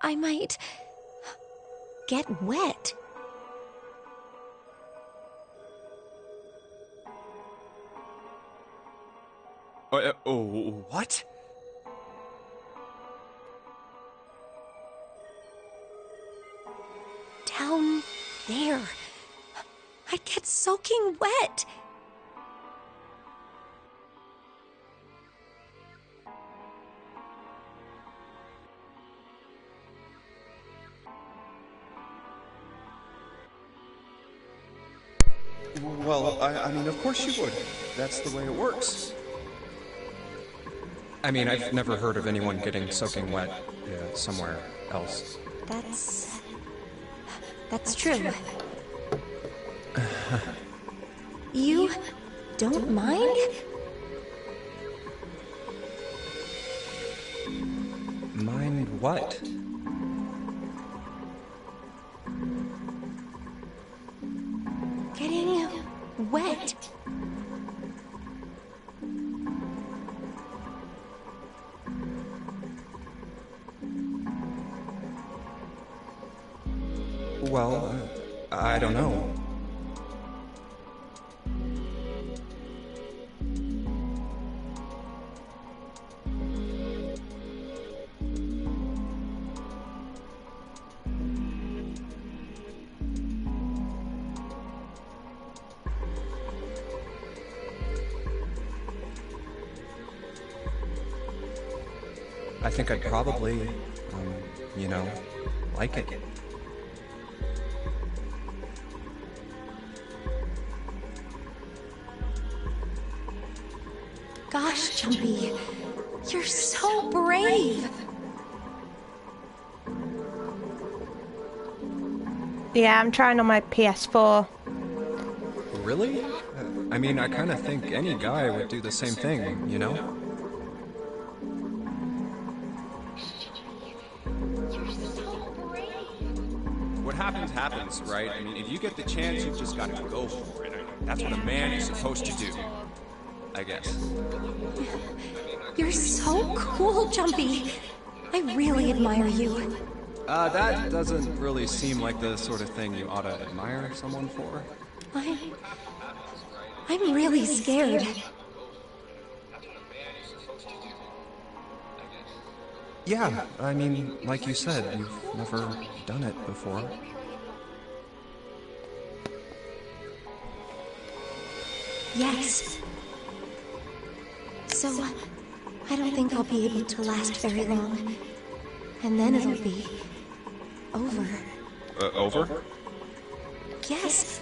I might get wet. What? Down there. I'd get soaking wet. Well, I mean, of course you would. That's the way it works. I mean, I've never heard of anyone getting soaking wet somewhere else. That's true. You don't mind? Mind what? Getting wet. Well, I don't know. I think I'd probably, like it. Gosh, Jumpy, you're so brave. Yeah, I'm trying on my PS4. Really? I mean, I kind of think any guy would do the same thing, you know? What happens, right? I mean, if you get the chance, you've just got to go for it. That's what a man is supposed to do, I guess. You're so cool, Jumpy. I really admire you. That doesn't really seem like the sort of thing you ought to admire someone for. I'm really scared. Yeah, I mean, like you said, you've never done it before. Yes. So, I don't think I'll be able to last very long. And then it'll be over. Over? Yes.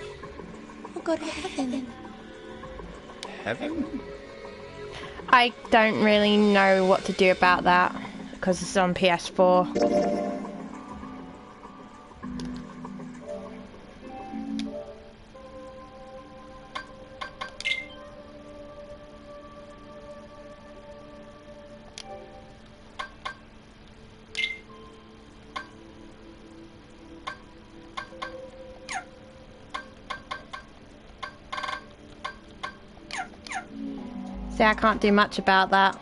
I'll go to heaven. Heaven? I don't really know what to do about that because it's on PS4. See, I can't do much about that.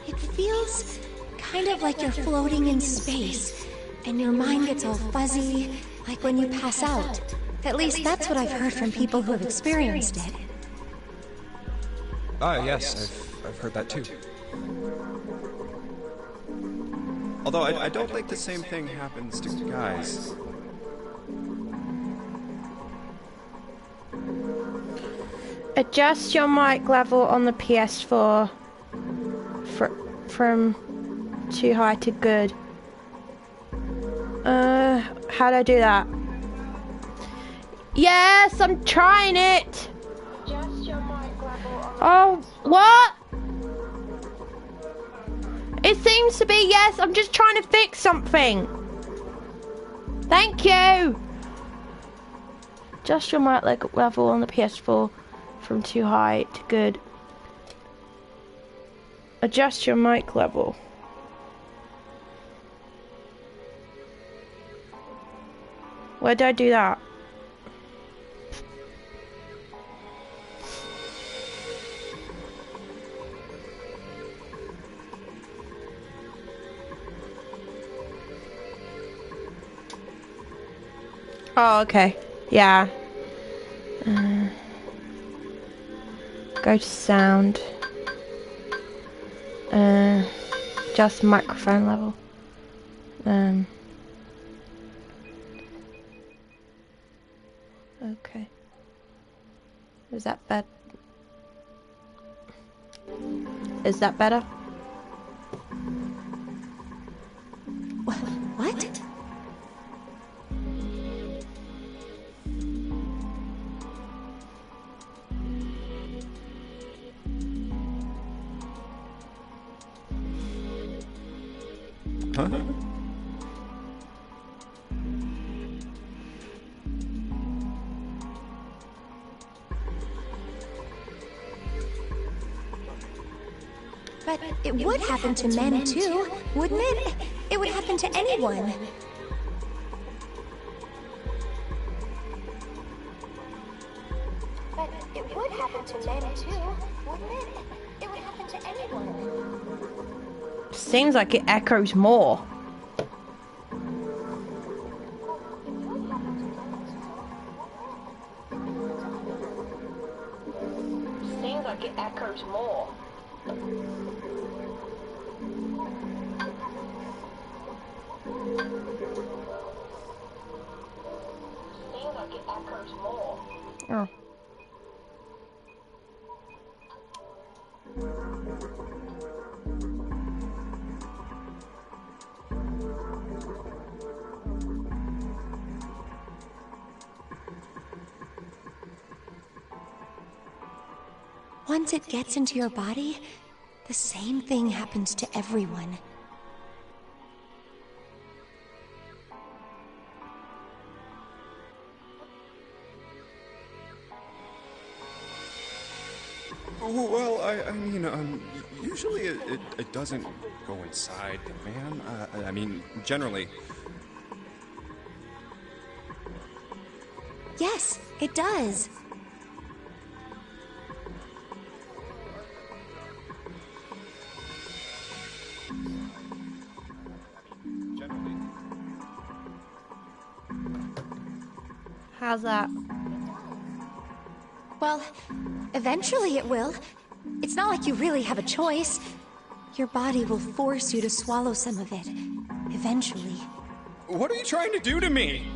It feels kind of like you're floating in space, and your mind gets all fuzzy, like when you pass out. At least that's what I've heard from people who have experienced it. Yes, I've heard that too. Although I don't think the same thing happens to guys. Adjust your mic level on the PS4 from too high to good. How do I do that? Yes, I'm trying it. Adjust your mic level on the what? It seems to be yes. I'm just trying to fix something. Thank you. Adjust your mic level on the PS4 from too high to good. Adjust your mic level. Where did I do that? Oh, okay. Yeah. Go to sound. Just microphone level. Okay. Is that better? Is that better? What? Huh? But it would happen to men too, wouldn't it? It would happen to anyone. But it would happen to men too, wouldn't it? It would happen to anyone. Seems like it echoes more. Seems like it echoes more. Seems like it echoes more. Oh. Once it gets into your body, the same thing happens to everyone. Oh, well, I mean, usually it doesn't go inside the man. I mean, generally. Yes, it does. Generally. How's that? Well, eventually it will. It's not like you really have a choice. Your body will force you to swallow some of it. Eventually. What are you trying to do to me?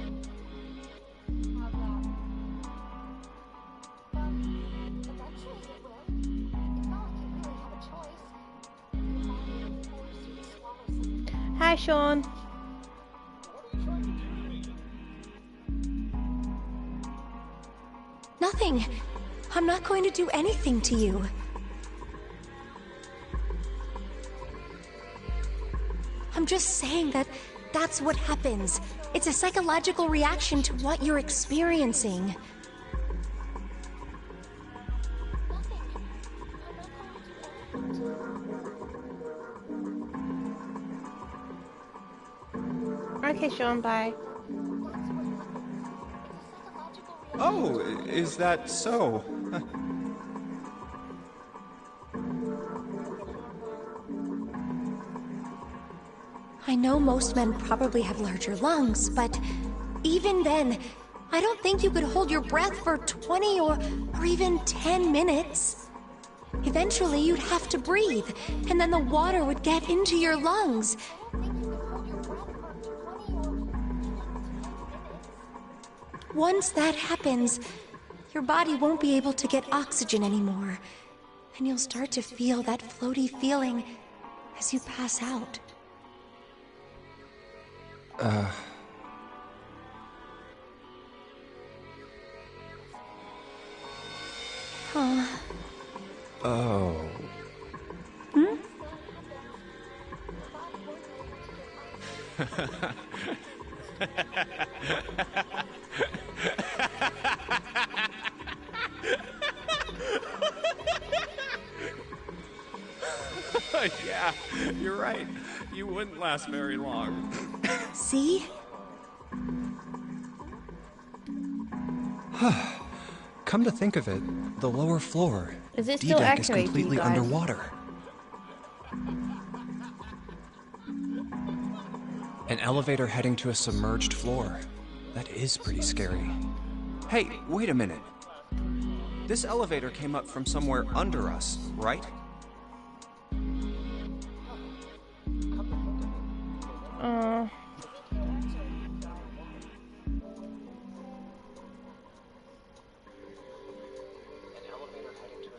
Hi, Sean. Nothing. I'm not going to do anything to you. I'm just saying that that's what happens. It's a psychological reaction to what you're experiencing. Okay, Sean, bye. Oh, is that so? I know most men probably have larger lungs, but even then, I don't think you could hold your breath for 20 or even 10 minutes. Eventually, you'd have to breathe, and then the water would get into your lungs. Once that happens, your body won't be able to get oxygen anymore, and you'll start to feel that floaty feeling as you pass out. Oh. Hmm? Yeah, you're right. You wouldn't last very long. See? Come to think of it, the lower floor, Is it still D-deck is echoey to you completely guys? underwater. An elevator heading to a submerged floor. That is pretty scary. Hey, wait a minute. This elevator came up from somewhere under us, right?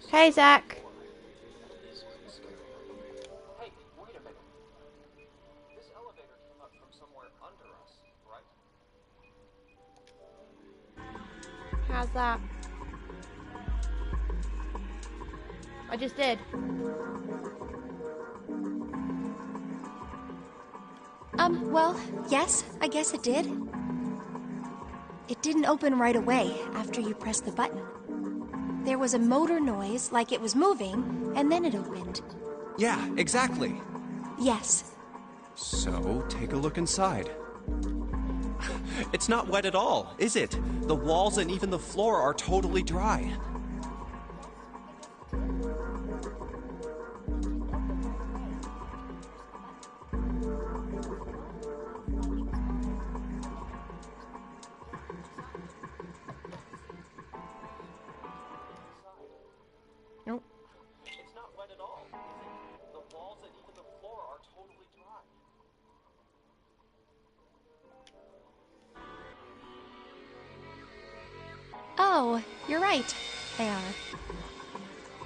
Hey, Zach. Hey, wait a minute. This elevator came up from somewhere under us, right? How's that? I just did. Well, yes, I guess it did. It didn't open right away after you pressed the button. There was a motor noise like it was moving, and then it opened. Yeah, exactly. Yes. So, take a look inside. It's not wet at all, is it? The walls and even the floor are totally dry. Nope. It's not wet at all. The walls and even the floor are totally dry. Oh, you're right. They are.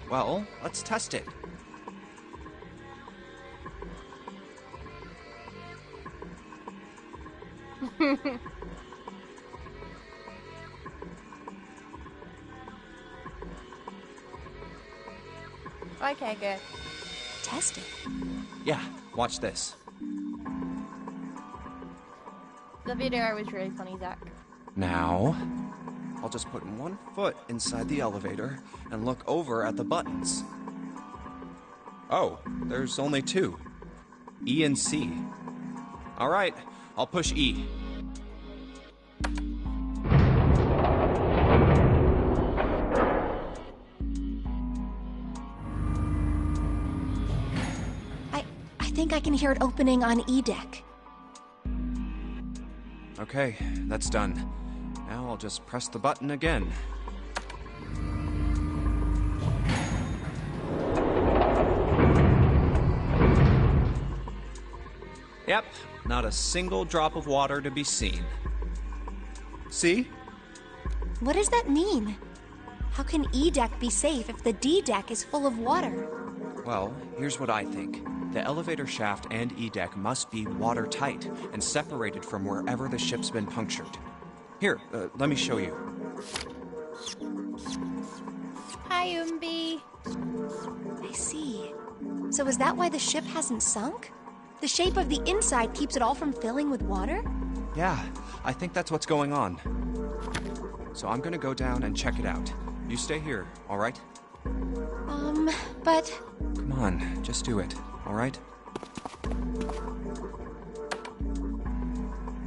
Well, let's test it. Okay, good. Test it. Yeah, watch this. The video was really funny, Zach. Now, I'll just put one foot inside the elevator and look over at the buttons. Oh, there's only two. E and C. All right, I'll push E. I think I can hear it opening on E deck. Okay, that's done. Now I'll just press the button again. Yep, not a single drop of water to be seen. See? What does that mean? How can E deck be safe if the D deck is full of water? Well, here's what I think. The elevator shaft and E-deck must be watertight and separated from wherever the ship's been punctured. Here, let me show you. Hi, Umbi. I see. So is that why the ship hasn't sunk? The shape of the inside keeps it all from filling with water? Yeah, I think that's what's going on. So I'm gonna go down and check it out. You stay here, all right? But... Come on, just do it, all right?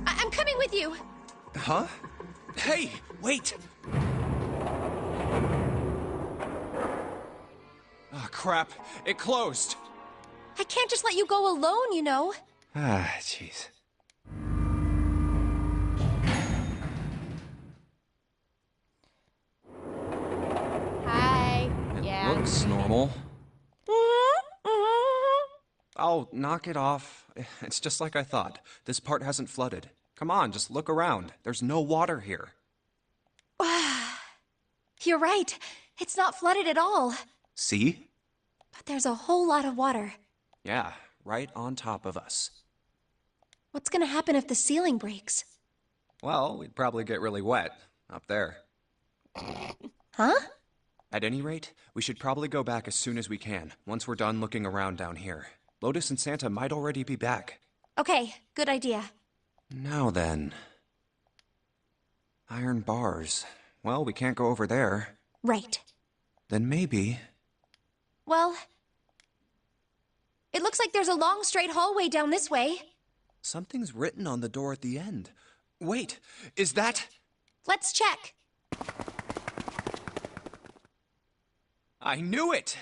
I'm coming with you! Huh? Hey, wait! Ah, crap. It closed. I can't just let you go alone, you know. Ah, jeez. Hi. It Yeah. looks normal. Oh, knock it off. It's just like I thought. This part hasn't flooded. Come on, just look around. There's no water here. You're right. It's not flooded at all. See? But there's a whole lot of water. Yeah, right on top of us. What's gonna happen if the ceiling breaks? Well, we'd probably get really wet up there. Huh? At any rate, we should probably go back as soon as we can, once we're done looking around down here. Lotus and Santa might already be back. Okay, good idea. Now then. Iron bars. Well, we can't go over there. Right. Then maybe... Well... It looks like there's a long straight hallway down this way. Something's written on the door at the end. Wait, is that... Let's check. I knew it!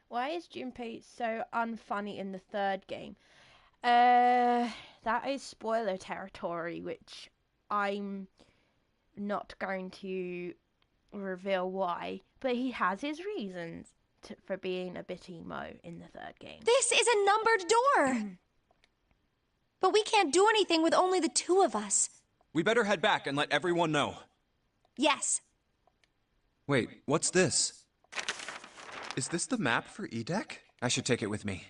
Why is Junpei so unfunny in the third game? That is spoiler territory, which I'm not going to reveal why, but he has his reasons for being a bit emo in the third game. This is a numbered door! But we can't do anything with only the two of us. We better head back and let everyone know. Yes. Wait, what's this? Is this the map for Edek? I should take it with me.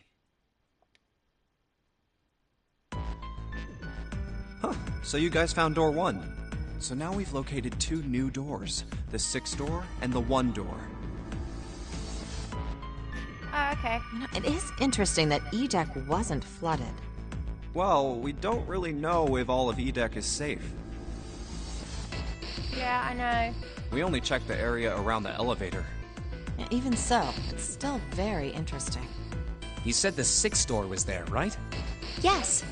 Huh, so you guys found door 1. So now we've located 2 new doors. The 6 door and the 1 door. Okay. You know, it is interesting that Edek wasn't flooded. Well, we don't really know if all of Edek is safe. Yeah, I know. We only checked the area around the elevator. Yeah, even so, it's still very interesting. You said the 6th door was there, right? Yes.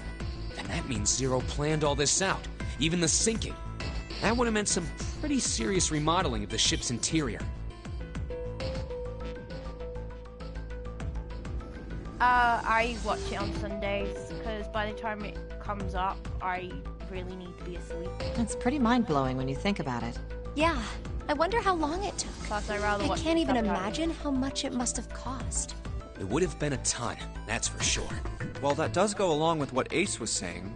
Then that means Zero planned all this out, even the sinking. That would have meant some pretty serious remodeling of the ship's interior. I watch it on Sundays, because by the time it comes up, I really need to be asleep. It's pretty mind-blowing when you think about it. Yeah. I wonder how long it took. Plus, I rather I watch can't the even subtitles. imagine how much it must have cost. It would have been a ton, that's for sure. Well, that does go along with what Ace was saying.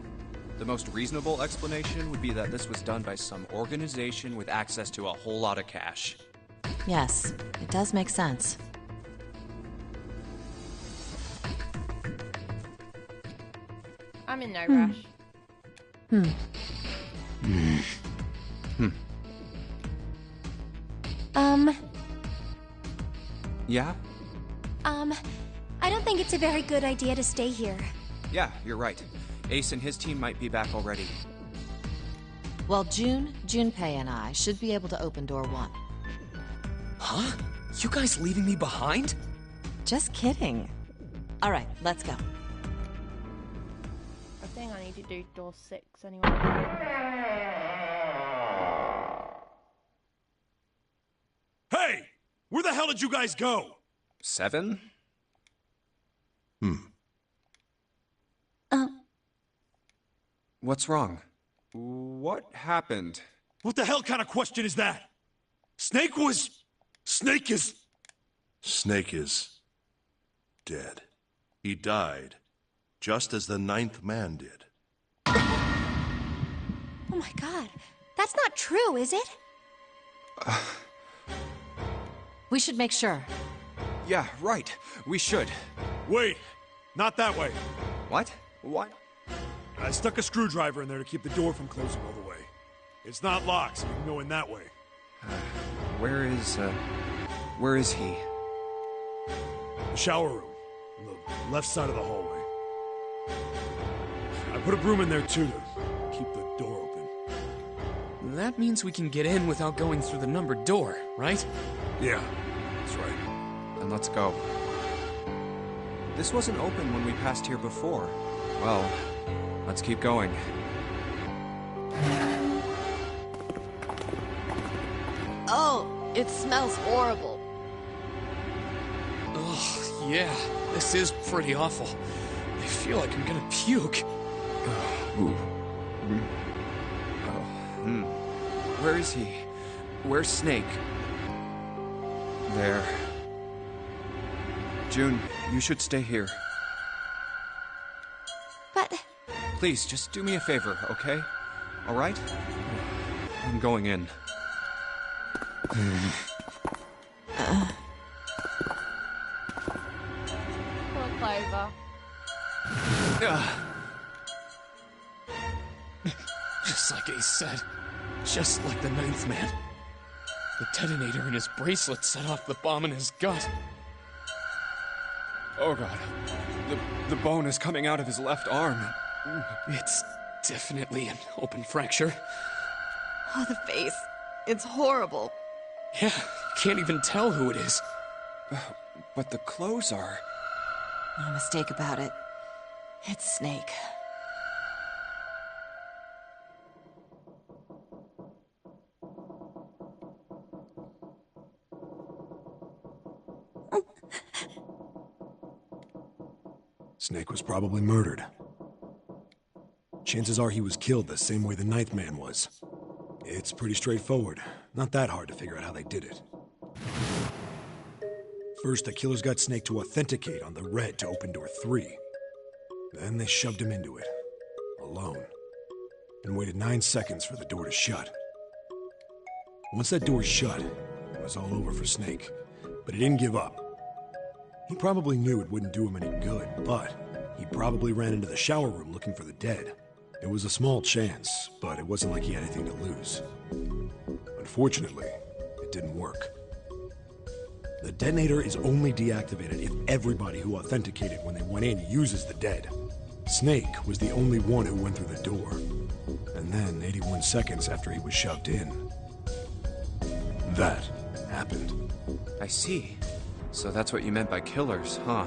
The most reasonable explanation would be that this was done by some organization with access to a whole lot of cash. Yes, it does make sense. I'm in no rush. Yeah? I don't think it's a very good idea to stay here. Yeah, you're right. Ace and his team might be back already. Well, Junpei and I should be able to open door 1. Huh? You guys leaving me behind? Just kidding. All right, let's go. I think I need to do door 6 anyway. Hey! Where the hell did you guys go? 7? What's wrong? What happened? What the hell kind of question is that? Snake is... Snake is dead. He died, just as the 9th man did. Oh my god. That's not true, is it? We should make sure. Yeah, right. We should. Wait, not that way. What? What? I stuck a screwdriver in there to keep the door from closing all the way. It's not locked, so you can go in that way. Where is he? The shower room, on the left side of the hallway. I put a broom in there too to keep the door open. That means we can get in without going through the numbered door, right? Yeah, that's right. Then let's go. This wasn't open when we passed here before. Well, let's keep going. Oh, it smells horrible. Ugh, yeah, this is pretty awful. I feel like I'm gonna puke. Where is he? Where's Snake? There. June, you should stay here. But Please, just do me a favor, okay? All right? I'm going in. Poor Clover. Just like Ace said. Just like the 9th man. The detonator in his bracelet set off the bomb in his gut. Oh god. The bone is coming out of his left arm. It's definitely an open fracture. Oh, the face. It's horrible. Yeah, can't even tell who it is. But the clothes are... No mistake about it. It's Snake. Snake was probably murdered. Chances are he was killed the same way the Ninth Man was. It's pretty straightforward. Not that hard to figure out how they did it. First, the killers got Snake to authenticate on the red to open door 3. Then they shoved him into it, alone, and waited 9 seconds for the door to shut. Once that door shut, it was all over for Snake, but he didn't give up. He probably knew it wouldn't do him any good, but he probably ran into the shower room looking for the dead. It was a small chance, but it wasn't like he had anything to lose. Unfortunately, it didn't work. The detonator is only deactivated if everybody who authenticated when they went in uses the dead. Snake was the only one who went through the door. And then, 81 seconds after he was shoved in, that happened. I see. So that's what you meant by killers, huh?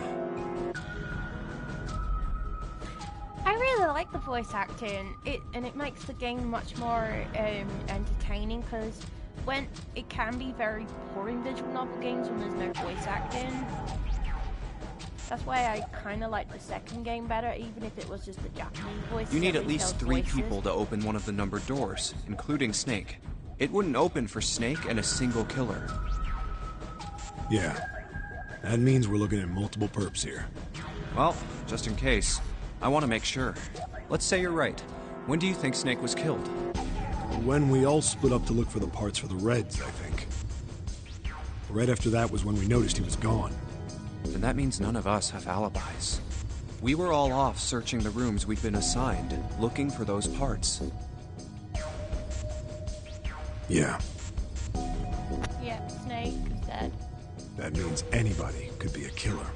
I really like the voice acting. It makes the game much more entertaining, because when it can be very boring visual novel games when there's no voice acting. That's why I kind of like the second game better, even if it was just the Japanese voices. You need at everybody least tells 3 voices. people to open one of the numbered doors, including Snake. It wouldn't open for Snake and a single killer. Yeah. That means we're looking at multiple perps here. Well, just in case, I want to make sure. Let's say you're right. When do you think Snake was killed? When we all split up to look for the parts for the Reds, I think. Right after that was when we noticed he was gone. Then that means none of us have alibis. We were all off searching the rooms we'd been assigned, looking for those parts. Yeah, Yeah, Snake is dead. that means anybody could be a killer.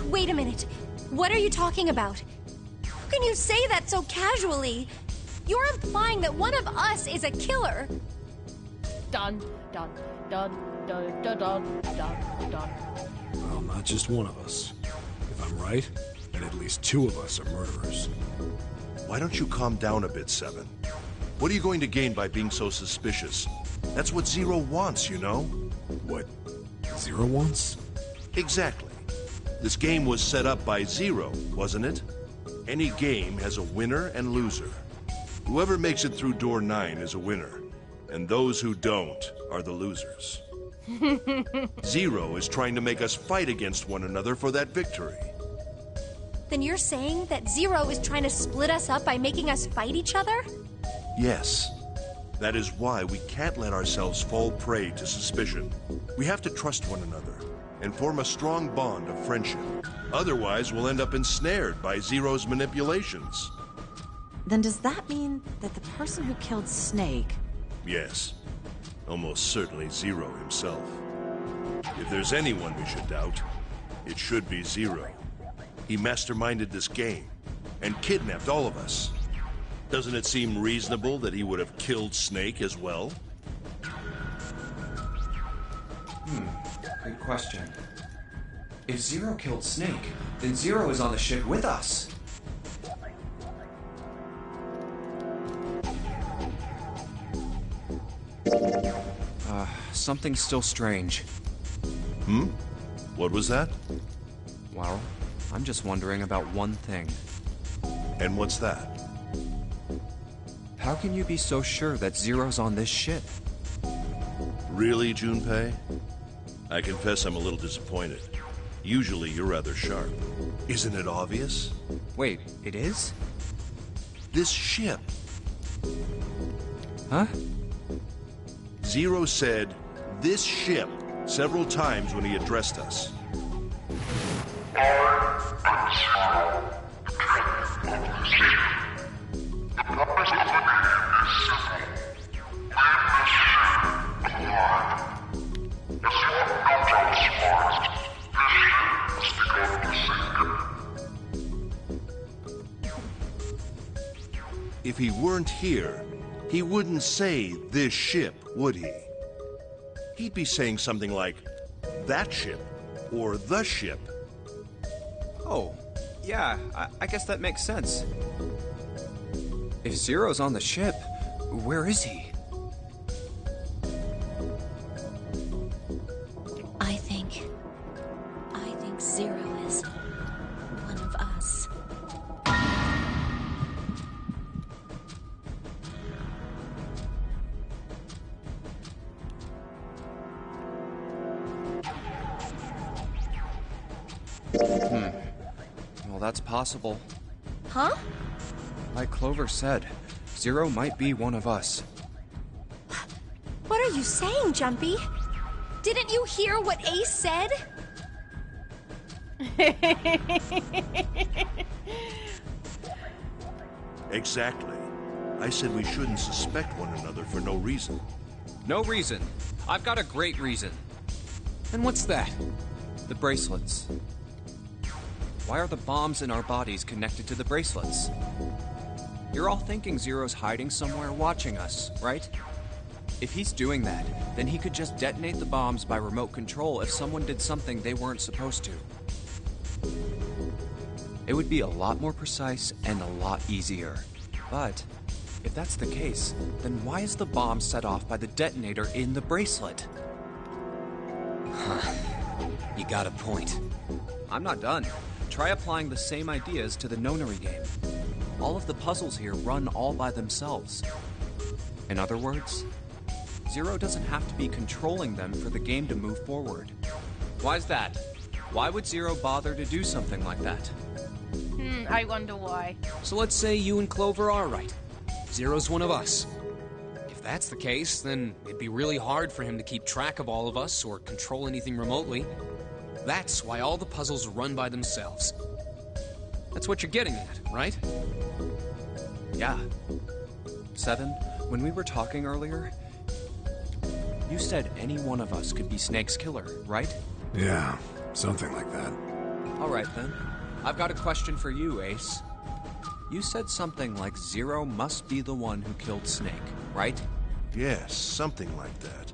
Wait a minute. What are you talking about? How can you say that so casually? You're implying that one of us is a killer. Done, done, done, done, done, done, done, done. Well, not just one of us. If I'm right, then at least 2 of us are murderers. Why don't you calm down a bit, Seven? What are you going to gain by being so suspicious? That's what Zero wants, you know? What Zero wants? Exactly. This game was set up by Zero, wasn't it? Any game has a winner and loser. Whoever makes it through door 9 is a winner, and those who don't are the losers. Zero is trying to make us fight against one another for that victory. Then you're saying that Zero is trying to split us up by making us fight each other? Yes. That is why we can't let ourselves fall prey to suspicion. We have to trust one another and form a strong bond of friendship. Otherwise, we'll end up ensnared by Zero's manipulations. Then does that mean that the person who killed Snake... Yes. Almost certainly Zero himself. If there's anyone we should doubt, it should be Zero. He masterminded this game and kidnapped all of us. Doesn't it seem reasonable that he would have killed Snake as well? Good question. If Zero killed Snake, then Zero is on the ship with us. Something's still strange. What was that? Well, I'm just wondering about one thing. And what's that? How can you be so sure that Zero's on this ship? Really, Junpei? I confess I'm a little disappointed. Usually you're rather sharp. Isn't it obvious? Wait, it is? This ship. Huh? Zero said, "this ship," several times when he addressed us. If he weren't here, he wouldn't say this ship, would he? He'd be saying something like, that ship, or the ship. Oh, yeah, I guess that makes sense. If Zero's on the ship, where is he? I think Zero is. Well, that's possible. Huh? Like Clover said, Zero might be one of us. What are you saying, Jumpy? Didn't you hear what Ace said? Exactly. I said we shouldn't suspect one another for no reason. No reason. I've got a great reason. And what's that? The bracelets. Why are the bombs in our bodies connected to the bracelets? You're all thinking Zero's hiding somewhere watching us, right? If he's doing that, then he could just detonate the bombs by remote control if someone did something they weren't supposed to. It would be a lot more precise and a lot easier. But if that's the case, then why is the bomb set off by the detonator in the bracelet? You got a point. I'm not done. Try applying the same ideas to the Nonary game. All of the puzzles here run all by themselves. In other words, Zero doesn't have to be controlling them for the game to move forward. Why's that? Why would Zero bother to do something like that? I wonder why. So let's say you and Clover are right. Zero's one of us. If that's the case, then it'd be really hard for him to keep track of all of us or control anything remotely. That's why all the puzzles run by themselves. That's what you're getting at, right? Yeah. Seven, when we were talking earlier, you said any one of us could be Snake's killer, right? Yeah, something like that. All right, then. I've got a question for you, Ace. You said something like Zero must be the one who killed Snake, right? Yes, something like that.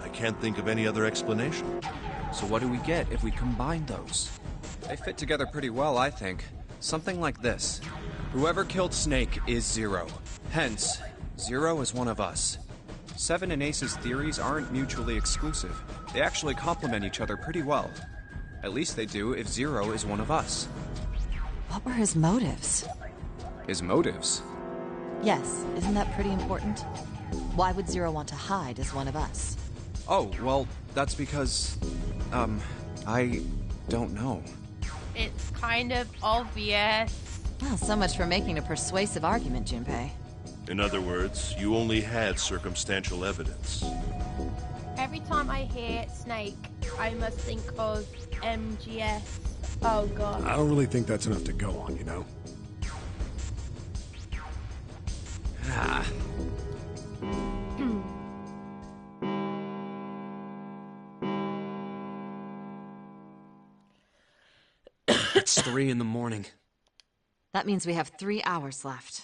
I can't think of any other explanation. So what do we get if we combine those? They fit together pretty well, I think. Something like this. Whoever killed Snake is Zero. Hence, Zero is one of us. Seven and Ace's theories aren't mutually exclusive. They actually complement each other pretty well. At least they do if Zero is one of us. What were his motives? His motives? Yes, isn't that pretty important? Why would Zero want to hide as one of us? Oh, well, that's because... I don't know. It's kind of obvious. Well, so much for making a persuasive argument, Junpei. In other words, you only had circumstantial evidence. Every time I hear Snake, I must think of MGS. Oh god. I don't really think that's enough to go on, you know? Ah. It's 3 in the morning. That means we have 3 hours left.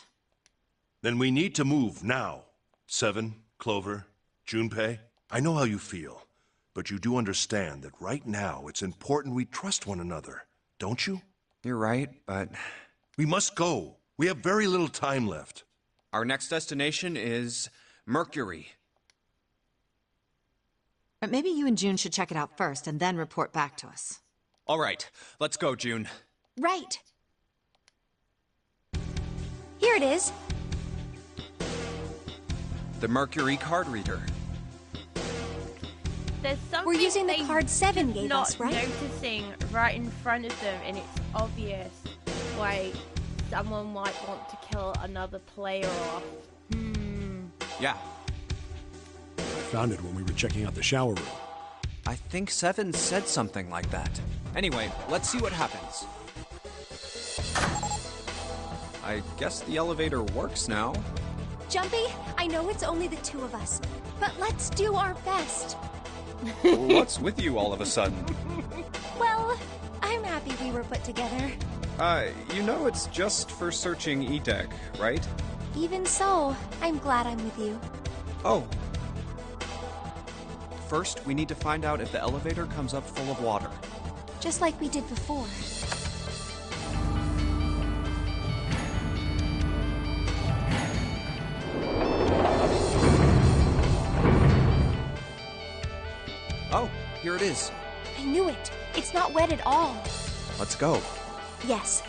Then we need to move now. Seven, Clover, Junpei, I know how you feel, but you do understand that right now it's important we trust one another, don't you? You're right, but... We must go. We have very little time left. Our next destination is... Mercury. But maybe you and June should check it out first and then report back to us. All right, let's go, June. Right. Here it is. The Mercury card reader. There's something We're using the they card 7 just gave not us, right? noticing right in front of them, and it's obvious why someone might want to kill another player off. Yeah, I found it when we were checking out the shower room. I think Seven said something like that. Anyway, let's see what happens. I guess the elevator works now. Jumpy, I know it's only the two of us, but let's do our best. What's with you all of a sudden? Well, I'm happy we were put together. You know it's just for searching E-Deck, right? Even so, I'm glad I'm with you. Oh. First, we need to find out if the elevator comes up full of water. Just like we did before. Oh, here it is. I knew it. It's not wet at all. Let's go. Yes.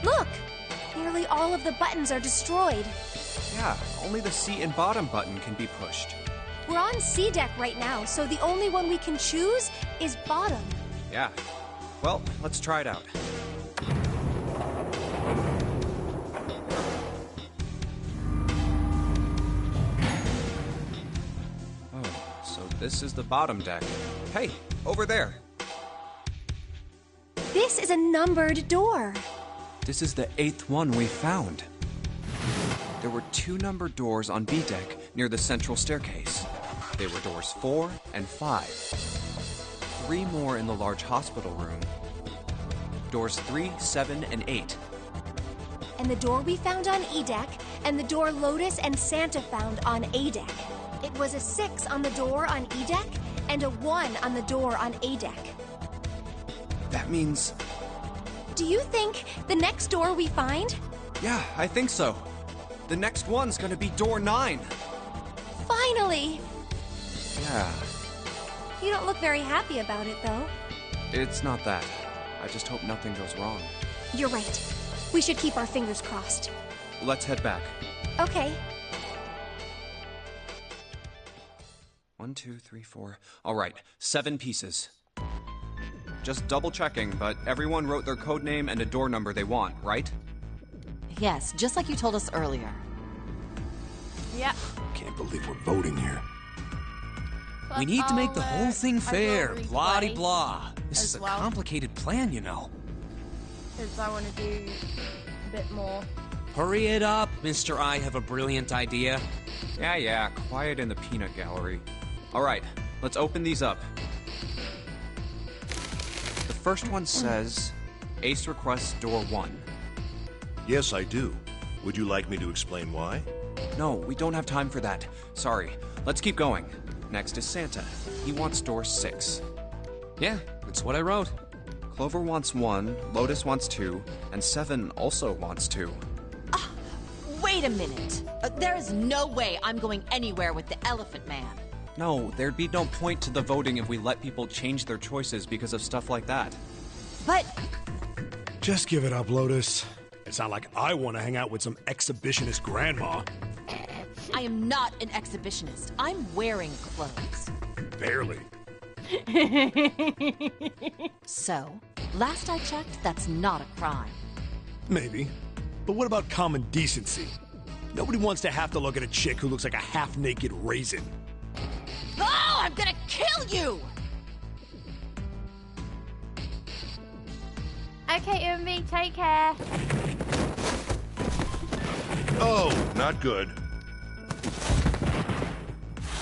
Look! Nearly all of the buttons are destroyed. Yeah, only the seat and bottom button can be pushed. We're on C deck right now, so the only one we can choose is bottom. Yeah. Well, let's try it out. Oh, so this is the bottom deck. Hey, over there. This is a numbered door. This is the 8th one we found. There were 2 numbered doors on B deck near the central staircase. They were doors 4 and 5. 3 more in the large hospital room. Doors 3, 7, and 8. And the door we found on E deck, and the door Lotus and Santa found on A deck. It was a 6 on the door on E deck, and a 1 on the door on A deck. That means... Do you think the next door we find? Yeah, I think so. The next one's gonna be door 9. Finally! Yeah, You don't look very happy about it, though. it's not that. I just hope nothing goes wrong. You're right. We should keep our fingers crossed. Let's head back. Okay. 1, 2, 3, 4. All right, 7 pieces. Just double checking, but everyone wrote their code name and a door number they want, right? Yes, just like you told us earlier. Yep. Can't believe we're voting here. We need to make the whole thing fair, replay blah-de-blah. This as is a well. complicated plan, you know. Because I want to do a bit more. Hurry it up, Mr. I have a brilliant idea. Yeah, quiet in the peanut gallery. All right, let's open these up. The first one says, Ace requests door 1. Yes, I do. Would you like me to explain why? No, we don't have time for that. Sorry. Let's keep going. Next is Santa. He wants door 6. Yeah, that's what I wrote. Clover wants 1, Lotus wants 2, and 7 also wants 2. Wait a minute. There is no way I'm going anywhere with the Elephant Man. No, there'd be no point to the voting if we let people change their choices because of stuff like that. But Just give it up, Lotus. It's not like I want to hang out with some exhibitionist grandma. I am not an exhibitionist. I'm wearing clothes. Barely. So, last I checked, that's not a crime. Maybe. But what about common decency? Nobody wants to have to look at a chick who looks like a half-naked raisin. Oh, I'm gonna kill you! Okay, Umbi, take care. Oh, not good.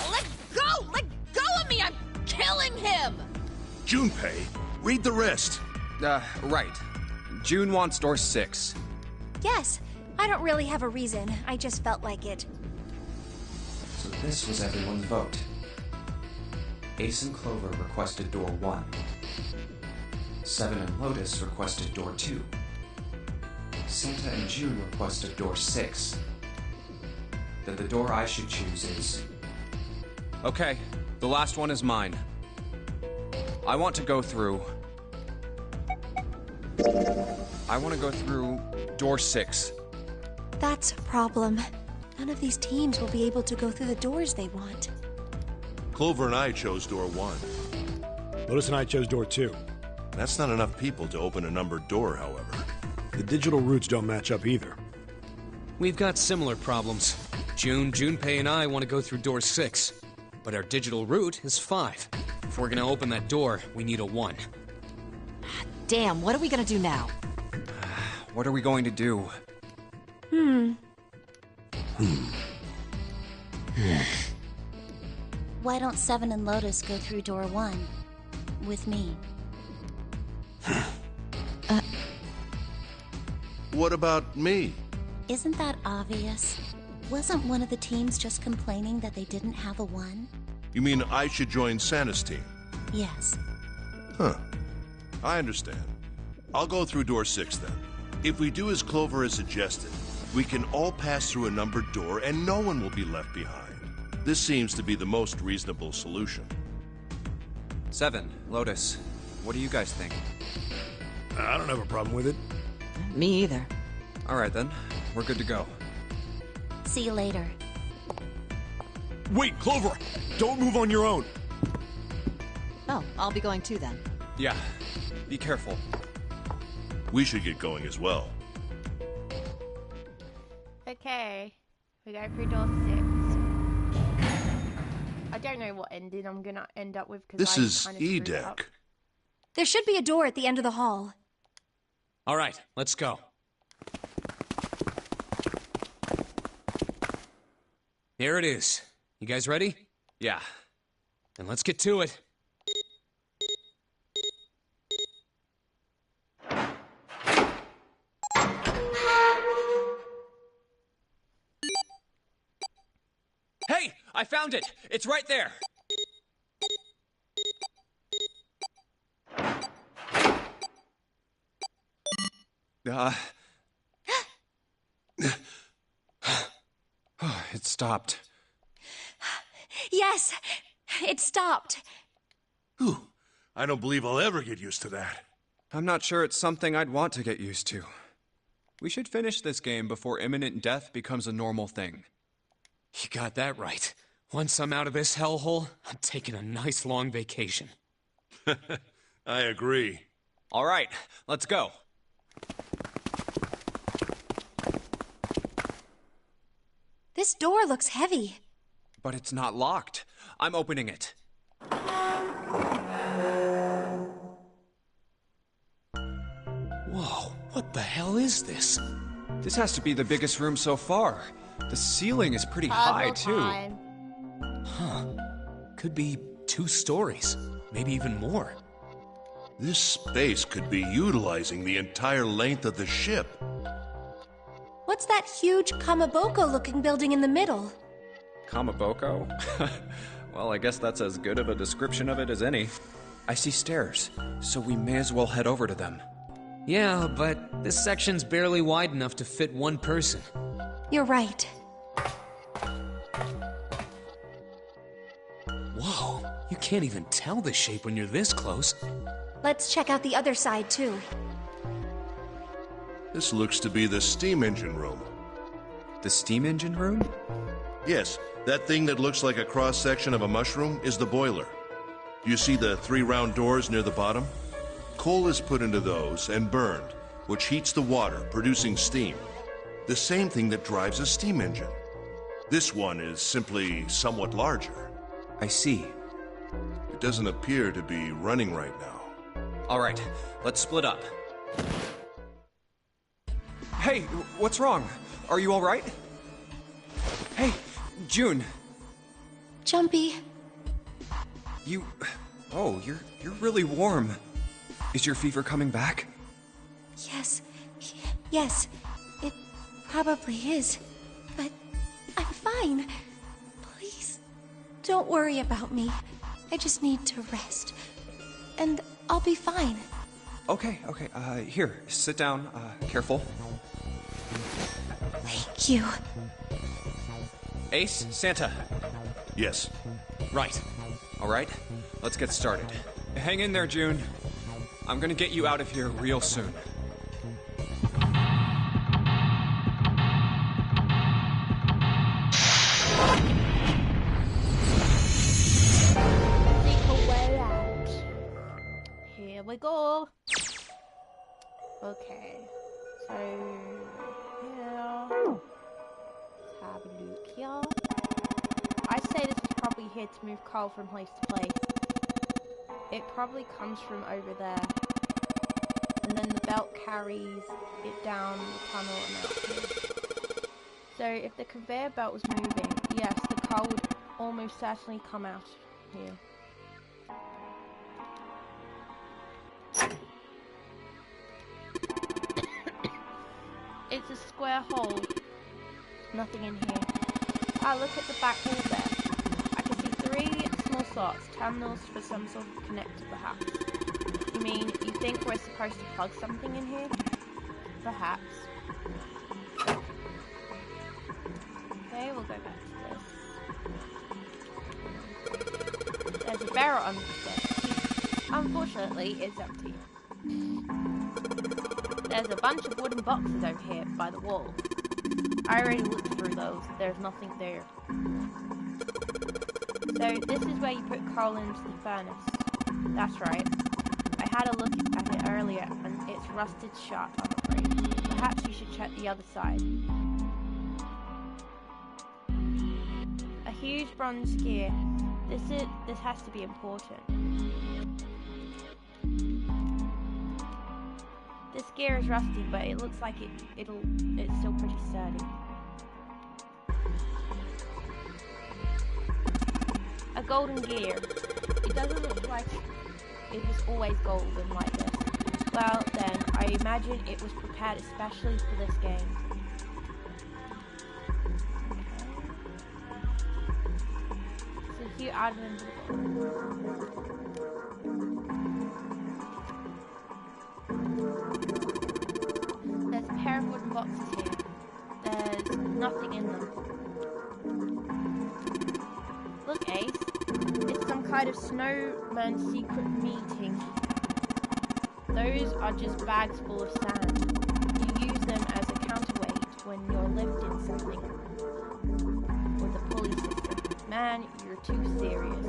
Let go! Let go of me! I'm killing him! Junpei, read the rest. Right. June wants door 6. Yes, I don't really have a reason. I just felt like it. So this was everyone's vote. Ace and Clover requested door 1. 7 and Lotus requested door 2. Santa and June requested door 6. Then the door I should choose is... Okay, the last one is mine. I want to go through door 6. That's a problem. None of these teams will be able to go through the doors they want. Clover and I chose door 1. Lotus and I chose door 2. That's not enough people to open a numbered door, however. The digital routes don't match up either. We've got similar problems. Junpei and I want to go through door 6. But our digital route is 5. If we're gonna open that door, we need a 1. Damn, what are we gonna do now? What are we going to do? Why don't 7 and Lotus go through door 1 with me? What about me? Isn't that obvious? Wasn't one of the teams just complaining that they didn't have a 1? You mean I should join Santa's team? Yes. Huh. I understand. I'll go through door 6 then. If we do as Clover has suggested, we can all pass through a numbered door and no one will be left behind. This seems to be the most reasonable solution. 7, Lotus. What do you guys think? I don't have a problem with it. Me either. All right then, we're good to go. See you later. Wait, Clover! Don't move on your own! Oh, I'll be going too then. Yeah, be careful. We should get going as well. Okay, we go through door 6. I don't know what ending I'm gonna end up with because This I is kind of screwed it up. E-Deck. There should be a door at the end of the hall. All right, let's go. There it is. You guys ready? Yeah. Then let's get to it. Hey! I found it! It's right there! It stopped. Yes! It stopped! Whew. I don't believe I'll ever get used to that. I'm not sure it's something I'd want to get used to. We should finish this game before imminent death becomes a normal thing. You got that right. Once I'm out of this hellhole, I'm taking a nice long vacation. I agree. All right, let's go. This door looks heavy. But it's not locked. I'm opening it. Whoa, what the hell is this? This has to be the biggest room so far. The ceiling is pretty high, Puzzle too. time. Huh. Could be 2 stories, maybe even more. This space could be utilizing the entire length of the ship. What's that huge Kamaboko-looking building in the middle? Kamaboko? Well, I guess that's as good of a description of it as any. I see stairs, so we may as well head over to them. Yeah, but this section's barely wide enough to fit 1 person. You're right. Whoa, you can't even tell the shape when you're this close. Let's check out the other side, too. This looks to be the steam engine room. The steam engine room? Yes, that thing that looks like a cross-section of a mushroom is the boiler. Do you see the 3 round doors near the bottom? Coal is put into those and burned, which heats the water, producing steam. The same thing that drives a steam engine. This one is simply somewhat larger. I see. It doesn't appear to be running right now. All right, let's split up. Hey, what's wrong? Are you all right? Hey, June. Jumpy. You... Oh, you're really warm. Is your fever coming back? Yes. Yes. It probably is. But I'm fine. Please, don't worry about me. I just need to rest. And I'll be fine. Okay. Here, sit down. Careful. Thank you. Ace, Santa. Yes. Right. All right, let's get started. Hang in there, June. I'm gonna get you out of here real soon. Here we go. Okay, so yeah, let's have a look here. I say this is probably here to move Carl from place to place. It probably comes from over there, and then the belt carries it down the tunnel and out here. So if the conveyor belt was moving, yes, the car would almost certainly come out here. It's a square hole. Nothing in here. Ah, look at the back wall there. I can see 3 small slots, terminals for some sort of connector perhaps. You mean, you think we're supposed to plug something in here? Perhaps. Okay, we'll go back to this. There's a barrel under the stairs. Unfortunately, it's empty. There's a bunch of wooden boxes over here by the wall. I already looked through those. There's nothing there. So this is where you put coal into the furnace. That's right. I had a look at it earlier and it's rusted shut, I'm afraid. Perhaps you should check the other side. A huge bronze gear. This has to be important. This gear is rusty, but it looks like it's still pretty sturdy. A golden gear. It doesn't look like it was always golden like this. Well then, I imagine it was prepared especially for this game. So a few items. There's a pair of wooden boxes here. There's nothing in them. Look, Ace. It's some kind of snowman secret meeting. Those are just bags full of sand. You use them as a counterweight when you're lifting something with a pulley system. Man, you're too serious.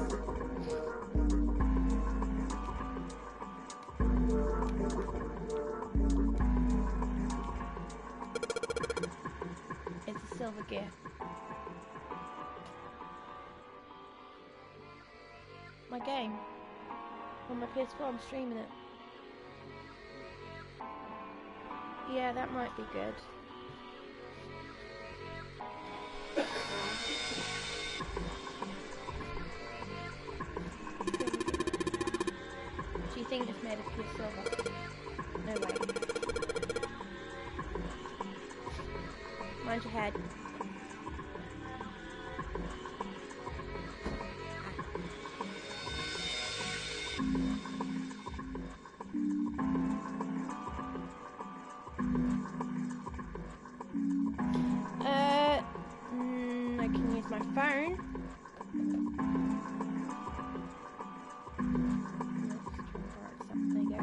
It's a silver gear. My game. On my PS4, I'm streaming it. Yeah, that might be good. Do you think it's made of pure silver? No way. Mind your head. I can use my phone. There you go.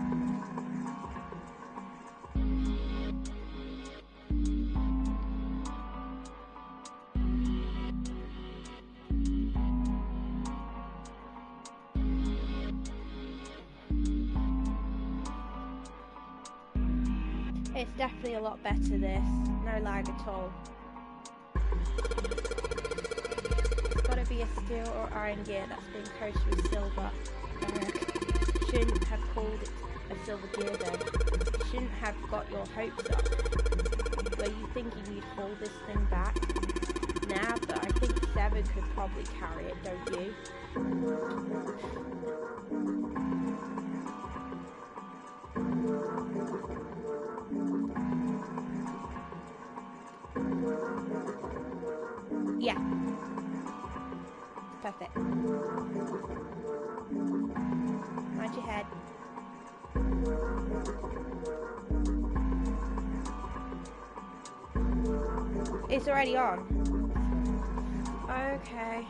It's definitely a lot better this. No lag at all. It's gotta be a steel or iron gear that's been coated with silver. Shouldn't have called it a silver gear then. Shouldn't have got your hopes up. Were you thinking you'd hold this thing back? Nah, but I think 7 could probably carry it, don't you? Yeah. Perfect. Mind your head. It's already on. Okay.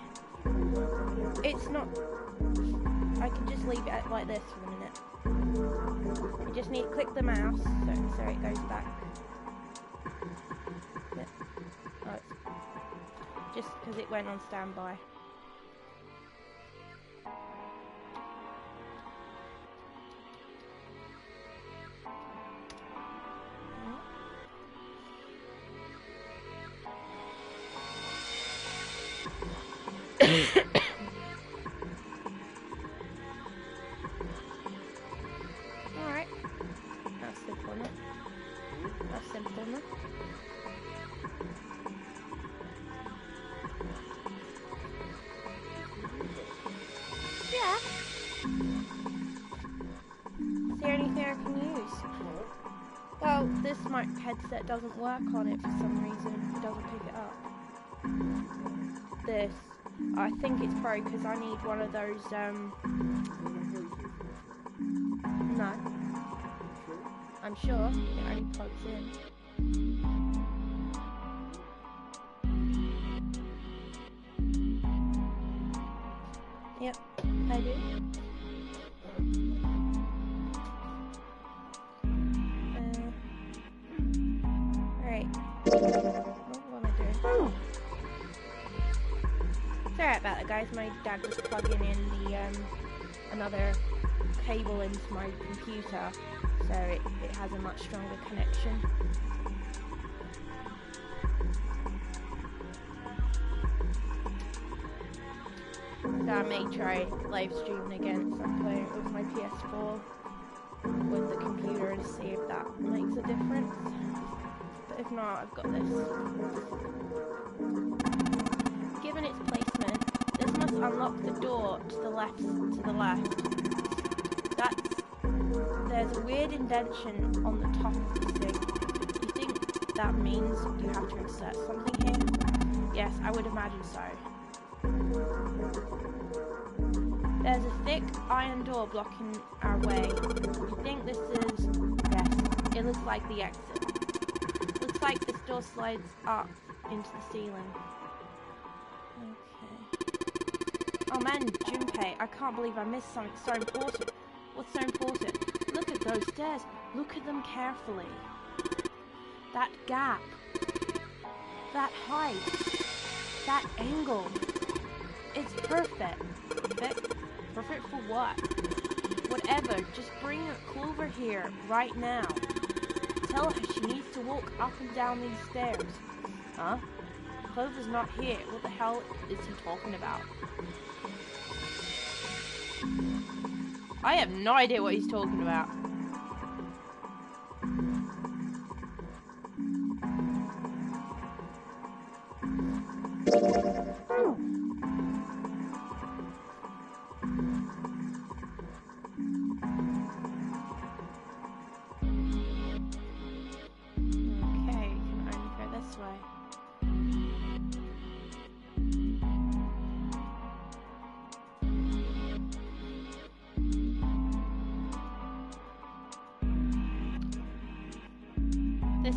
It's not... I can just leave it like this for a minute. You just need to click the mouse so it goes back. Oh, it's just because it went on standby. Alright. That's simple enough. That's simple enough. Yeah. Is there anything I can use? Well, this mic headset doesn't work on it for some reason. It doesn't pick it up. This. I think it's probably because I need one of those, No. I'm sure. It only plugs in. Yep, I do. Alright. What am I doing? Sorry about that, guys. My dad was plugging in the, another cable into my computer, so it has a much stronger connection. So I may try live streaming again at some point with my PS4 with the computer and see if that makes a difference. But if not, I've got this. Given its placement, this must unlock the door to the left. There's a weird indentation on the top of the thing. You think that means you have to insert something here? Yes, I would imagine so. There's a thick iron door blocking our way. You think this is... Yes, it looks like the exit. Looks like this door slides up into the ceiling. Okay. Oh man, Junpei, I can't believe I missed something so important. What's so important? Look at those stairs. Look at them carefully. That gap. That height. That angle. It's perfect. Perfect for what? Whatever, just bring Clover here, right now. Tell her she needs to walk up and down these stairs. Huh? Clover's not here. What the hell is he talking about? I have no idea what he's talking about.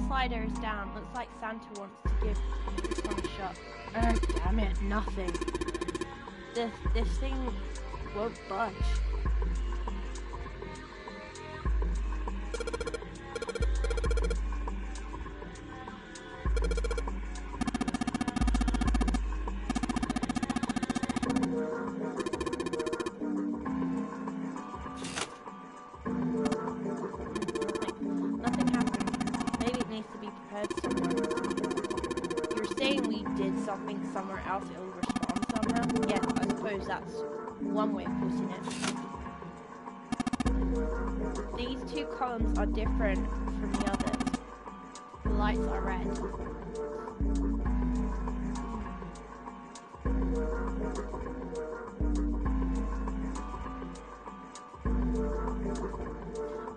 Slider is down. Looks like Santa wants to give this one a shot. Oh, damn it, nothing. This thing won't budge. Somewhere else it'll respond somehow. Yeah, I suppose that's one way of putting it. These two columns are different from the others. The lights are red.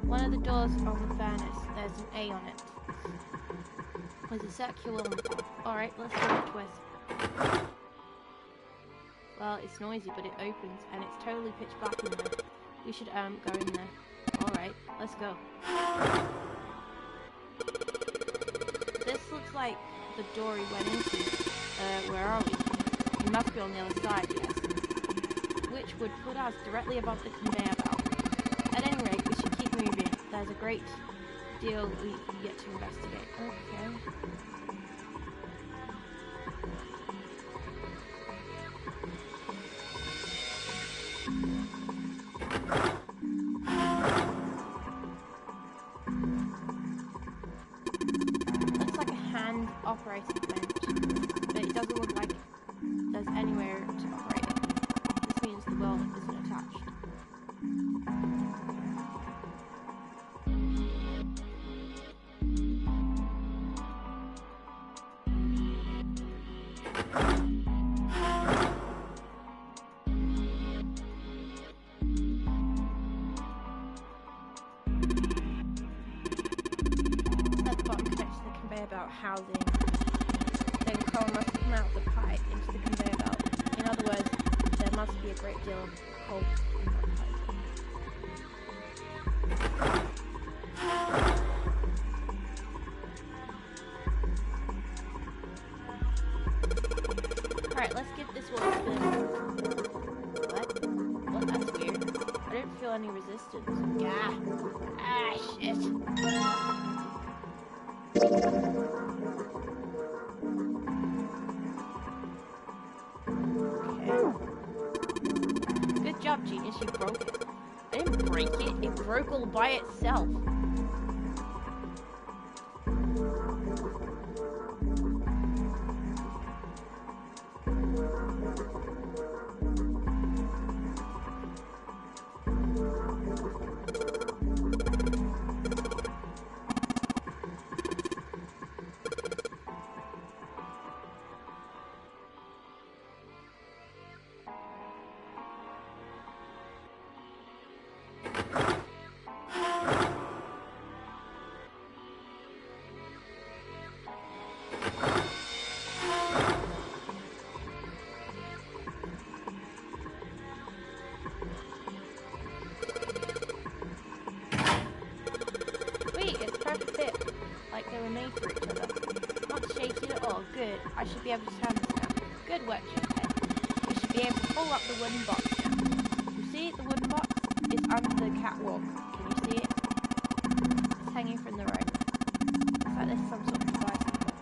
One of the doors on the furnace, there's an A on it. With a circular on the top. Alright, let's give it a twist. Well, it's noisy, but it opens, and it's totally pitch black in there. We should, go in there. Alright, let's go. This looks like the door he went into. Where are we? We must be on the other side, yes. Which would put us directly above the conveyor belt. At any rate, we should keep moving. There's a great deal we yet to investigate. Okay. Operating bench, but it doesn't look like there's anywhere to operate it. This means the well isn't attached. That button connects to the conveyor belt housing. Then coal must come out of the pipe into the conveyor belt. In other words, there must be a great deal of coal in that pipe. Alright, let's give this one a spin. What? That's weird. I don't feel any resistance. Gah. Ah, shit. Good job, genius. You broke it. I didn't break it. It broke all by itself. Good. I should be able to turn this now. Good work, Shinkai. We should be able to pull up the wooden box now. You see it? The wooden box? It's under the catwalk. Can you see it? It's hanging from the rope. It's like there's some sort of device in the box.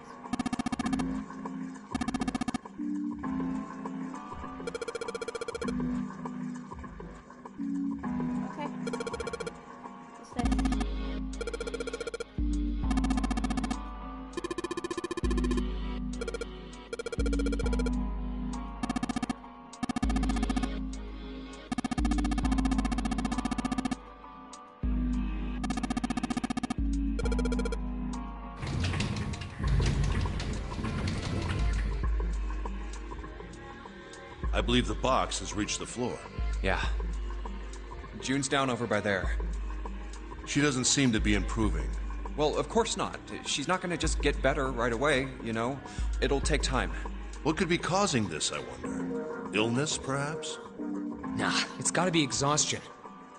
Okay. What's this? I believe the box has reached the floor. Yeah. June's down over by there. She doesn't seem to be improving. Well, of course not. She's not gonna just get better right away, you know? It'll take time. What could be causing this, I wonder? Illness, perhaps? Nah, it's gotta be exhaustion.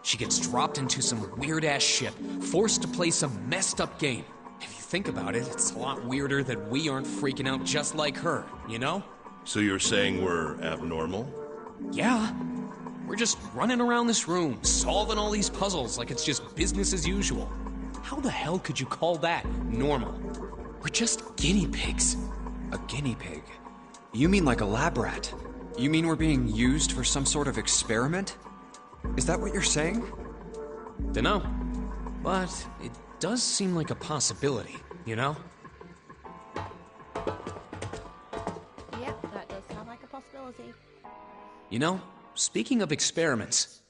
She gets dropped into some weird-ass ship, forced to play some messed-up game. If you think about it, it's a lot weirder that we aren't freaking out just like her, you know? So you're saying we're abnormal? Yeah. We're just running around this room, solving all these puzzles like it's just business as usual. How the hell could you call that normal? We're just guinea pigs. A guinea pig? You mean like a lab rat? You mean we're being used for some sort of experiment? Is that what you're saying? Dunno. But it does seem like a possibility, you know? Yep, that does sound like a possibility. You know, speaking of experiments,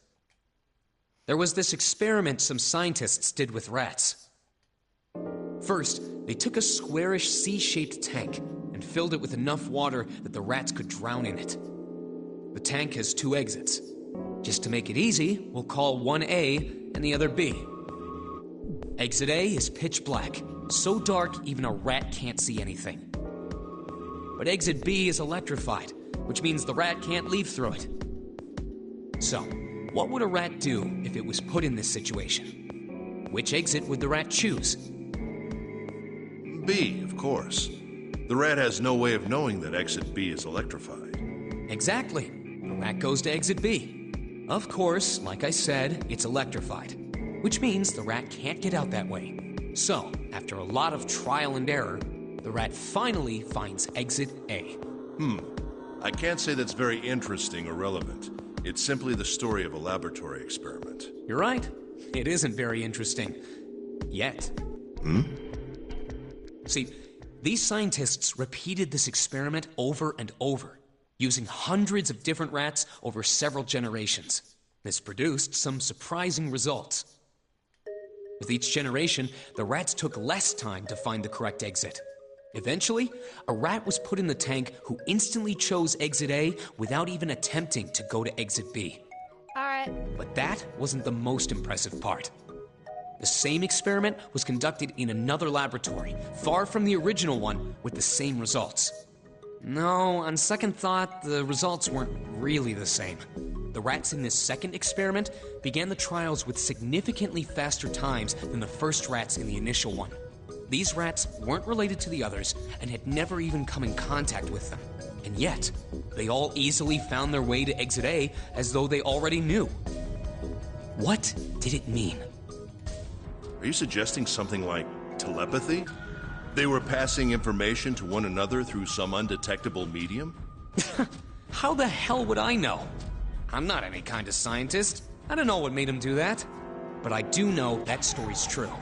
there was this experiment some scientists did with rats. First, they took a squarish C-shaped tank and filled it with enough water that the rats could drown in it. The tank has 2 exits. Just to make it easy, we'll call one A and the other B. Exit A is pitch black, so dark even a rat can't see anything. But exit B is electrified, which means the rat can't leave through it. So, what would a rat do if it was put in this situation? Which exit would the rat choose? B, of course. The rat has no way of knowing that exit B is electrified. Exactly. The rat goes to exit B. Of course, like I said, it's electrified, which means the rat can't get out that way. So, after a lot of trial and error, the rat finally finds exit A. I can't say that's very interesting or relevant. It's simply the story of a laboratory experiment. You're right. It isn't very interesting. Yet. See, these scientists repeated this experiment over and over, using hundreds of different rats over several generations. This produced some surprising results. With each generation, the rats took less time to find the correct exit. Eventually, a rat was put in the tank who instantly chose exit A without even attempting to go to exit B. Alright. But that wasn't the most impressive part. The same experiment was conducted in another laboratory, far from the original one, with the same results. No, on second thought, the results weren't really the same. The rats in this second experiment began the trials with significantly faster times than the first rats in the initial one. These rats weren't related to the others and had never even come in contact with them. And yet, they all easily found their way to exit A as though they already knew. What did it mean? Are you suggesting something like telepathy? They were passing information to one another through some undetectable medium? How the hell would I know? I'm not any kind of scientist. I don't know what made them do that. but I do know that story's true.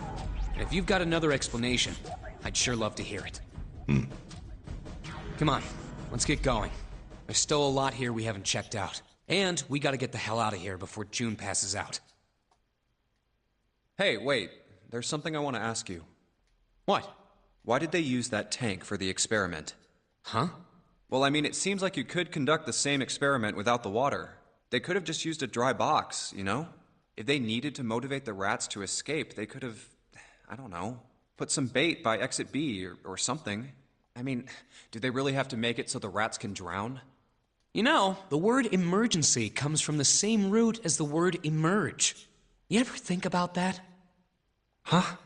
And if you've got another explanation, I'd sure love to hear it. Come on, let's get going. There's still a lot here we haven't checked out. And we gotta get the hell out of here before June passes out. Hey, wait. There's something I want to ask you. What? Why did they use that tank for the experiment? Huh? Well, I mean, it seems like you could conduct the same experiment without the water. They could have just used a dry box, you know? If they needed to motivate the rats to escape, they could have, I don't know, put some bait by exit B or something. I mean, do they really have to make it so the rats can drown? You know, the word emergency comes from the same root as the word emerge. You ever think about that? Huh?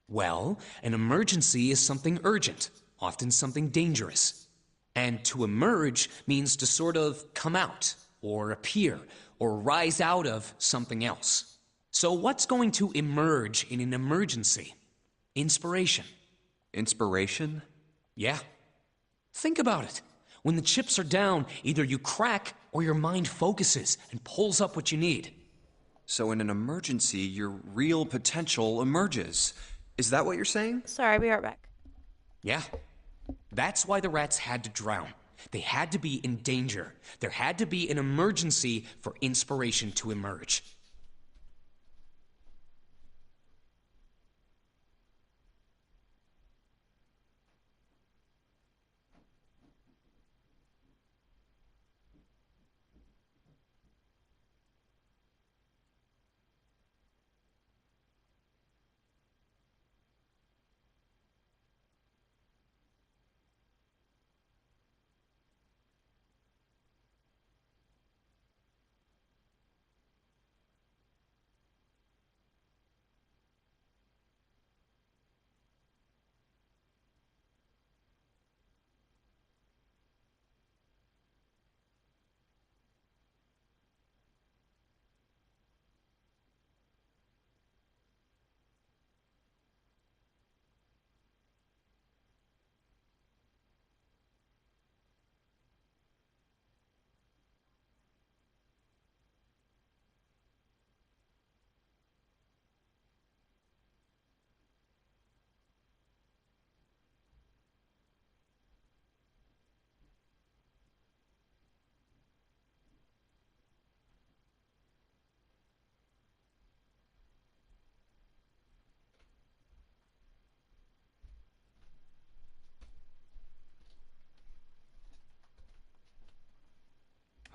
Well, an emergency is something urgent, often something dangerous. And to emerge means to sort of come out, or appear, or rise out of something else. So what's going to emerge in an emergency? Inspiration. Inspiration? Yeah. Think about it. When the chips are down, either you crack or your mind focuses and pulls up what you need. So in an emergency, your real potential emerges. Is that what you're saying? Sorry, I'll be right back. Yeah. That's why the rats had to drown. They had to be in danger. There had to be an emergency for inspiration to emerge.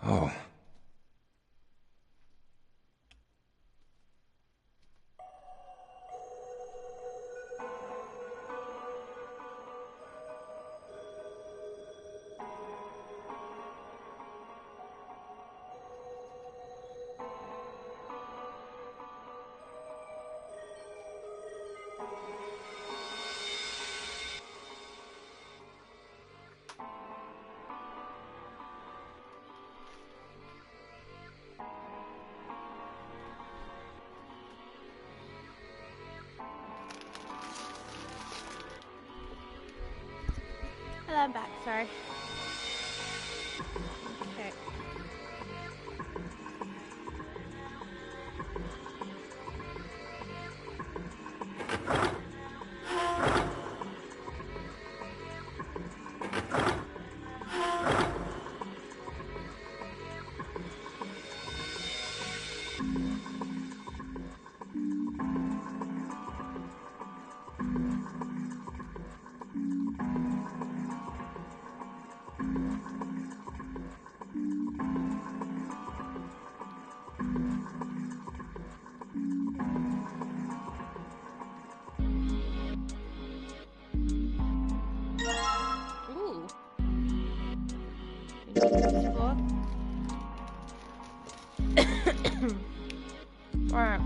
Oh. Hello, I'm back, sorry. Okay. Ooh. Alright.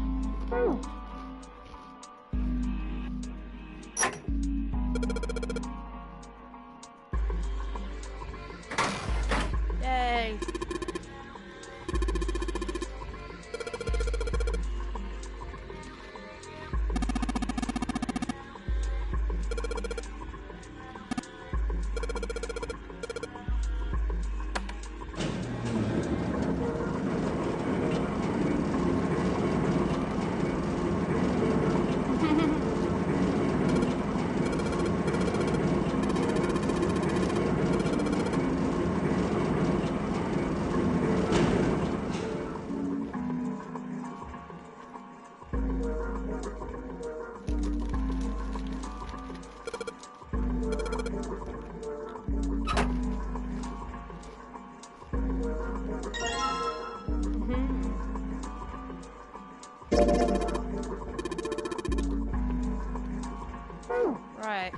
Yay. Right.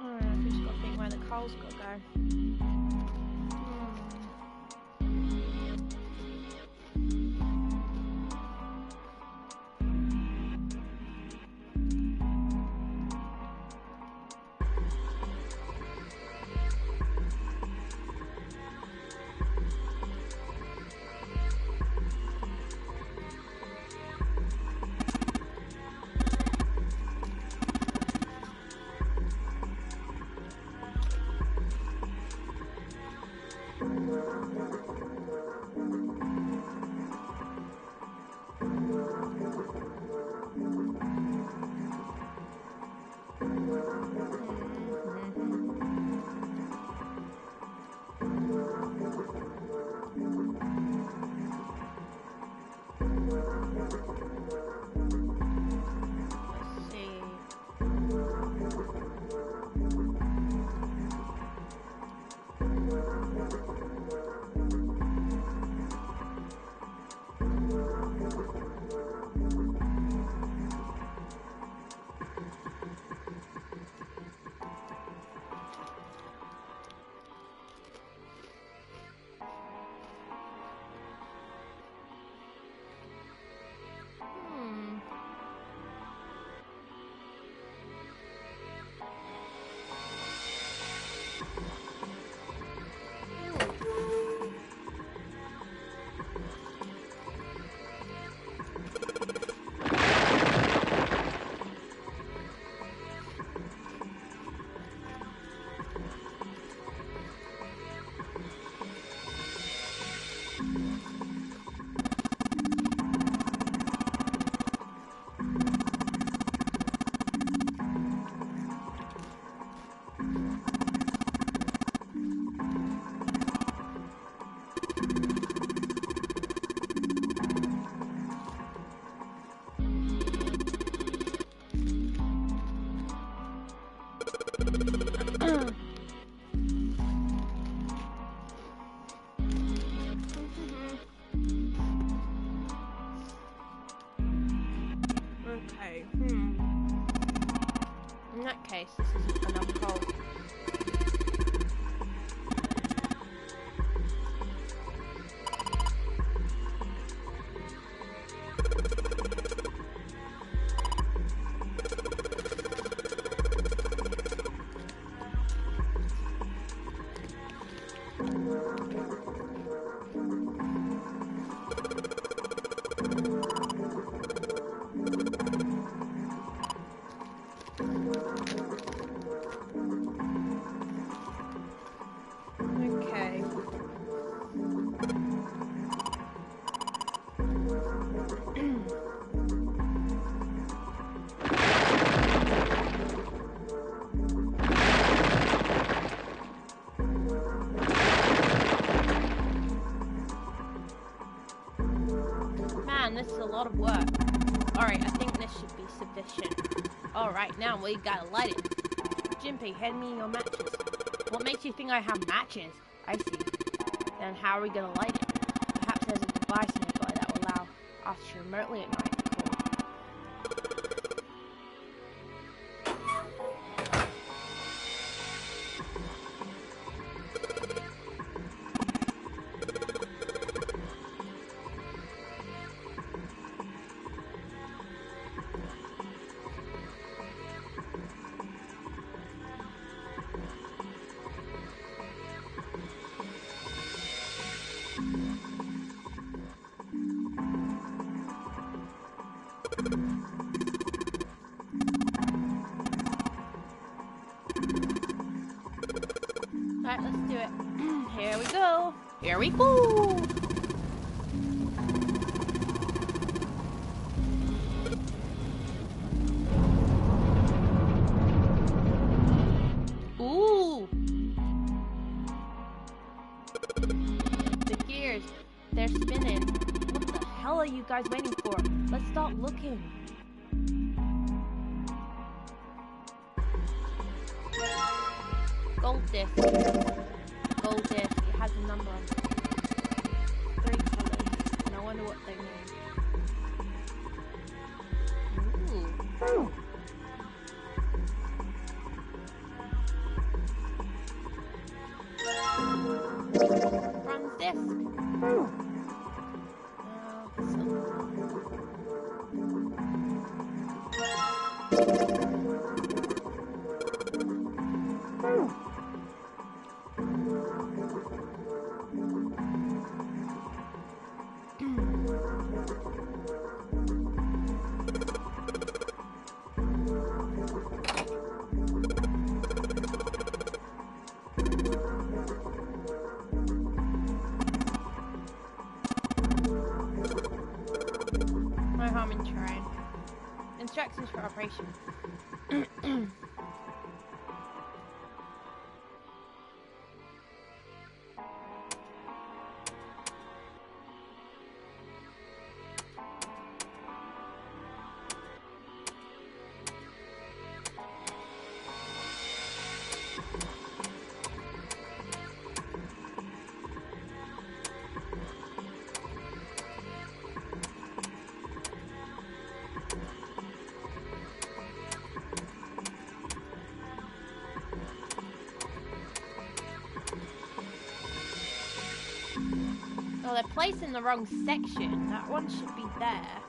I've just got to think where the coal's got to go. Let's see. Hmm. Okay. In that case, this isn't enough coal. Okay. Man, this is a lot of work. Alright, I think this should be sufficient. Alright, now we gotta light it. Jimpy, hand me your matches. What makes you think I have matches? I see. Then how are we gonna light it? Perhaps there's a device nearby that will allow us to remotely ignite the core. Right, let's do it. Here we go. Here we go. Ooh. The gears, they're spinning. What the hell are you guys waiting for? Let's start looking. Gold disc. Gold disc. It has a number on it. 3 colors. And I wonder what they mean. Ooh. Bronze disc. My homing terrain. Instructions for operation. Well, they're placed in the wrong section. That one should be there.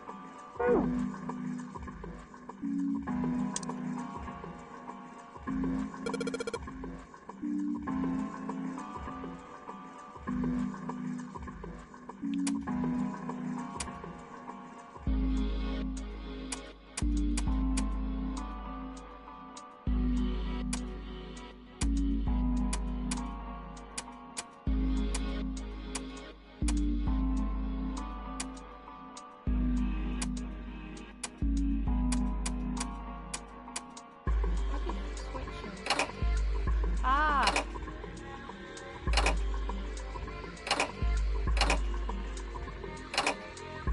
Ah.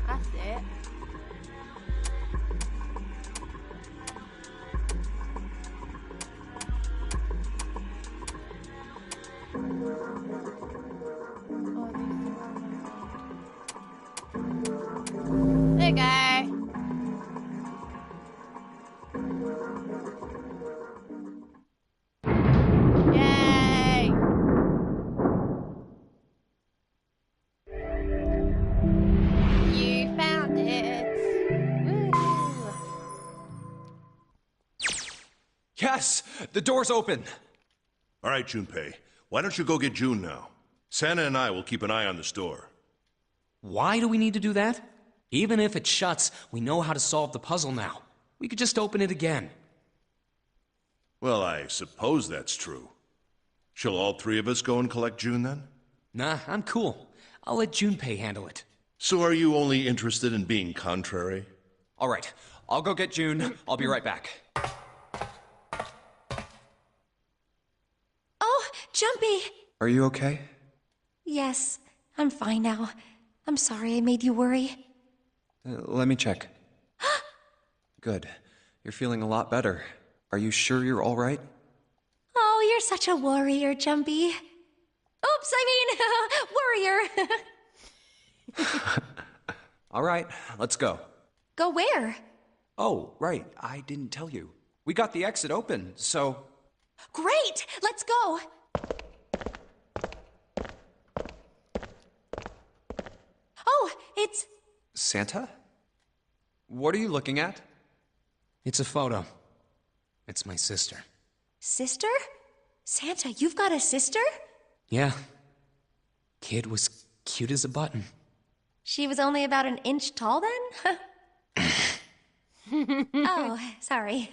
That's it. There you go. Yay! You found it. Woo. Yes! The door's open! All right, Junpei. Why don't you go get June now? Santa and I will keep an eye on the store. Why do we need to do that? Even if it shuts, we know how to solve the puzzle now. We could just open it again. Well, I suppose that's true. Shall all 3 of us go and collect June then? Nah, I'm cool. I'll let Junpei handle it. So are you only interested in being contrary? All right, I'll go get June. I'll be right back. Oh, Jumpy! Are you okay? Yes, I'm fine now. I'm sorry I made you worry. Let me check. Good. You're feeling a lot better. Are you sure you're all right? Oh, you're such a warrior, Jumpy. Oops, I mean, warrior. All right, let's go. Go where? Oh, right. I didn't tell you. We got the exit open, so... Great! Let's go! Oh, it's... Santa? What are you looking at? It's a photo. It's my sister. Sister? Santa, you've got a sister? Yeah. Kid was cute as a button. She was only about an inch tall then? Oh, sorry.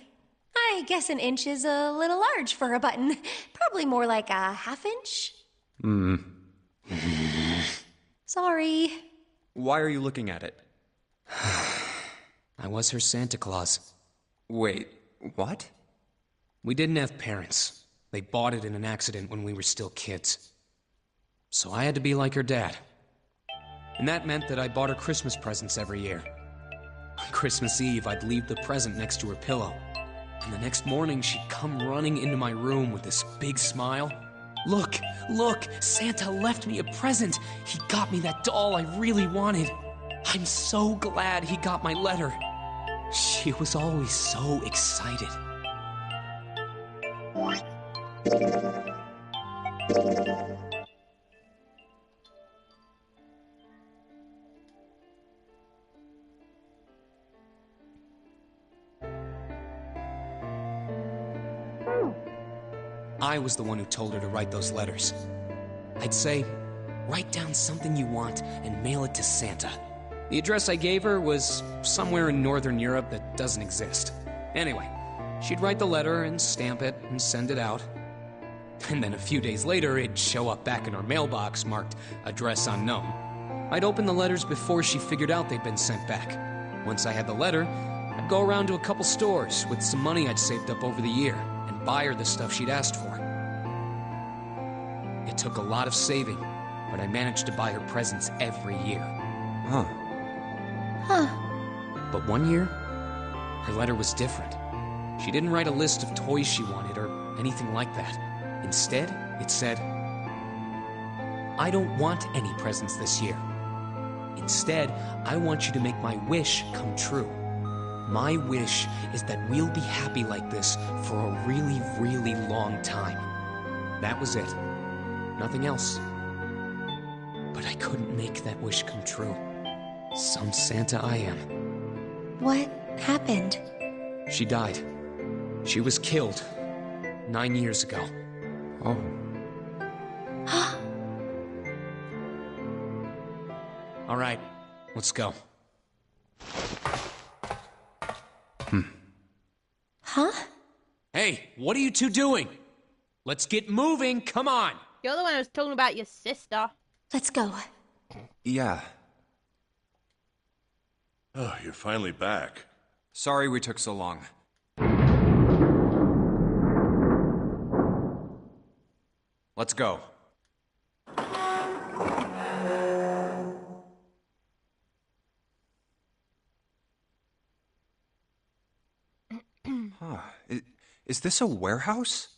I guess an inch is a little large for a button. Probably more like a half-inch. Sorry. Why are you looking at it? I was her Santa Claus. Wait, what? We didn't have parents. They bought it in an accident when we were still kids. So I had to be like her dad. And that meant that I bought her Christmas presents every year. On Christmas Eve, I'd leave the present next to her pillow. And the next morning, she'd come running into my room with this big smile. Look, Santa left me a present. He got me that doll I really wanted. I'm so glad he got my letter. She was always so excited. I was the one who told her to write those letters. I'd say, write down something you want and mail it to Santa. The address I gave her was somewhere in Northern Europe that doesn't exist. Anyway, she'd write the letter and stamp it and send it out. And then a few days later, it'd show up back in our mailbox marked address unknown. I'd open the letters before she figured out they'd been sent back. Once I had the letter, I'd go around to a couple stores with some money I'd saved up over the year and buy her the stuff she'd asked for. It took a lot of saving, but I managed to buy her presents every year. Huh. But one year, her letter was different. She didn't write a list of toys she wanted or anything like that. Instead, it said, I don't want any presents this year. Instead, I want you to make my wish come true. My wish is that we'll be happy like this for a really, really long time. That was it. Nothing else. But I couldn't make that wish come true. Some Santa I am. What happened? She died. She was killed 9 years ago. Oh. All right, let's go. Huh? Hey, what are you two doing? Let's get moving, come on! You're the one who was talking about your sister. Let's go. Yeah. Oh, you're finally back. Sorry we took so long. Let's go. Huh. Is this a warehouse?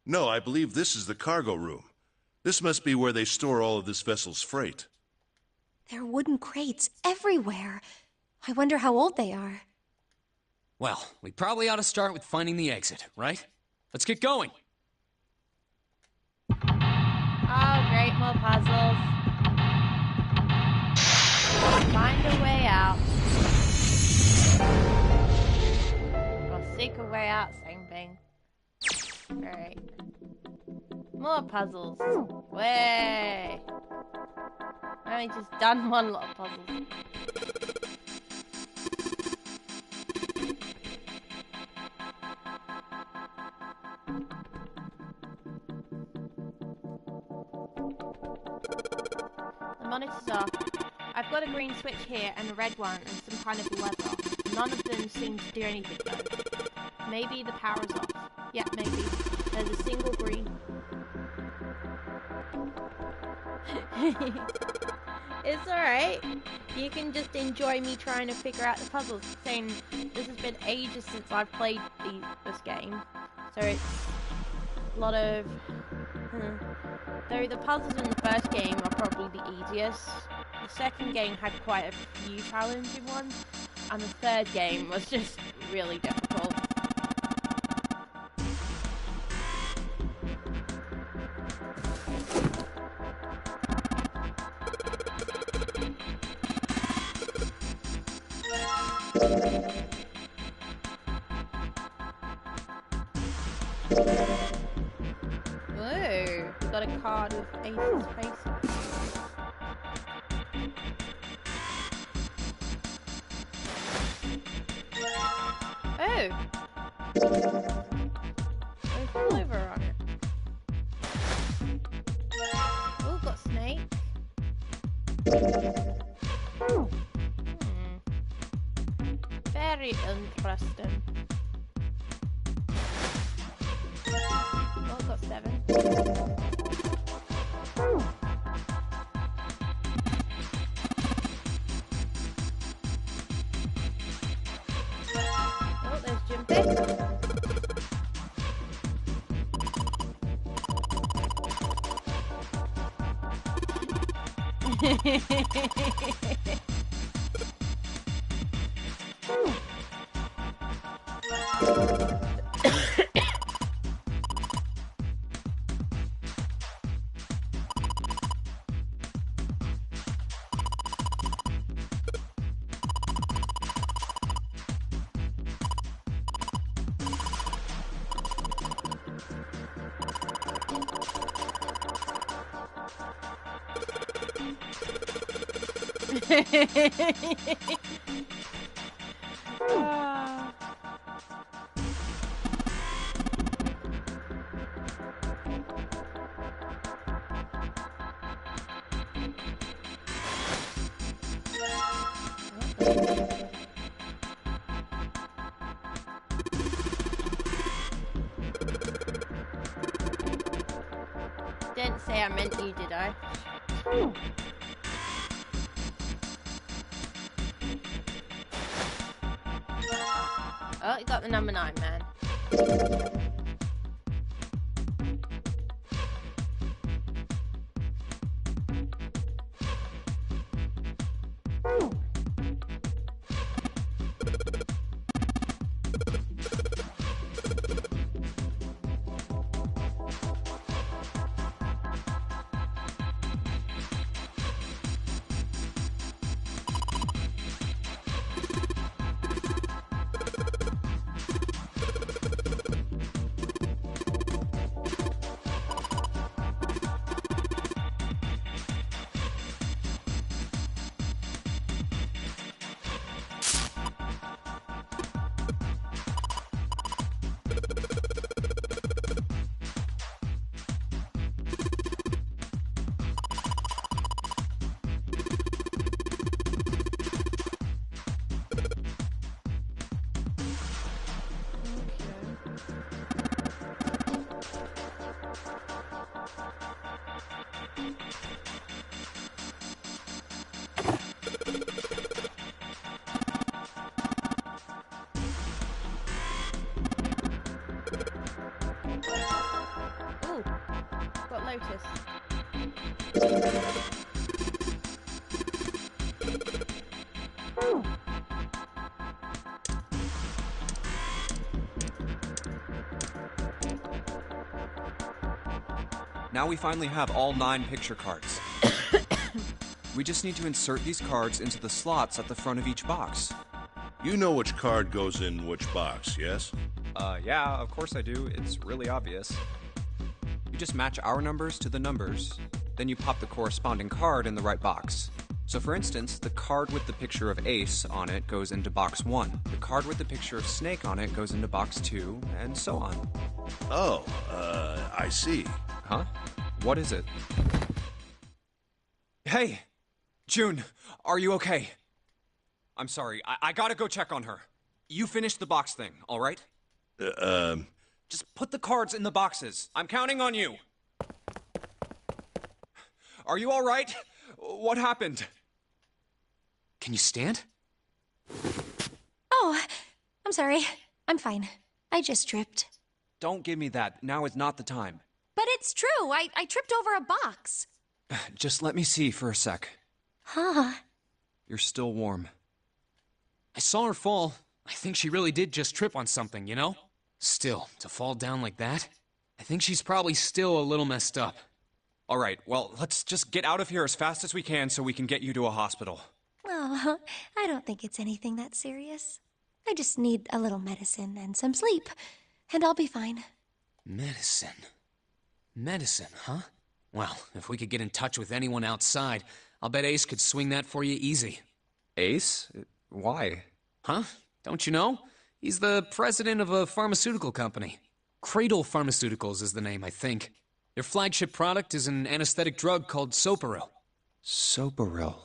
No, I believe this is the cargo room. This must be where they store all of this vessel's freight. There are wooden crates everywhere. I wonder how old they are. Well, we probably ought to start with finding the exit, right? Let's get going. Oh, great, more puzzles. Find a way out. Or seek a way out, same thing. Alright. More puzzles. Way. I've only just done one lot of puzzles. The monitors are. I've got a green switch here and a red one and some kind of lever. None of them seem to do anything though. Maybe the power's off. Yeah, maybe. There's a single green. It's alright. You can just enjoy me trying to figure out the puzzles. Saying this has been ages since I've played this game. So it's a lot of... Though the puzzles in the first game are probably the easiest. The second game had quite a few challenging ones. And the third game was just really difficult. Whoa, we got a card with Ace's face on it. Go fall over on it. Oh, got snake. Very interesting. Oh, got 7. Oh, there's Jumpy. Ah. Didn't say I meant you, did I? Oh, you got the number 9, man. Ooh, got Lotus. Now we finally have all 9 picture cards. We just need to insert these cards into the slots at the front of each box. You know which card goes in which box, yes? Yeah, of course I do. It's really obvious. You just match our numbers to the numbers, then you pop the corresponding card in the right box. So for instance, the card with the picture of Ace on it goes into box 1. The card with the picture of Snake on it goes into box 2, and so on. Oh, I see. Huh? What is it? Hey! June, are you okay? I'm sorry, I gotta go check on her. You finish the box thing, alright? Just put the cards in the boxes. I'm counting on you. Are you alright? What happened? Can you stand? Oh, I'm sorry. I'm fine. I just tripped. Don't give me that. Now is not the time. But it's true. I tripped over a box. Just let me see for a sec. Huh. You're still warm. I saw her fall. I think she really did just trip on something, you know? Still, to fall down like that? I think she's probably still a little messed up. Alright, well, let's just get out of here as fast as we can so we can get you to a hospital. Oh, I don't think it's anything that serious. I just need a little medicine and some sleep, and I'll be fine. Medicine? Medicine, huh? Well, if we could get in touch with anyone outside, I'll bet Ace could swing that for you easy. Ace? Why? Huh? Don't you know? He's the president of a pharmaceutical company. Cradle Pharmaceuticals is the name, I think. Their flagship product is an anesthetic drug called Soparil. Soparil.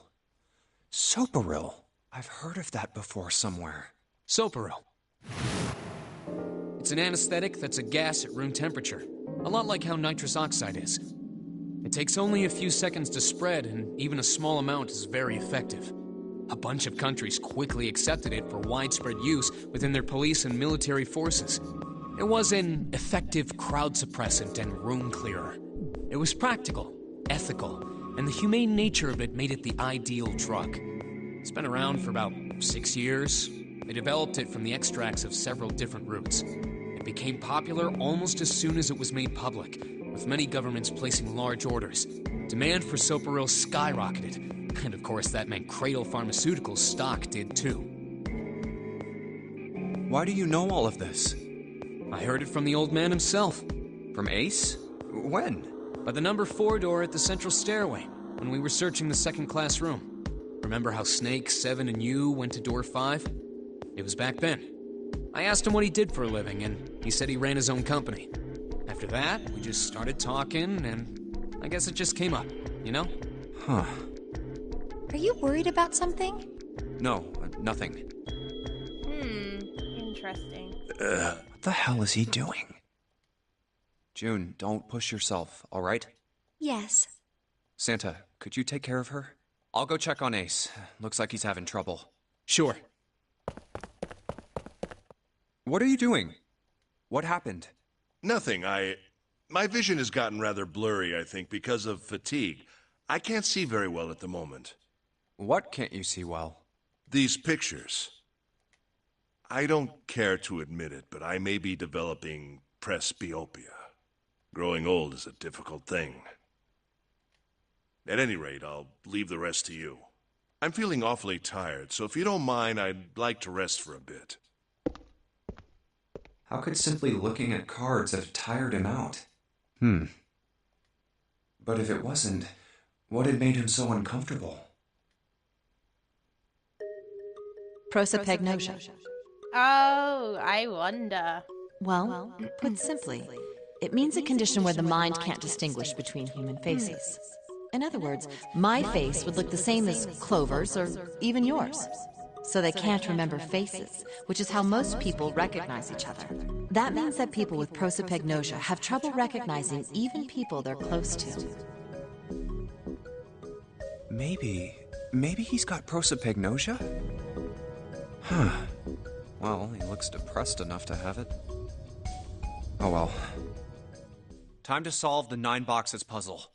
Soparil. I've heard of that before somewhere. Soparil. It's an anesthetic that's a gas at room temperature. A lot like how nitrous oxide is. It takes only a few seconds to spread, and even a small amount is very effective. A bunch of countries quickly accepted it for widespread use within their police and military forces. It was an effective crowd suppressant and room clearer. It was practical, ethical, and the humane nature of it made it the ideal drug. It's been around for about 6 years. They developed it from the extracts of several different roots. It became popular almost as soon as it was made public, with many governments placing large orders. Demand for Soparil skyrocketed, and of course that meant Cradle Pharmaceuticals' stock did too. Why do you know all of this? I heard it from the old man himself. From Ace? When? By the number 4 door at the central stairway, when we were searching the second-class room. Remember how Snake, 7, and you went to door 5? It was back then. I asked him what he did for a living, and he said he ran his own company. After that, we just started talking, and I guess it just came up, you know? Huh. Are you worried about something? No, nothing. Interesting. What the hell is he doing? June, don't push yourself, all right? Yes. Santa, could you take care of her? I'll go check on Ace. Looks like he's having trouble. Sure. What are you doing? What happened? Nothing. My vision has gotten rather blurry, I think, because of fatigue. I can't see very well at the moment. What can't you see well? These pictures. I don't care to admit it, but I may be developing presbyopia. Growing old is a difficult thing. At any rate, I'll leave the rest to you. I'm feeling awfully tired, so if you don't mind, I'd like to rest for a bit. How could simply looking at cards have tired him out? But if it wasn't, what had made him so uncomfortable? Prosopagnosia. Oh, I wonder. Well, put simply, it means a condition where the mind can't distinguish between human faces. In other words, my face would look the same as Clover's or even yours. So they can't remember faces, which is how most people recognize each other. That means that people with prosopagnosia have trouble recognizing even people they're close to. Maybe he's got prosopagnosia? Huh. Well, he looks depressed enough to have it. Oh well. Time to solve the 9 boxes puzzle.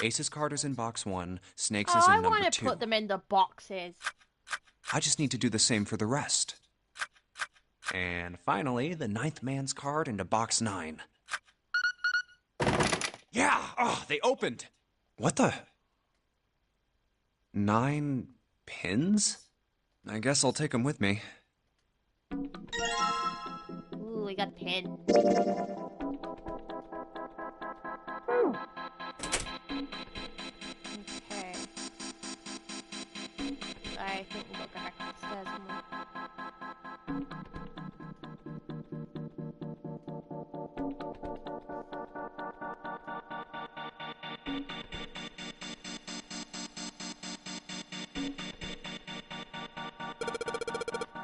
Ace's card is in box 1, Snake's is in number 2. I want to put them in the boxes. I just need to do the same for the rest. And finally, the 9th man's card into box 9. Yeah! Oh, they opened! What the? 9 pins? I guess I'll take them with me. Ooh, we got a pin. Okay. I think we'll go back upstairs and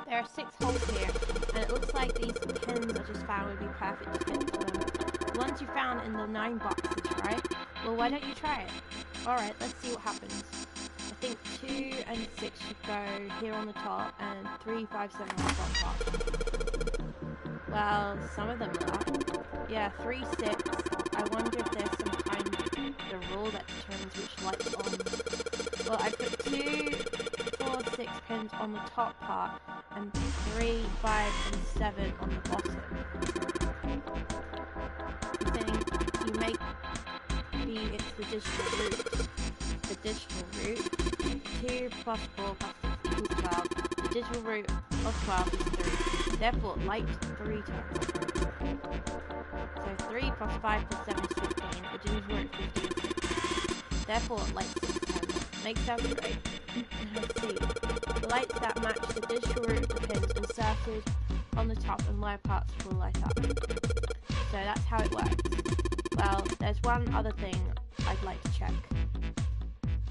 There are 6 holes here, and it looks like these pins I just found would be perfect to fit into them. The ones you found in the 9 boxes, right? Well, why don't you try it? Alright, let's see what happens. I think 2 and 6 should go here on the top, and 3, 5, 7 on the top. Well, some of them are. Yeah, 3, 6. I wonder if there's some kind of rule that determines which light's on. Well, I put 2, 4, 6 pins on the top part, and 3, 5, and 7 on the bottom. I think you make it's the digital root. The digital root, 2 plus 4 plus 6 equals 12. The digital root of 12 is 3. Therefore, light 3 times. So 3 plus 5 plus 7 is 15. The digital root of 15 is 6. Therefore, light 6 times. makes sense, right? Let's see. The lights that match the digital root of the pins inserted on the top and lower parts will light up. So that's how it works. Well, there's one other thing I'd like to check.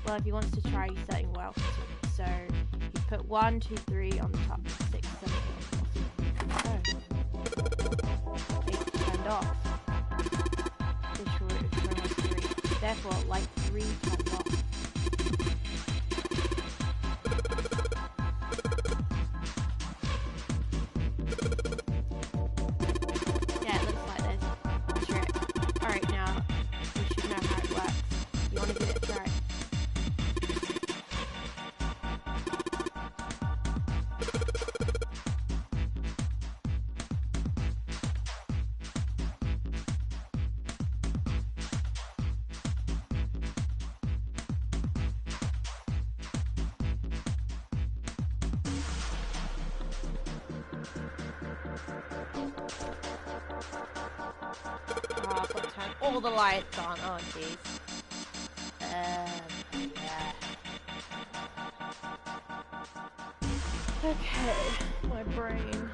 Well, if he wants to try setting welcome to. So you put 1, 2, 3 on the top, 6, 7, 8 on the bottom. 8 turned off. Digital root of 3. Therefore, light 3 turned off. Yeah, it looks like this. Sure. Alright, now we should know how it works. You want to give it a try? Oh, I've got to turn all the lights on. Oh, jeez. Yeah. Okay, my brain.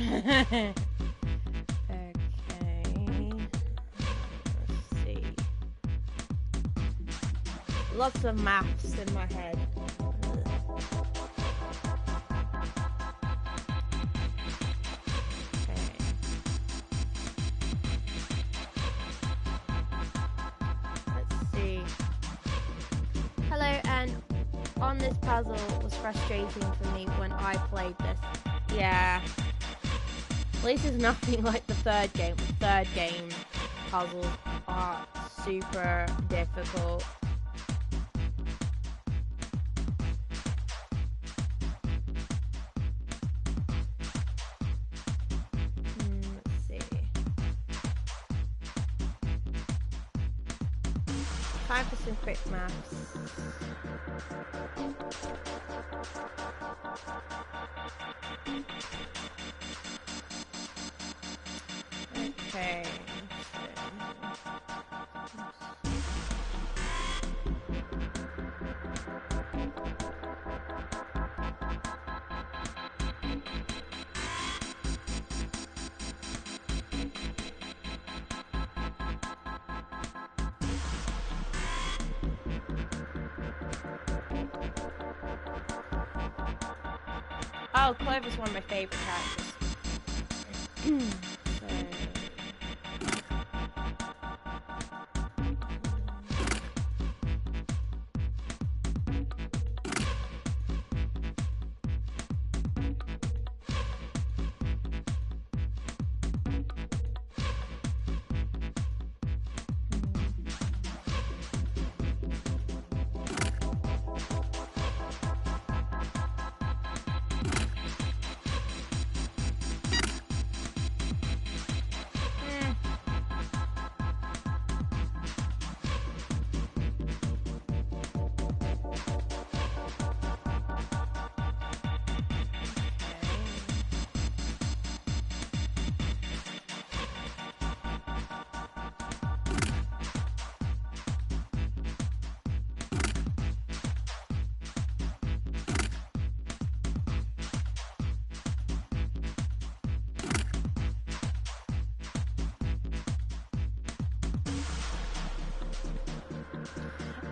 Okay. Let's see. Lots of maths in my head. Okay. Let's see. Hello, and on this puzzle was frustrating for me when I played this. Yeah. At least it's nothing like the third game. The third game puzzles are super difficult. Let's see. Time for some quick maths. Okay. Oh, Clover's one of my favorite characters.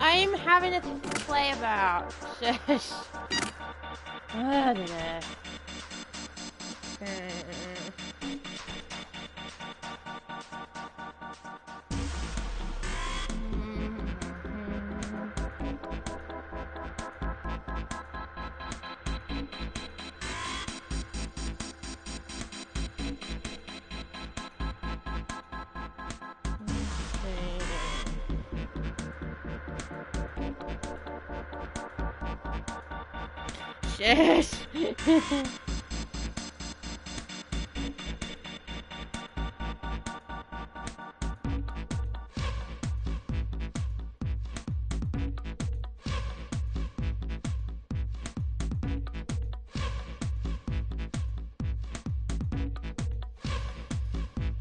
I'm having a play about. Shush. I don't know. shit.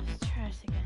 Let's try this again.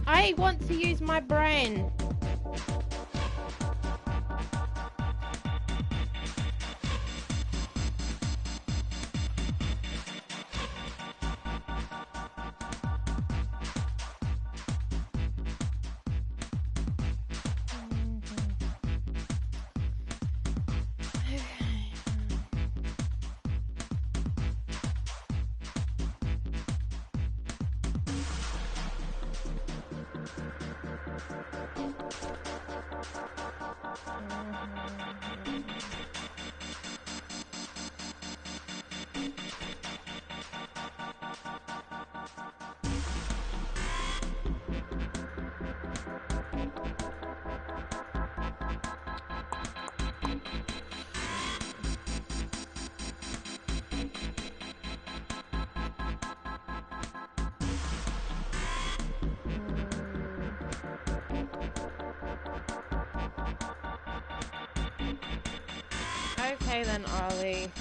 I want to use my brain. Okay then, Ollie.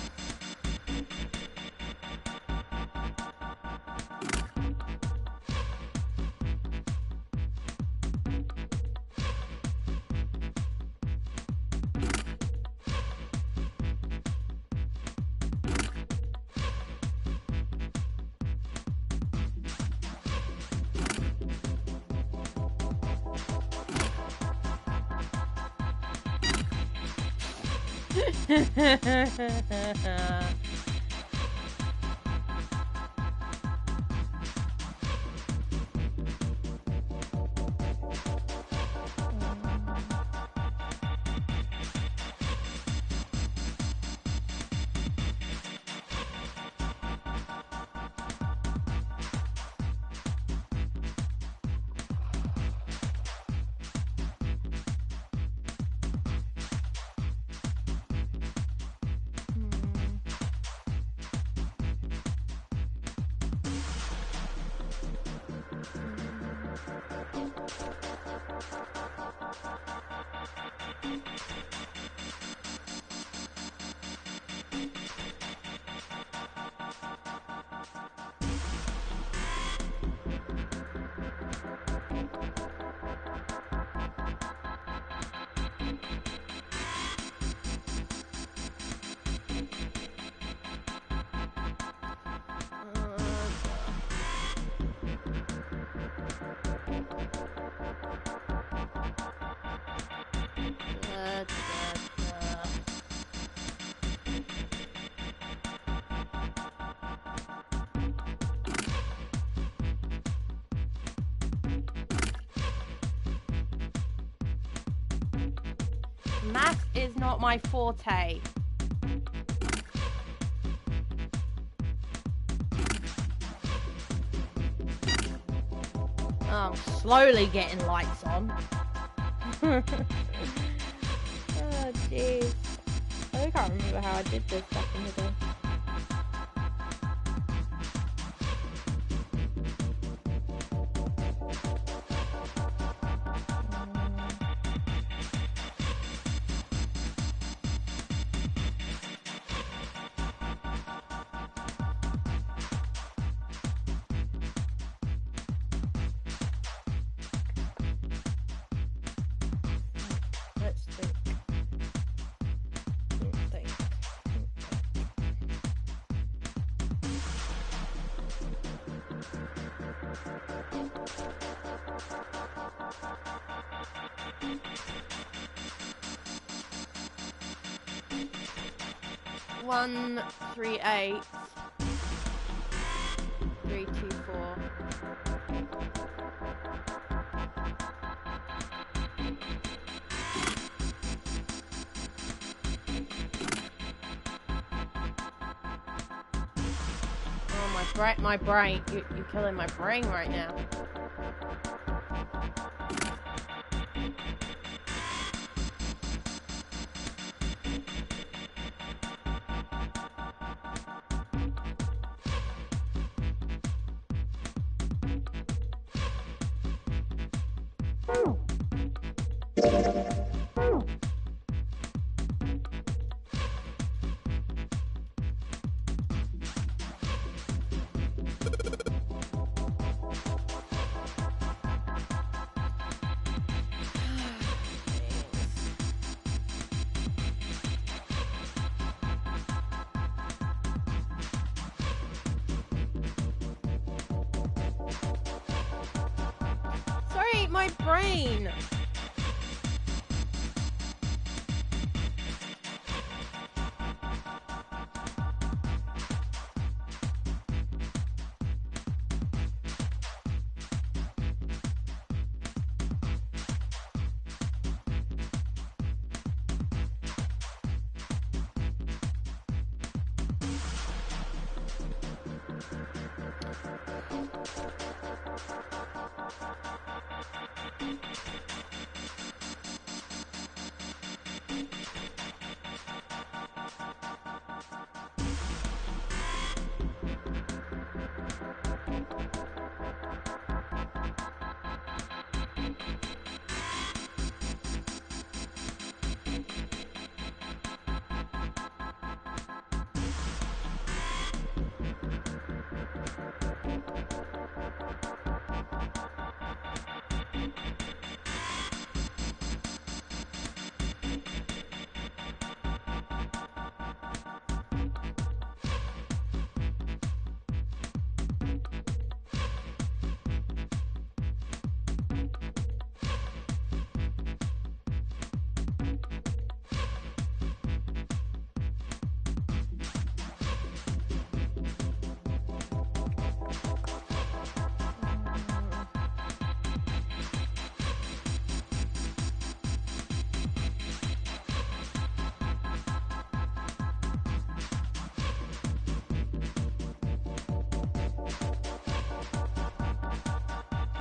Math is not my forte. Oh, I'm slowly getting lights on. Oh, jeez. I can't remember how I did this back in the day. Let's think. Think. 1, 3, 8, 3, 2, 4. Oh, my brain. You're killing my brain right now. Sorry, my brain.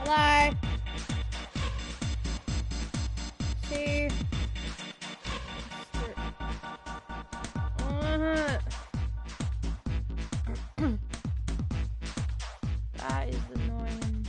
Hello. See. That is annoying.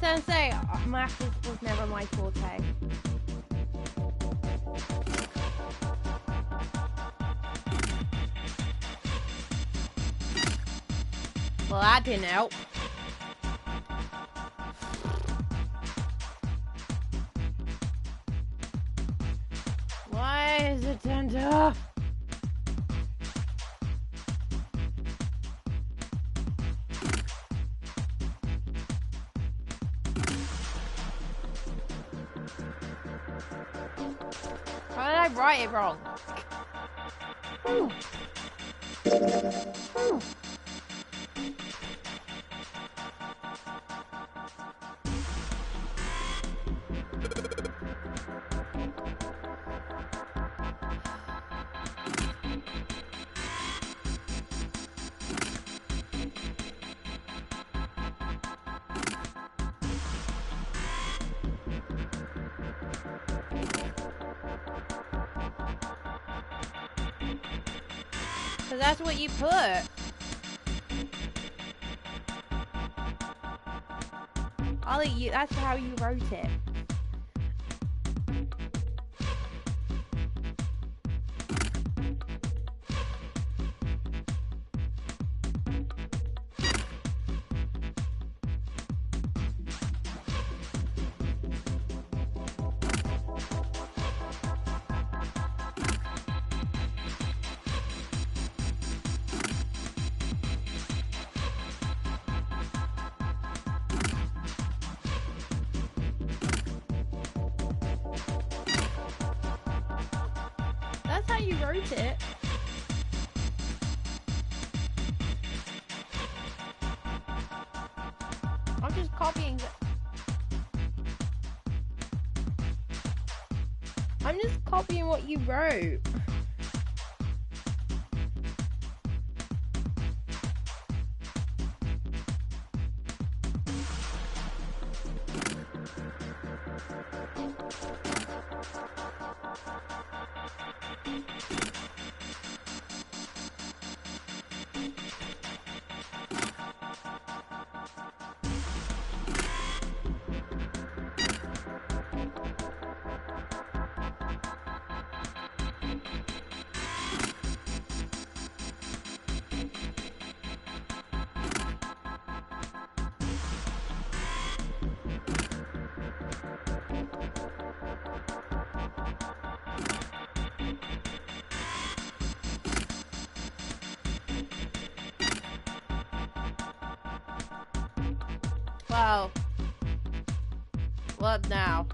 Sensei, math was never my forte. Well, that didn't help. Why is it turned off? How did I write it wrong? Ooh. Ooh. Cause that's what you put. Ollie, that's how you wrote it. That's how you wrote it. I'm just copying I'm just copying what you wrote. Well, what now?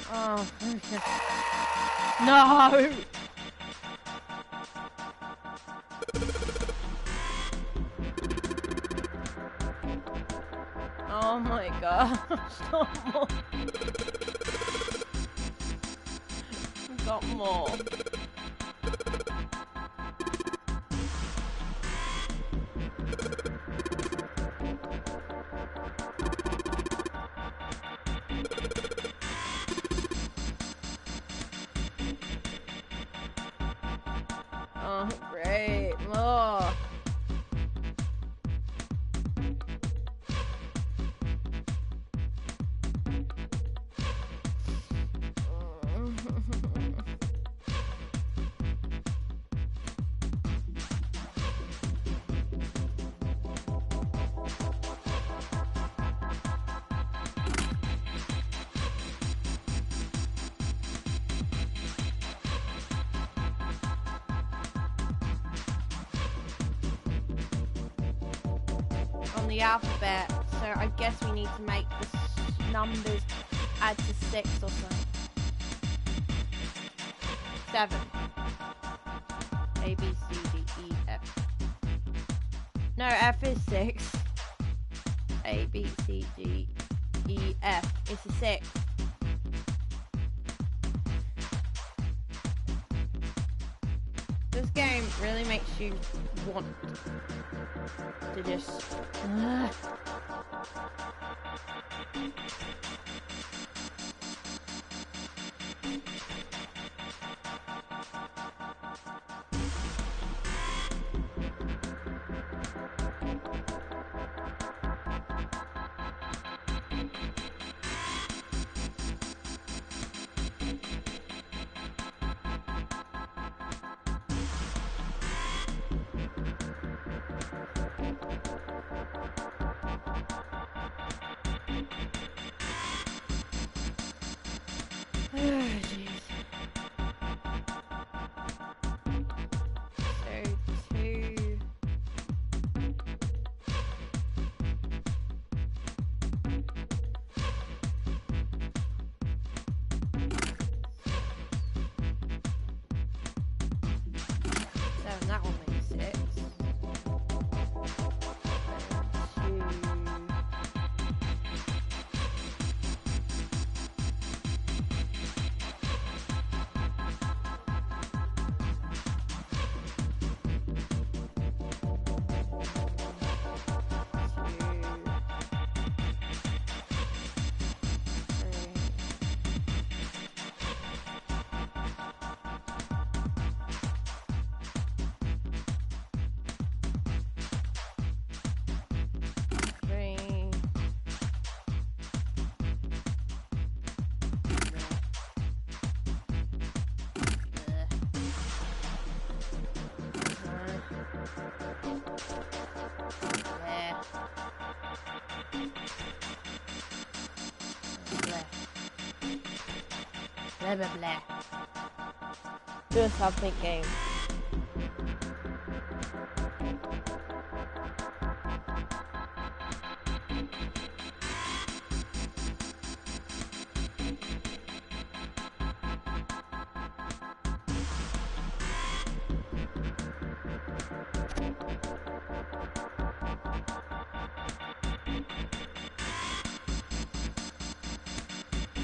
Oh, no! Oh my gosh, no more. We got more. Oh, great, more. the alphabet, so I guess we need to make the numbers add to 6 or something. 7. A, B, C, D, E, F. No, F is 6. A, B, C, D, E, F. It's a 6. This game really makes you want to just... That one makes 6. 3. Blah, blah, blah. Do a something game.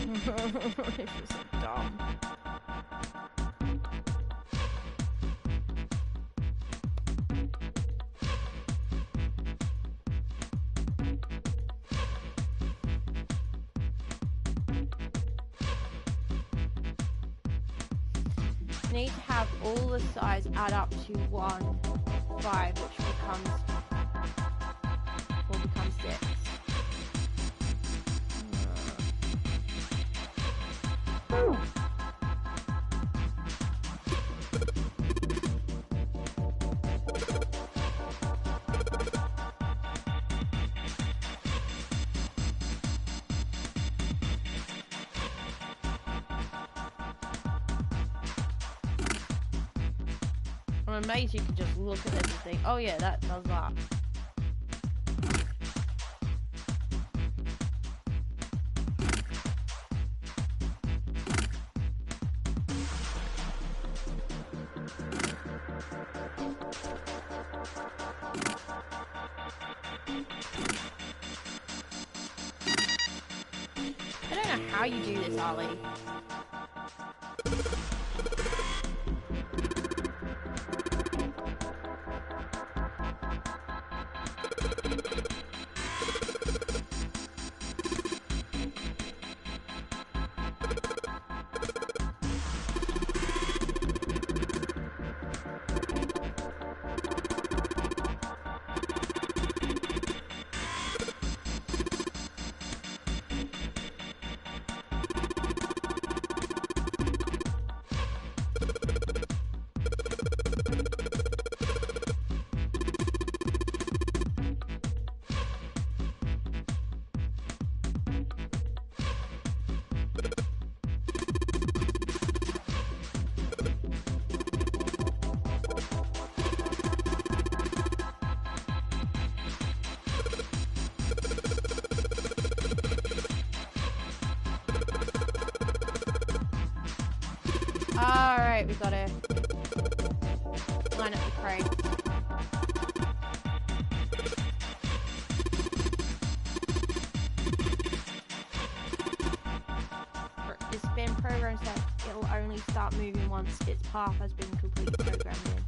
This is so dumb. You need to have all the sides add up to 1, 5, which will become 6. I'm amazed you can just look at this and think, oh yeah, that does that. I don't know how you do this, Ollie. Right, we gotta line up the crate. It's been programmed that it'll only start moving once its path has been completely programmed in.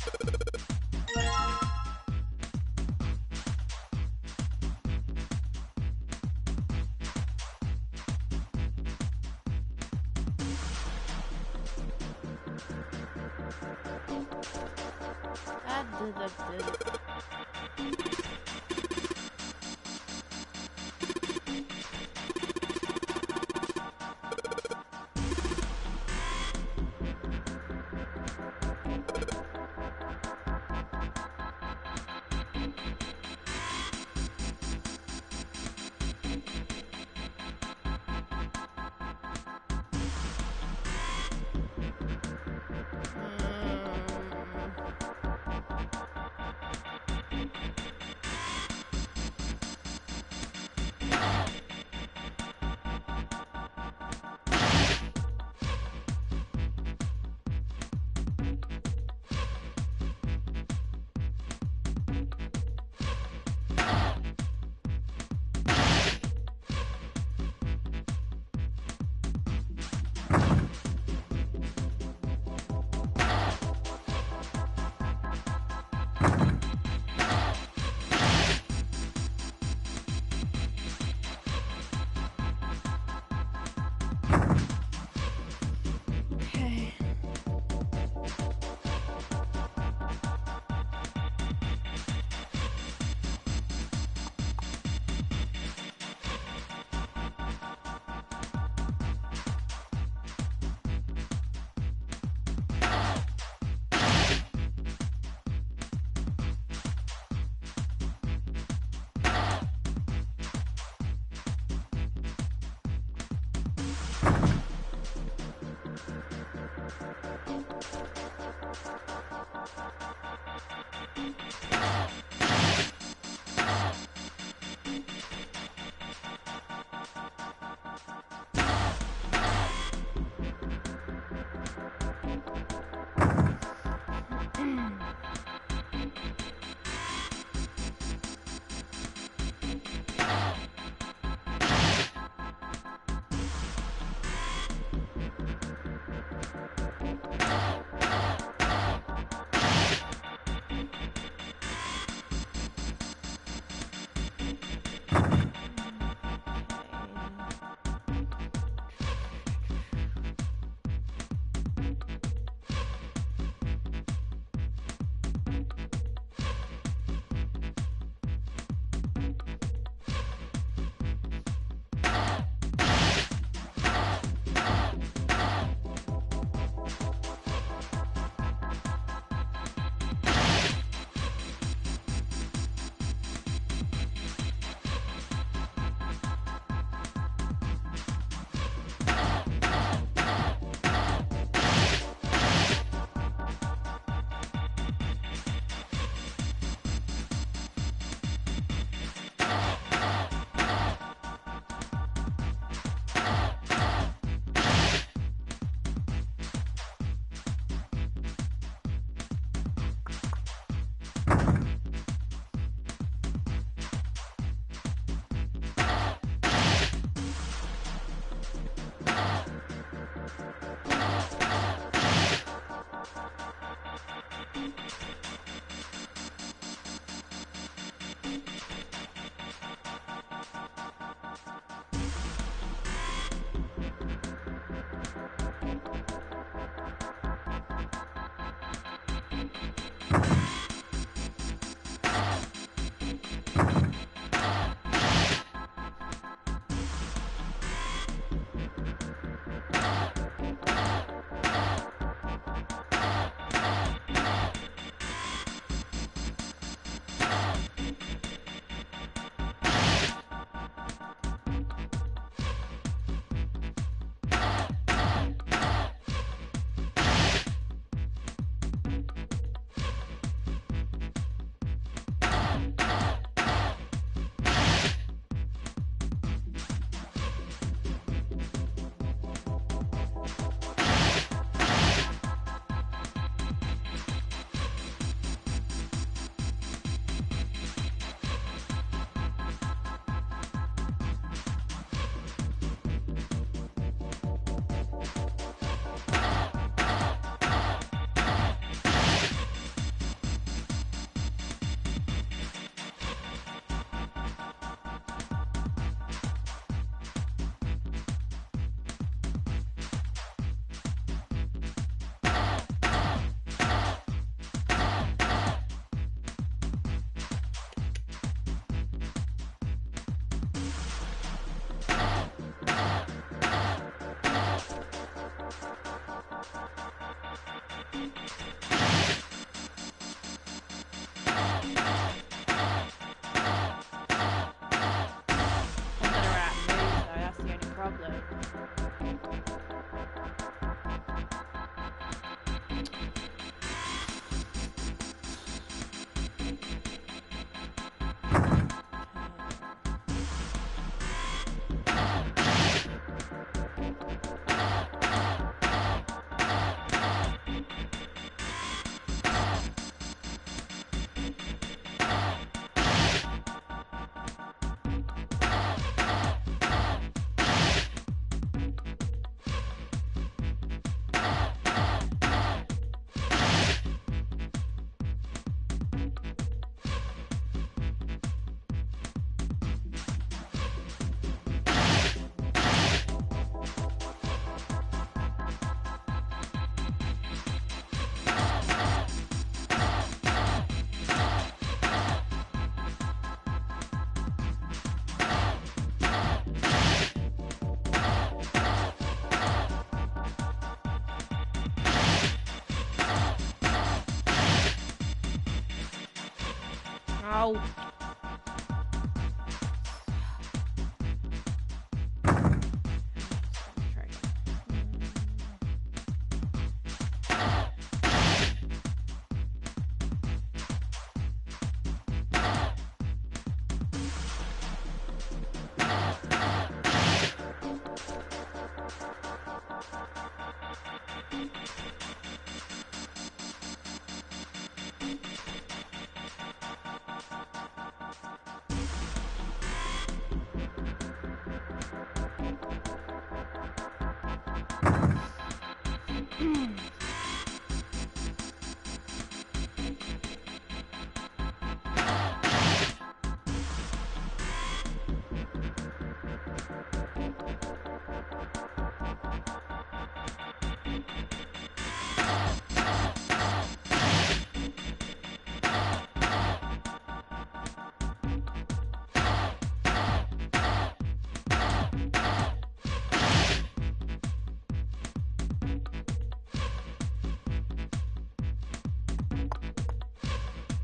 Ow.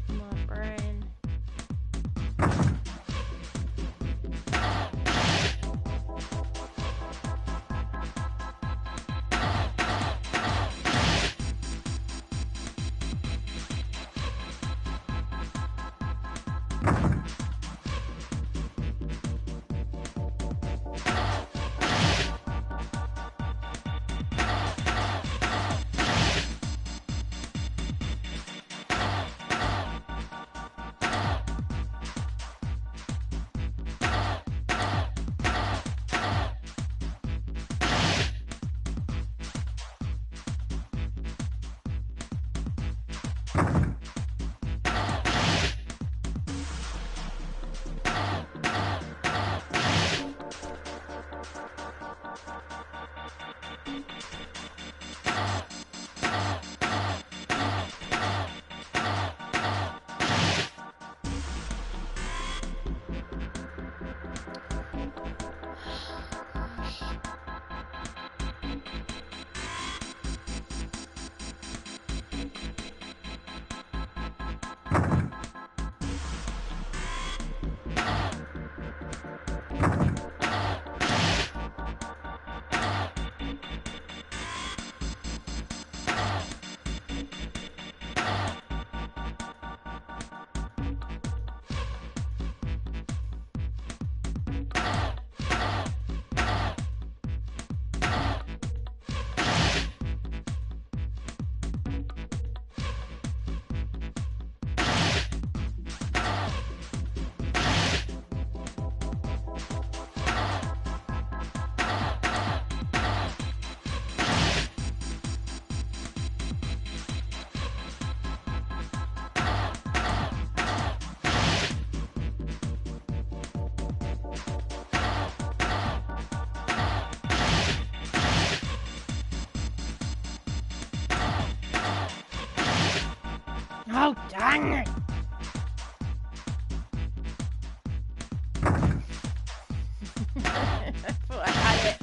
My brain. Oh, dang it! I thought I had it.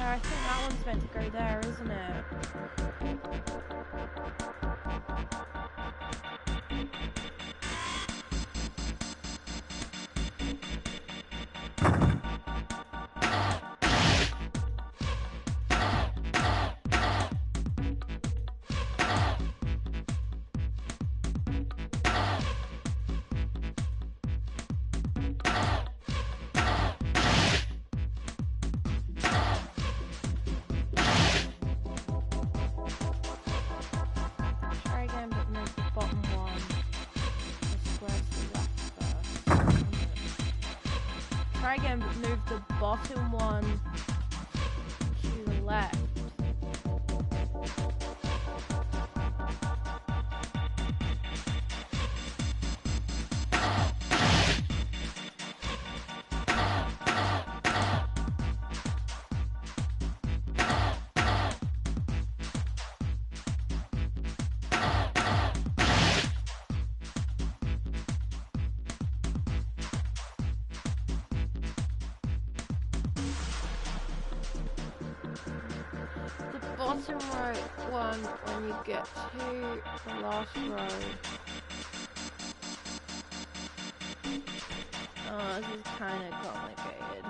I think that one's meant to go there, isn't it? Try again, but move the bottom one. The square to the left first. Try again, but move the bottom one to the left. bottom right one when you get to the last row. Oh, this is kind of complicated.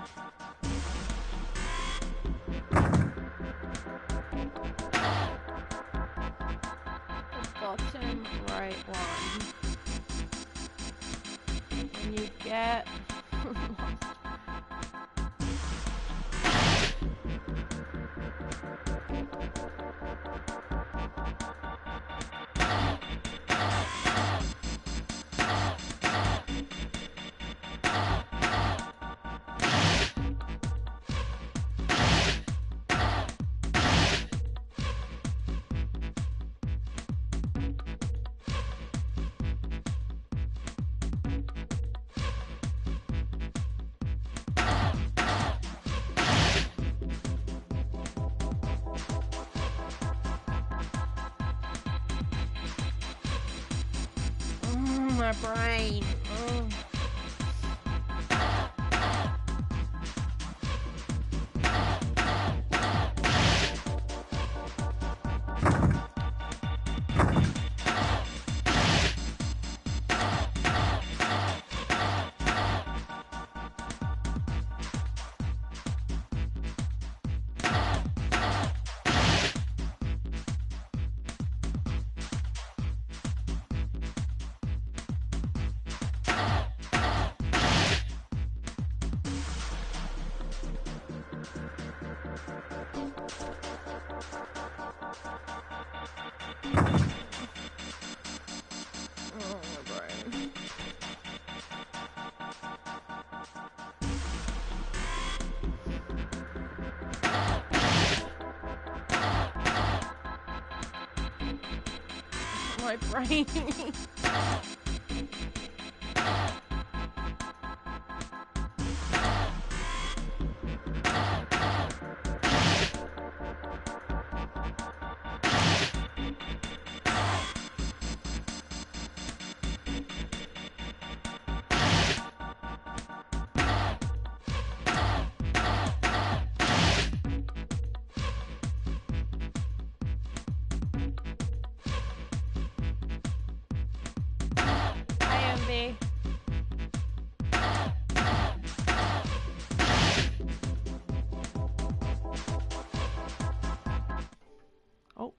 The bottom right one. When you get my brain. Oh. My brain. IMB. Oh.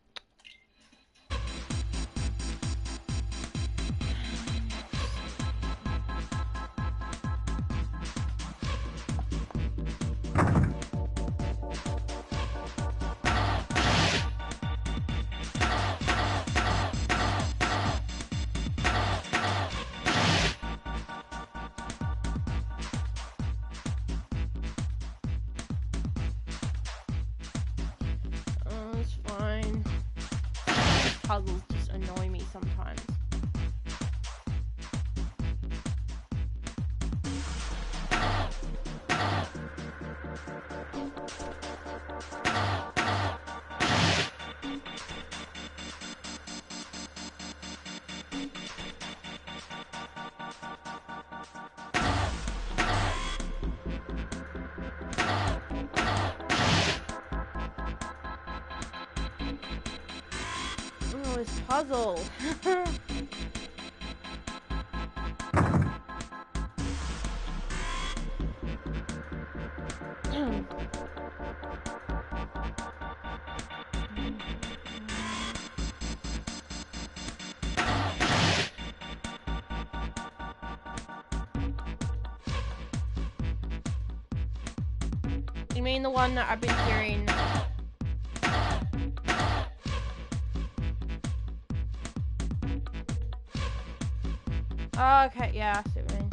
It's fine. Puzzles just annoy me sometimes. Oh, this puzzle. You mean the one that I've been hearing? Oh, okay, yeah, I see what you mean.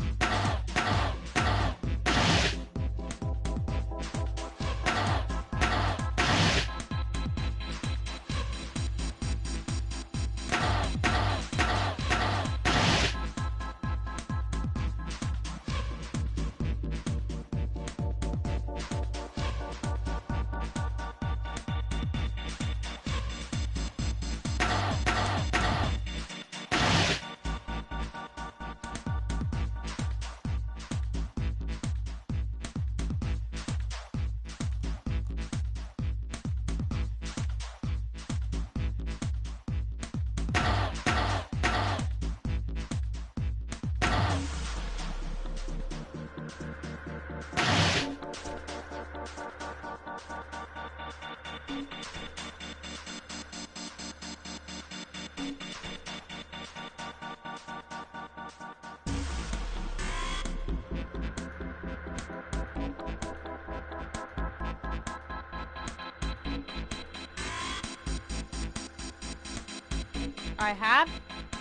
I have?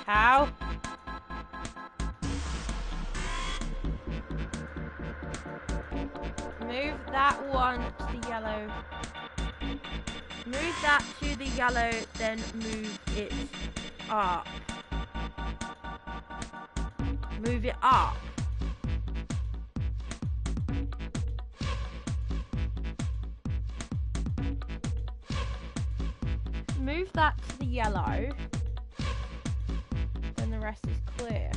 How? Move that one to the yellow. Move that to the yellow, then move it up. Move it up. Move that to the yellow, then the rest is clear.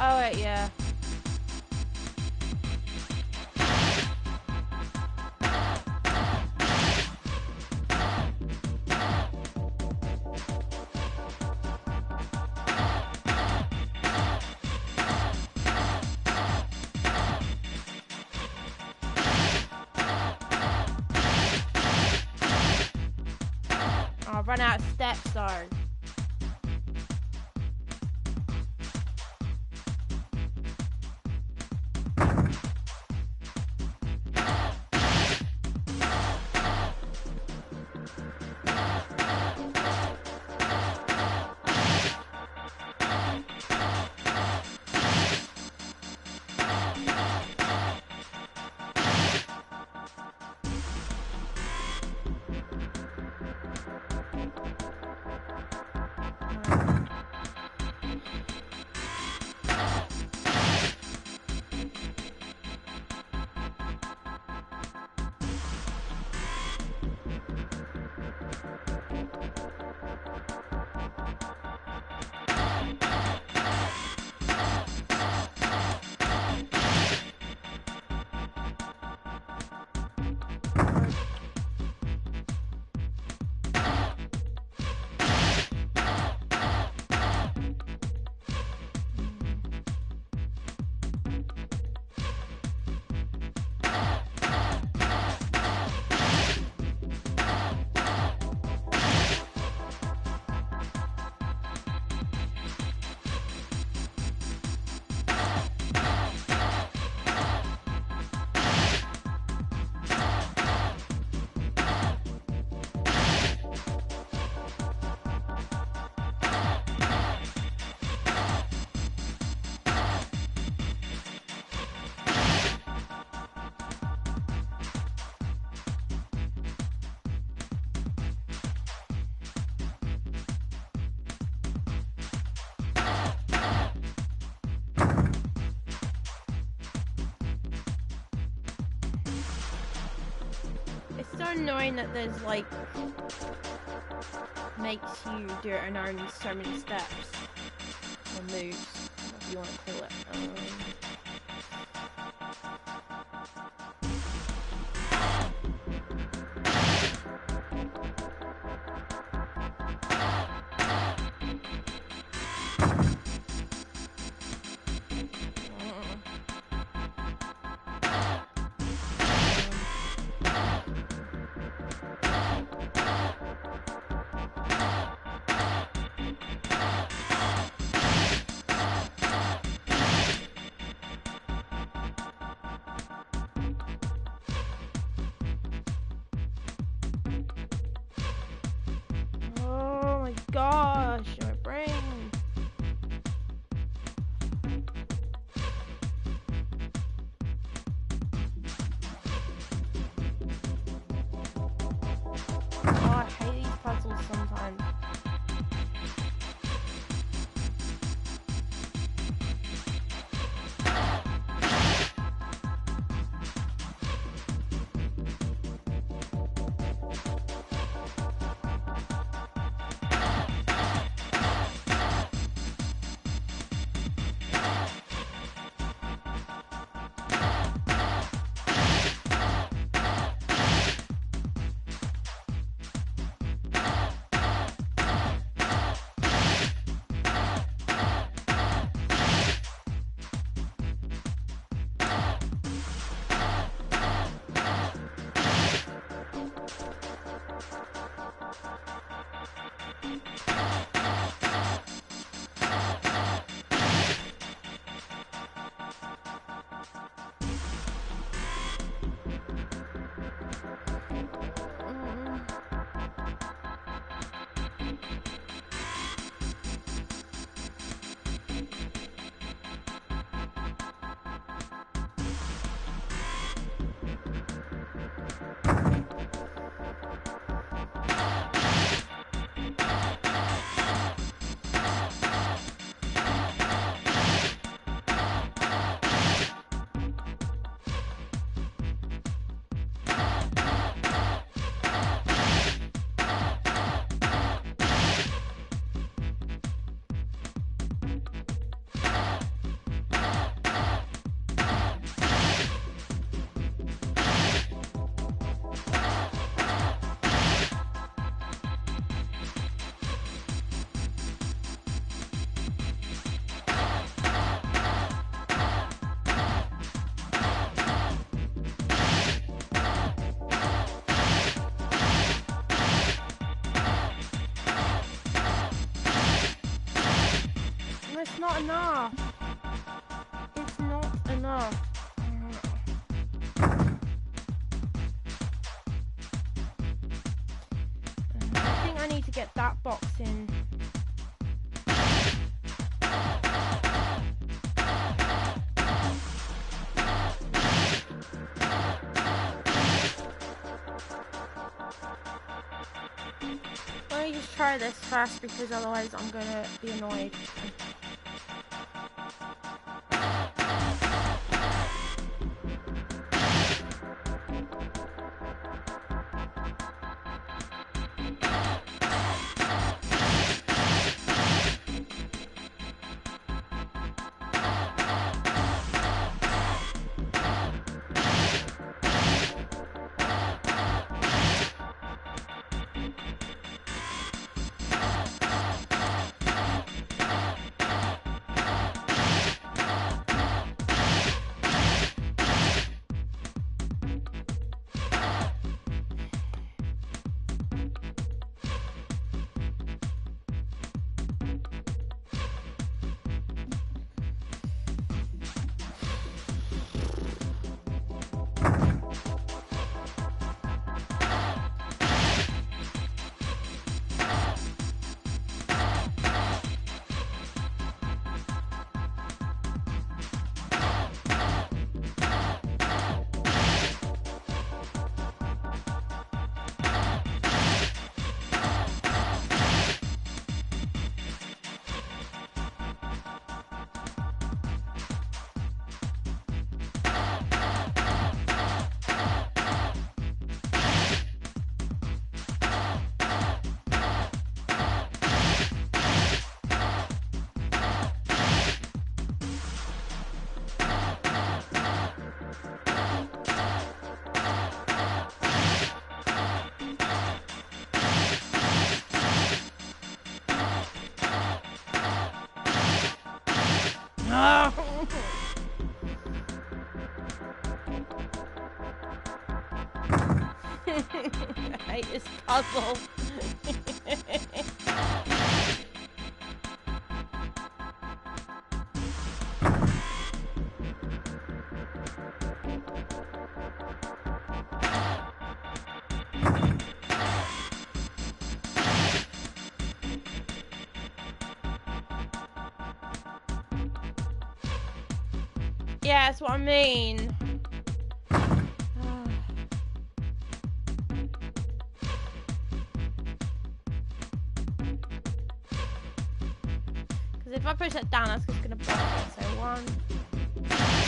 Oh wait, yeah. I've run out of steps though. It's so annoying that there's like makes you do it in only so many steps or moves, whatever you want to call it. not enough. It's not enough. I think I need to get that box in. Let me just try this first because otherwise I'm gonna be annoyed. I hate this puzzle. Yeah, that's what I mean. Because if I push that down, that's just gonna block it. So 1,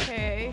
2.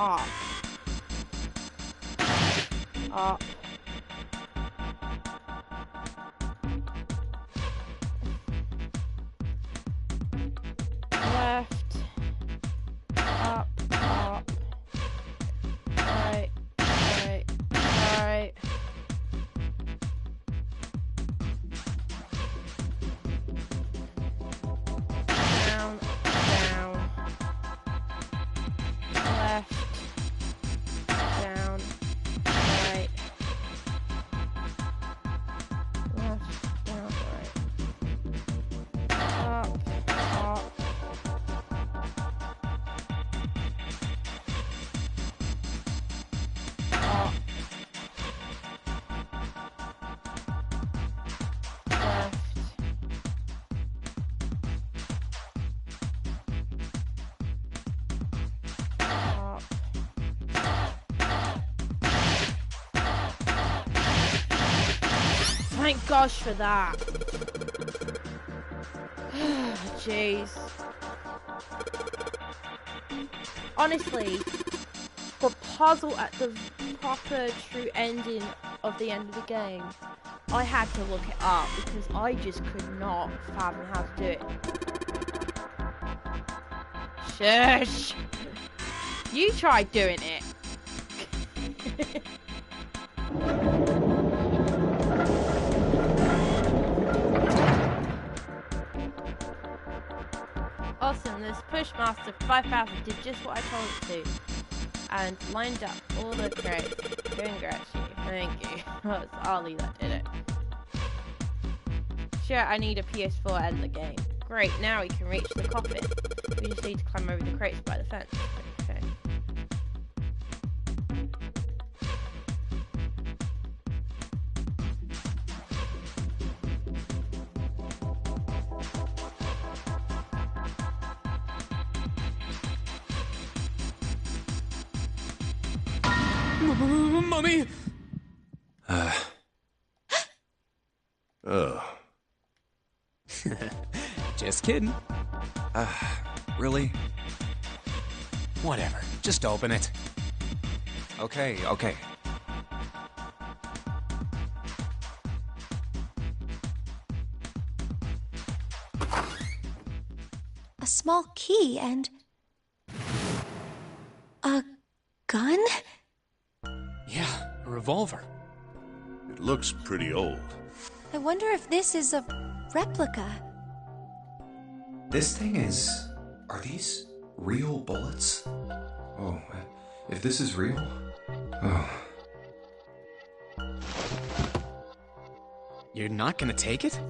Up. Up. Left. Up. Up. Right. Right. Right. Down. Down. Left. Down, right, thank gosh for that. Jeez. Honestly, the puzzle at the proper true ending of the end of the game, I had to look it up because I just could not fathom how to do it. Shush! You tried doing it. Awesome, this Pushmaster 5000 did just what I told it to. And lined up all the crates. Congrats you. Thank you. Oh, it's Ollie that did it. Sure, I need a PS4 to end the game. Great, now we can reach the coffin. We just need to climb over the crates by the fence. Okay. Mummy! Just kidding. Really? Whatever. Just open it. Okay. A small key and... a gun? Yeah, a revolver. It looks pretty old. I wonder if this is a replica. This thing is... Are these real bullets? Oh, if this is real... Oh. You're not gonna take it?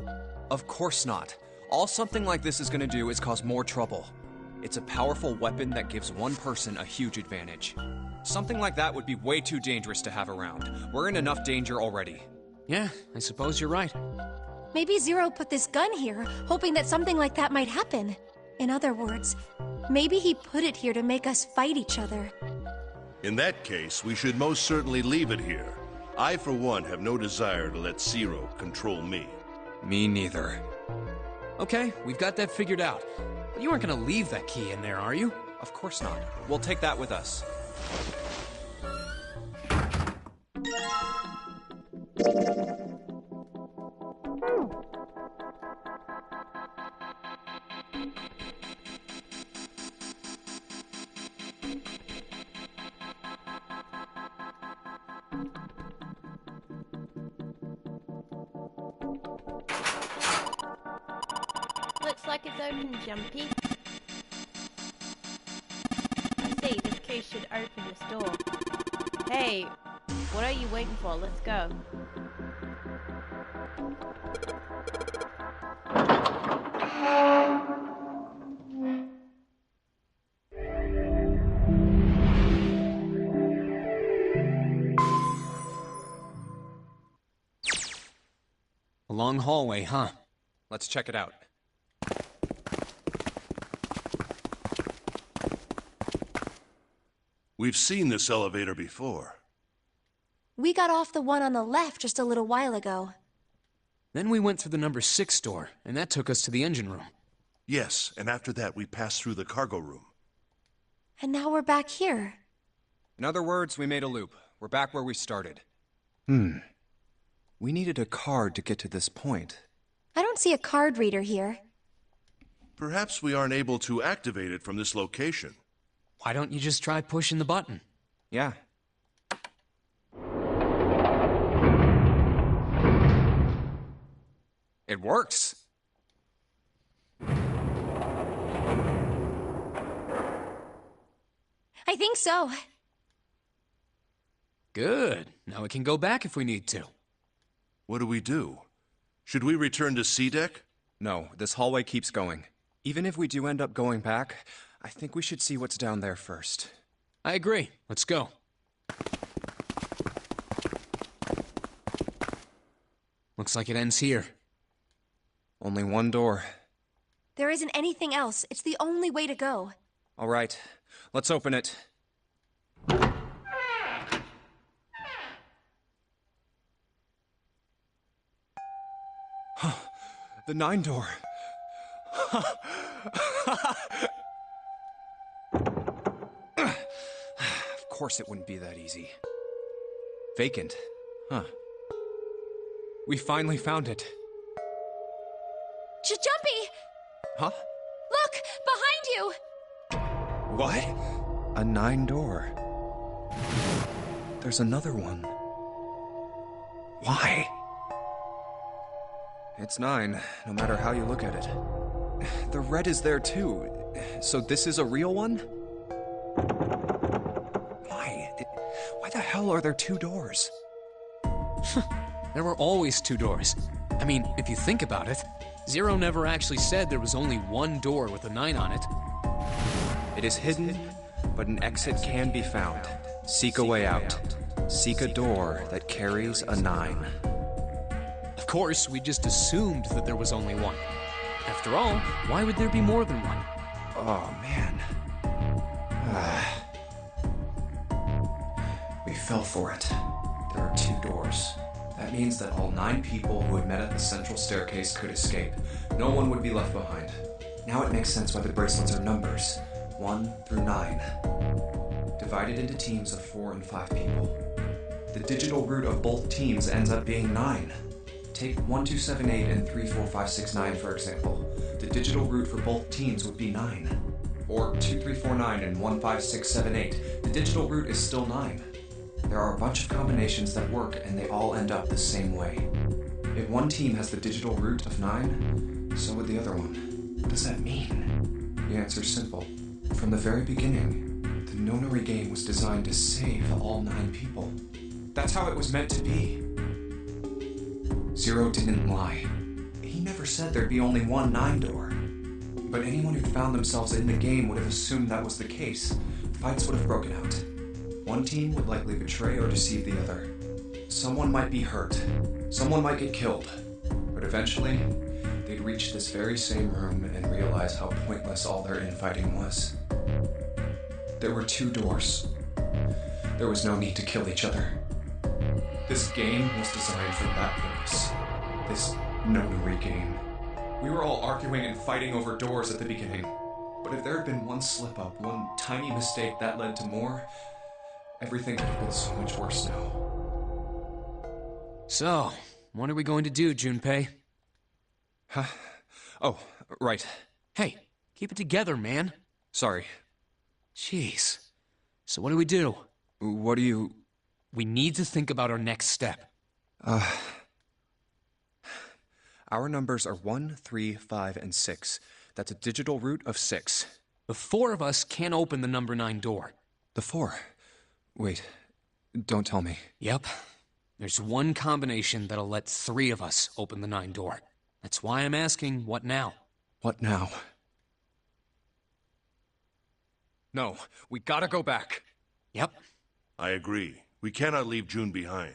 Of course not. All something like this is gonna do is cause more trouble. It's a powerful weapon that gives one person a huge advantage. Something like that would be way too dangerous to have around. We're in enough danger already. Yeah, I suppose you're right. Maybe Zero put this gun here, hoping that something like that might happen. In other words, maybe he put it here to make us fight each other. In that case, we should most certainly leave it here. I, for one, have no desire to let Zero control me. Me neither. Okay, we've got that figured out. But you aren't gonna leave that key in there, are you? Of course not. We'll take that with us. Looks like it's open, Jumpy. I see, this key should open this door. Hey, what are you waiting for? Let's go. A long hallway, huh? Let's check it out. We've seen this elevator before. We got off the one on the left just a little while ago. Then we went through the number 6 door, and that took us to the engine room. Yes, and after that we passed through the cargo room. And now we're back here. In other words, we made a loop. We're back where we started. We needed a card to get to this point. I don't see a card reader here. Perhaps we aren't able to activate it from this location. Why don't you just try pushing the button? Yeah. It works. I think so. Good. Now we can go back if we need to. What do we do? Should we return to C-Deck? No, this hallway keeps going. Even if we do end up going back, I think we should see what's down there first. I agree. Let's go. Looks like it ends here. Only one door. There isn't anything else. It's the only way to go. All right, let's open it. The 9 door. Of course it wouldn't be that easy. Vacant. Huh. We finally found it. Jumpy! Huh? Look! Behind you! What? A 9 door. There's another one. Why? It's 9, no matter how you look at it. The red is there too. So this is a real one? Why? Why the hell are there 2 doors? There were always 2 doors. I mean, if you think about it, Zero never actually said there was only one door with a 9 on it. It is hidden, but an exit can be found. Seek a way out. Seek a door that carries a 9. Of course, we just assumed that there was only one. After all, why would there be more than one? Oh, man. We fell for it. There are 2 doors. That means that all 9 people who had met at the central staircase could escape. No one would be left behind. Now it makes sense why the bracelets are numbers. 1 through 9. Divided into teams of 4 and 5 people. The digital root of both teams ends up being 9. Take 1278 and 34569 for example. The digital root for both teams would be 9. Or 2349 and 15678. The digital root is still 9. There are a bunch of combinations that work and they all end up the same way. If one team has the digital root of 9, so would the other one. What does that mean? The answer's simple. From the very beginning, the Nonary game was designed to save all 9 people. That's how it was meant to be. Zero didn't lie. He never said there'd be only one 9 door. But anyone who'd found themselves in the game would have assumed that was the case. Fights would have broken out. One team would likely betray or deceive the other. Someone might be hurt. Someone might get killed. But eventually, they'd reach this very same room and realize how pointless all their infighting was. There were 2 doors. There was no need to kill each other. This game was designed for that purpose. This Nonary game. We were all arguing and fighting over doors at the beginning. But if there had been one slip-up, one tiny mistake that led to more, everything could have been so much worse now. So, what are we going to do, Junpei? Huh? Oh, right. Hey, keep it together, man. Sorry. Jeez. So what do we do? What do you... We need to think about our next step. Our numbers are 1, 3, 5, and 6. That's a digital root of 6. The 4 of us can't open the number 9 door. The 4? Wait, don't tell me. Yep. There's one combination that'll let 3 of us open the 9 door. That's why I'm asking, what now? What now? No, we gotta go back. Yep. I agree. We cannot leave June behind.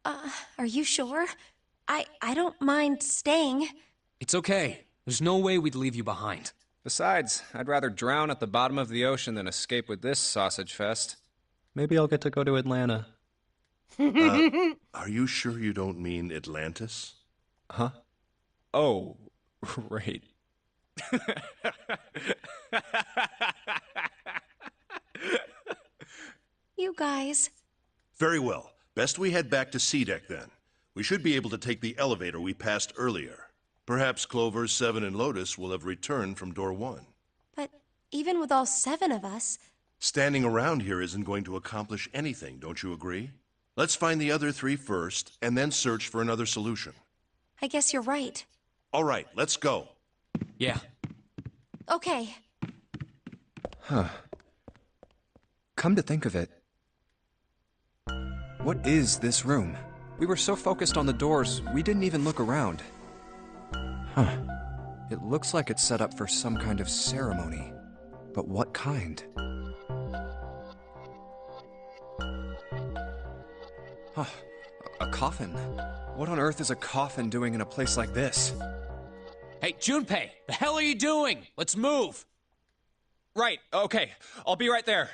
Are you sure? I don't mind staying. It's okay. There's no way we'd leave you behind. Besides, I'd rather drown at the bottom of the ocean than escape with this sausage fest. Maybe I'll get to go to Atlanta. Are you sure you don't mean Atlantis? Huh? Oh, right. You guys. Very well. Best we head back to C-Deck then. We should be able to take the elevator we passed earlier. Perhaps Clover, 7, and Lotus will have returned from door 1. But even with all 7 of us... Standing around here isn't going to accomplish anything, don't you agree? Let's find the other 3 first, and then search for another solution. I guess you're right. All right, let's go. Yeah. Okay. Huh. Come to think of it, what is this room? We were so focused on the doors, we didn't even look around. Huh. It looks like it's set up for some kind of ceremony. But what kind? Huh. A coffin? What on earth is a coffin doing in a place like this? Hey, Junpei! The hell are you doing? Let's move! Right, okay. I'll be right there.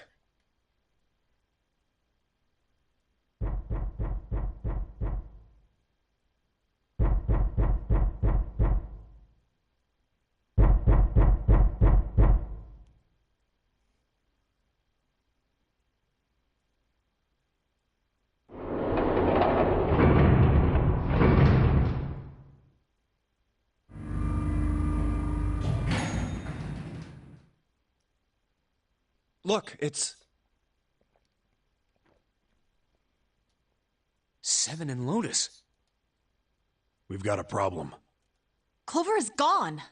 Look, it's... 7 and Lotus. We've got a problem. Clover is gone.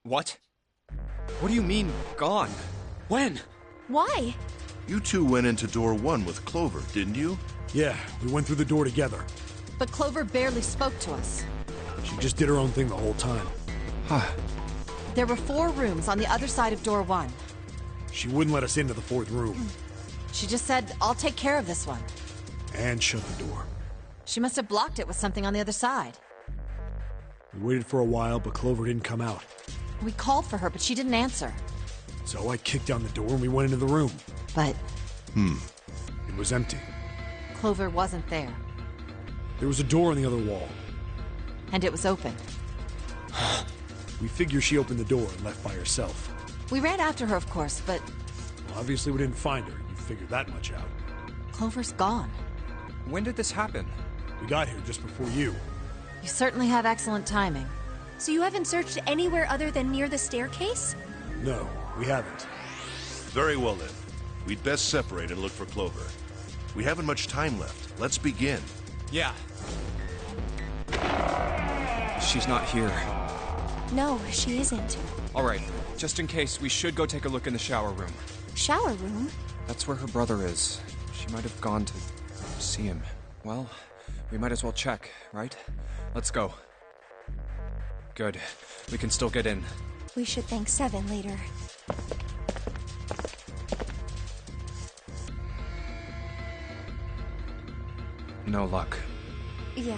What? What do you mean, gone? When? Why? You two went into door 1 with Clover, didn't you? Yeah, we went through the door together. But Clover barely spoke to us. She just did her own thing the whole time. There were 4 rooms on the other side of door 1. She wouldn't let us into the 4th room. She just said, I'll take care of this one. And shut the door. She must have blocked it with something on the other side. We waited for a while, but Clover didn't come out. We called for her, but she didn't answer. So I kicked down the door and we went into the room. But It was empty. Clover wasn't there. There was a door on the other wall. And it was open. We figure she opened the door and left by herself. We ran after her, of course, but Well, obviously we didn't find her. You figured that much out. Clover's gone. When did this happen? We got here just before you. You certainly have excellent timing. So you haven't searched anywhere other than near the staircase? No, we haven't. Very well then. We'd best separate and look for Clover. We haven't much time left. Let's begin. Yeah. She's not here. No, she isn't. All right, just in case, we should go take a look in the shower room. Shower room? That's where her brother is. She might have gone to see him. Well, we might as well check, right? Let's go. Good. We can still get in. We should thank Seven later. No luck. Yeah,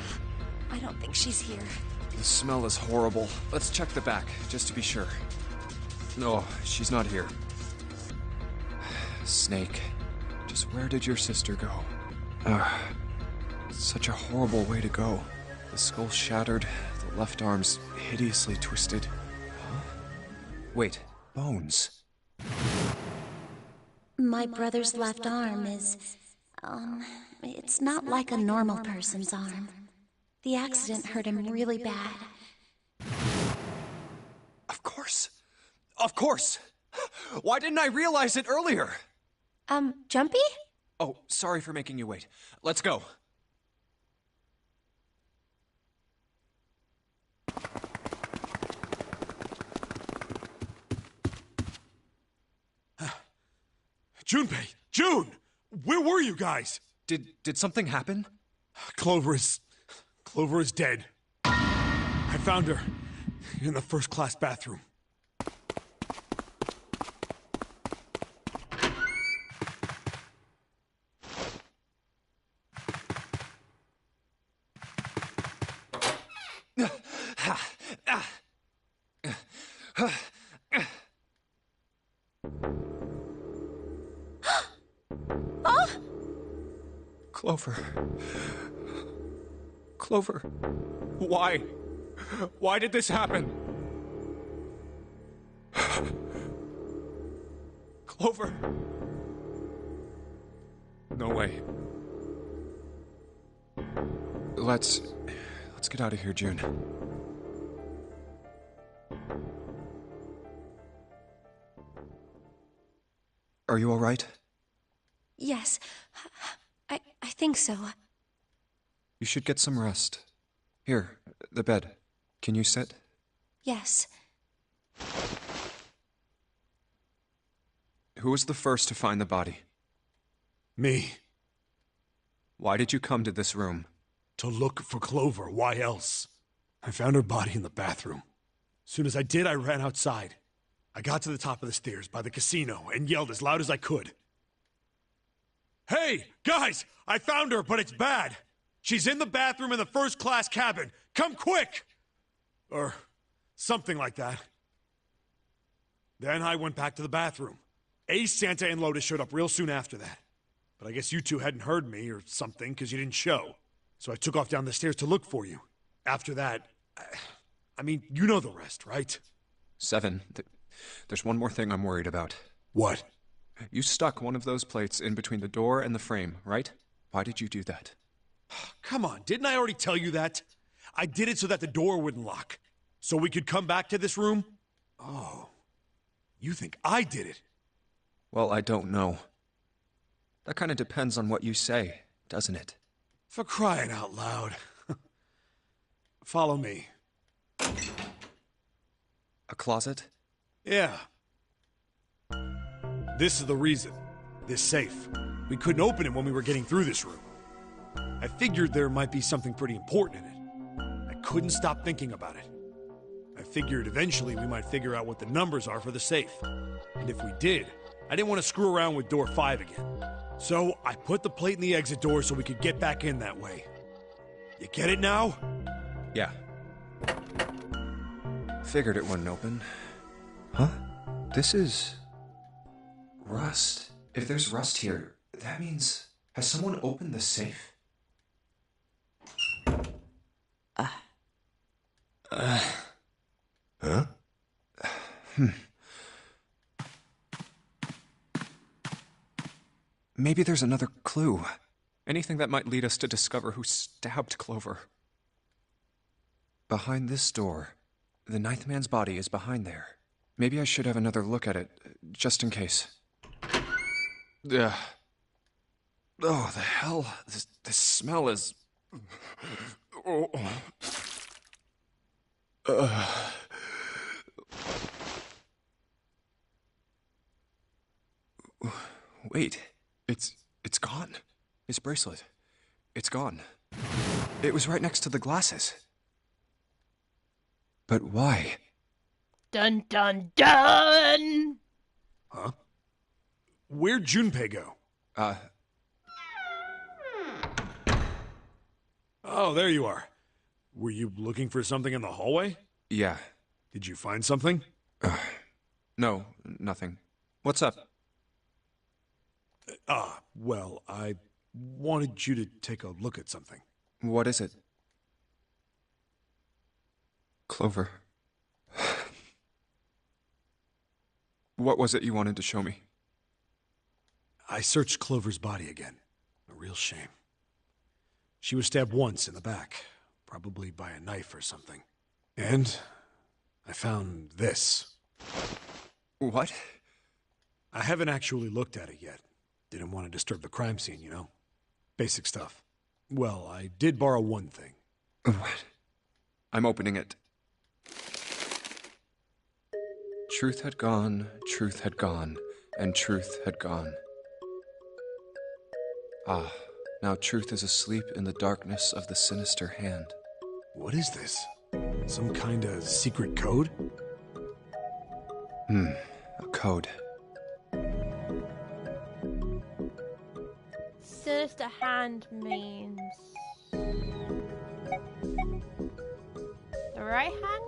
I don't think she's here. The smell is horrible. Let's check the back, just to be sure. No, she's not here. Snake, just where did your sister go? Such a horrible way to go. The skull shattered, the left arm's hideously twisted. Huh? Wait, bones. My brother's left arm is, it's not like a normal person's arm. The accident hurt him really bad. Of course. Of course! Why didn't I realize it earlier? Jumpy? Oh, sorry for making you wait. Let's go. Junpei! June! Where were you guys? Did something happen? Clover is dead. I found her in the first-class bathroom. Clover. Clover. Why? Why did this happen? Clover. No way. Let's get out of here, June. Are you all right? Yes. I think so. You should get some rest. Here, the bed. Can you sit? Yes. Who was the first to find the body? Me. Why did you come to this room? To look for Clover. Why else? I found her body in the bathroom. As soon as I did, I ran outside. I got to the top of the stairs by the casino and yelled as loud as I could. Hey, guys! I found her, but it's bad! She's in the bathroom in the first-class cabin! Come quick! Or something like that. Then I went back to the bathroom. Ace, Santa, and Lotus showed up real soon after that. But I guess you two hadn't heard me or something, because you didn't show. So I took off down the stairs to look for you. After that, I mean, you know the rest, right? Seven, there's one more thing I'm worried about. What? You stuck one of those plates in between the door and the frame, right? Why did you do that? Come on, didn't I already tell you that? I did it so that the door wouldn't lock. So we could come back to this room? Oh. You think I did it? Well, I don't know. That kind of depends on what you say, doesn't it? For crying out loud. Follow me. A closet? Yeah. This is the reason. This safe. We couldn't open it when we were getting through this room. I figured there might be something pretty important in it. I couldn't stop thinking about it. I figured eventually we might figure out what the numbers are for the safe. And if we did, I didn't want to screw around with door 5 again. So I put the plate in the exit door so we could get back in that way. You get it now? Yeah. Figured it wouldn't open. Huh? This is... rust. If there's rust here, that means... has someone opened the safe? Huh? Maybe there's another clue. Anything that might lead us to discover who stabbed Clover. Behind this door. The ninth man's body is behind there. Maybe I should have another look at it, just in case. Ugh. Oh, the hell? This smell is... Oh. Wait. It's gone. His bracelet. It's gone. It was right next to the glasses. But why? Dun dun dun! Huh? Where'd Junpei go? Oh, there you are. Were you looking for something in the hallway? Yeah. Did you find something? No, nothing. What's up? Well, I wanted you to take a look at something. What is it? Clover. What was it you wanted to show me? I searched Clover's body again. A real shame. She was stabbed once in the back, probably by a knife or something. And I found this. What? I haven't actually looked at it yet. Didn't want to disturb the crime scene, you know? Basic stuff. Well, I did borrow one thing. What? I'm opening it. Truth had gone, and truth had gone. Ah, now truth is asleep in the darkness of the sinister hand. What is this? Some kind of secret code? A code. Sinister hand means... the right hand?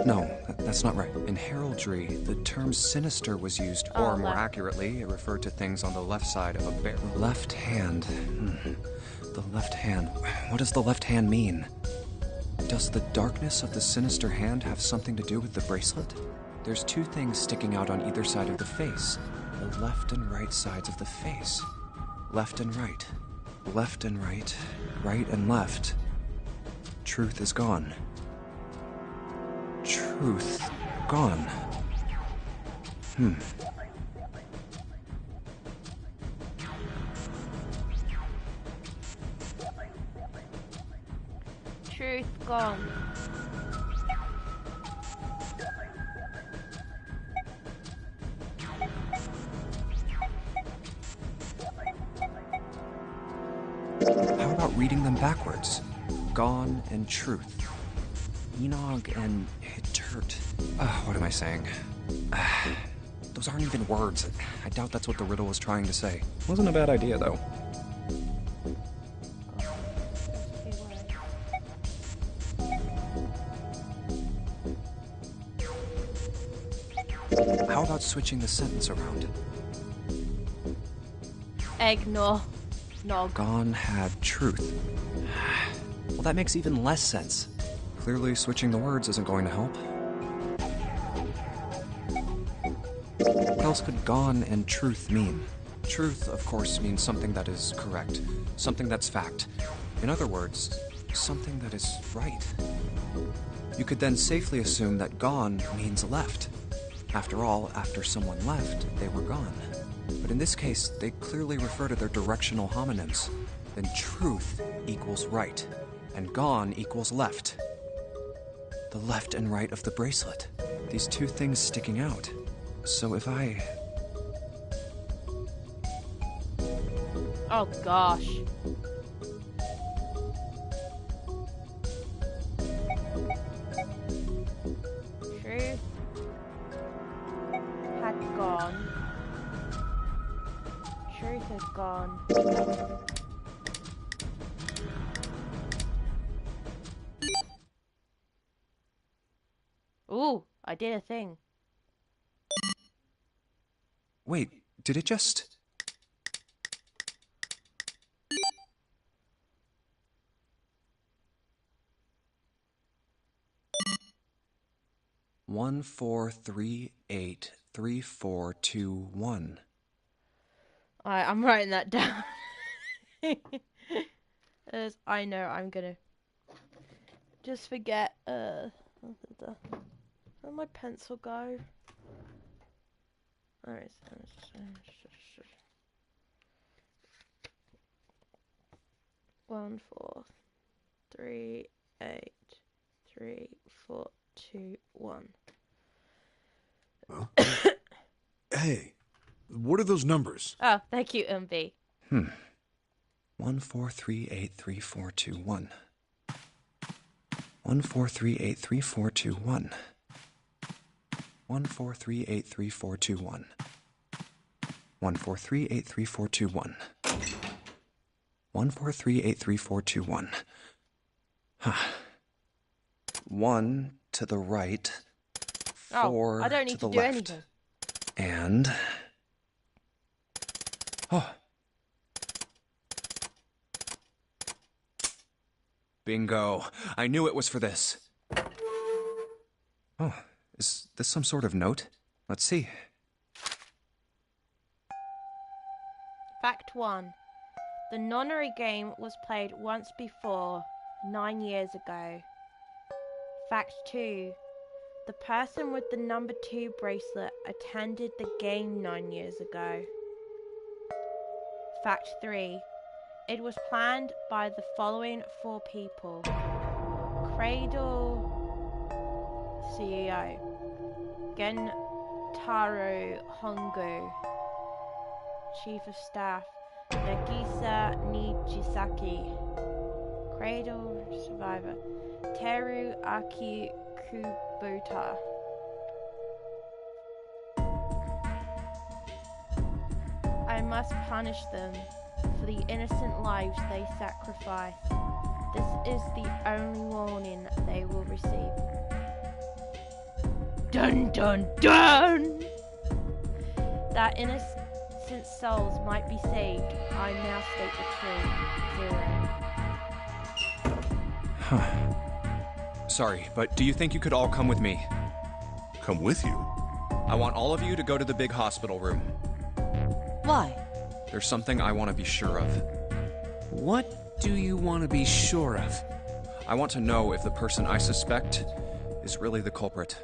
No, that's not right. In heraldry, the term sinister was used, or more accurately, it referred to things on the left side of a barrel. Left hand. The left hand. What does the left hand mean? Does the darkness of the sinister hand have something to do with the bracelet? There's two things sticking out on either side of the face. The left and right sides of the face. Left and right. Left and right. Right and left. Truth is gone. Truth gone. Truth gone. How about reading them backwards? Gone and truth. Enog and Hitert. What am I saying? Those aren't even words. I doubt that's what the riddle was trying to say. Wasn't a bad idea, though. How about switching the sentence around? Eggnog. Gone had truth. Well, that makes even less sense. Clearly, switching the words isn't going to help. What else could gone and truth mean? Truth, of course, means something that is correct, something that's fact. In other words, something that is right. You could then safely assume that gone means left. After all, after someone left, they were gone. But in this case, they clearly refer to their directional homonyms. Then truth equals right, and gone equals left. The left and right of the bracelet. These two things sticking out. So if I... Oh gosh. Truth had gone. Truth had gone. Ooh, I did a thing. Wait, did it just... One, 4, 3, 8, 3, 4, 2, 1. Alright, I'm writing that down. As I know I'm gonna just forget. Where'd my pencil go? Alright, 1, 4, 3, 8, 3, 4, 2, 1. Huh? Hey, what are those numbers? Oh, thank you, MB. 1, 4, 3, 8, 3, 4, 2, 1. 1, 4, 3, 8, 3, 4, 2, 1. 1, 4, 3, 8, 3, 4, 2, 1. 1, 4, 3, 8, 3, 4, 2, 1. 1, 4, 3, 8, 3, 4, 2, 1. Huh. 1 to the right, 4 I don't need to the to do left. anything. And... Oh. Bingo. I knew it was for this. Oh, is this some sort of note? Let's see. Fact 1. The Nonary game was played once before, 9 years ago. Fact 2. The person with the number 2 bracelet attended the game 9 years ago. Fact 3. It was planned by the following 4 people. Cradle CEO Gentaro Hongo, Chief of Staff Nagisa Nijisaki, Cradle Survivor Teru Aki Kubota. I must punish them for the innocent lives they sacrifice. This is the only warning they will receive. Dun dun dun! That innocent souls might be saved. I now state the truth. 0. Huh. Sorry, but do you think you could all come with me? Come with you? I want all of you to go to the big hospital room. Why? There's something I want to be sure of. What do you want to be sure of? I want to know if the person I suspect is really the culprit.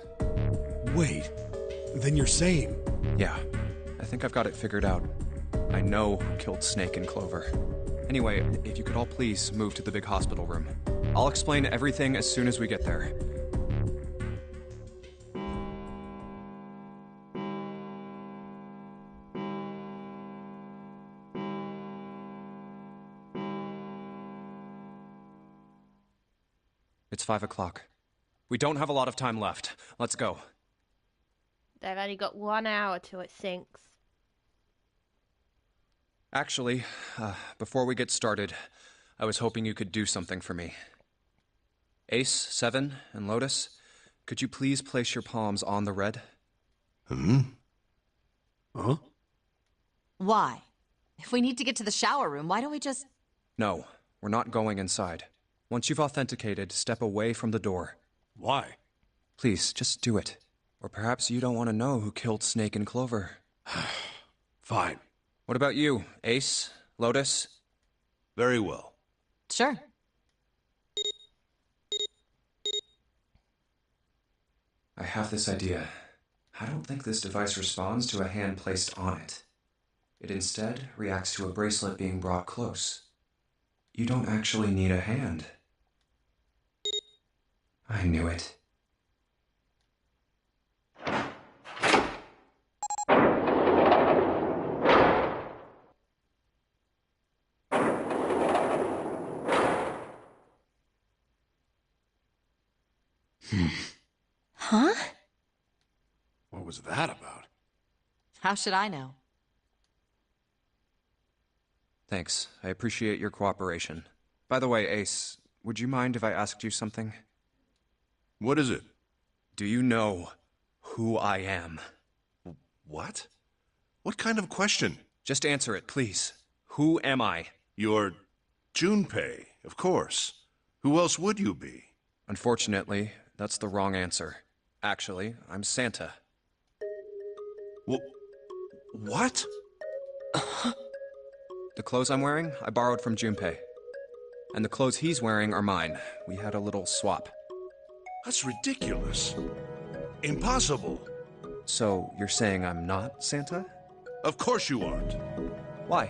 Wait, then you're saying... Yeah, I think I've got it figured out. I know who killed Snake and Clover. Anyway, if you could all please move to the big hospital room. I'll explain everything as soon as we get there. It's 5 o'clock. We don't have a lot of time left. Let's go. They've only got 1 hour till it sinks. Actually, before we get started, I was hoping you could do something for me. Ace, 7, and Lotus, could you please place your palms on the red? Huh? Why? If we need to get to the shower room, why don't we just... No, we're not going inside. Once you've authenticated, step away from the door. Why? Please, just do it. Or perhaps you don't want to know who killed Snake and Clover. Fine. What about you, Ace? Lotus? Very well. Sure. I have this idea. I don't think this device responds to a hand placed on it. It instead reacts to a bracelet being brought close. You don't actually need a hand. I knew it. Huh? What was that about? How should I know? Thanks. I appreciate your cooperation. By the way, Ace, would you mind if I asked you something? What is it? Do you know who I am? What? What kind of question? Just answer it, please. Who am I? You're Junpei, of course. Who else would you be? Unfortunately, that's the wrong answer. Actually, I'm Santa. What? The clothes I'm wearing, I borrowed from Junpei. And the clothes he's wearing are mine. We had a little swap. That's ridiculous. Impossible. So, you're saying I'm not Santa? Of course you aren't. Why?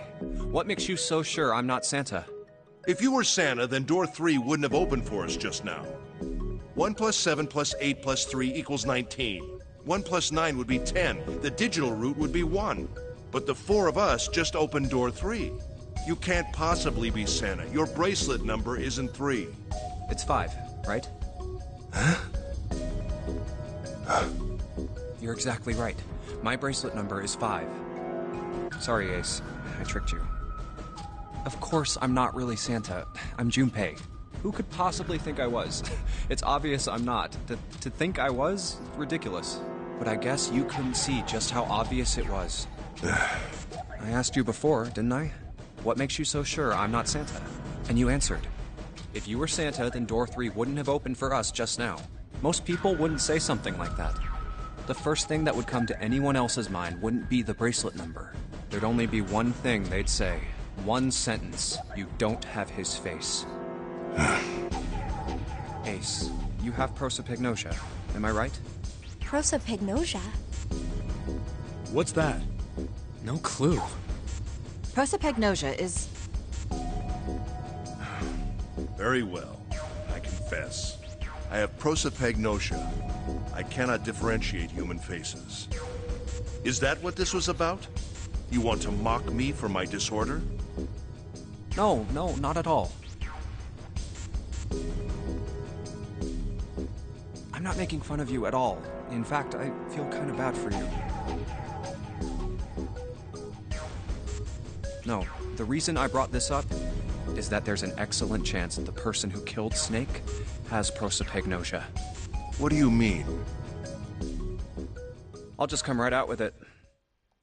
What makes you so sure I'm not Santa? If you were Santa, then door 3 wouldn't have opened for us just now. 1 plus 7 plus 8 plus 3 equals 19. 1 plus 9 would be 10. The digital route would be 1. But the 4 of us just opened door 3. You can't possibly be Santa. Your bracelet number isn't 3. It's 5, right? Huh? You're exactly right. My bracelet number is 5. Sorry, Ace. I tricked you. Of course I'm not really Santa. I'm Junpei. Who could possibly think I was? It's obvious I'm not. To think I was? Ridiculous. But I guess you couldn't see just how obvious it was. I asked you before, didn't I? What makes you so sure I'm not Santa? And you answered. If you were Santa, then door 3 wouldn't have opened for us just now. Most people wouldn't say something like that. The first thing that would come to anyone else's mind wouldn't be the bracelet number. There'd only be one thing they'd say. One sentence. You don't have his face. Ace, you have prosopagnosia, am I right? Prosopagnosia? What's that? No clue. Prosopagnosia is... Very well. I confess. I have prosopagnosia. I cannot differentiate human faces. Is that what this was about? You want to mock me for my disorder? No, not at all. I'm not making fun of you at all. In fact, I feel kind of bad for you. No, the reason I brought this up is that there's an excellent chance that the person who killed Snake has prosopagnosia. What do you mean? I'll just come right out with it.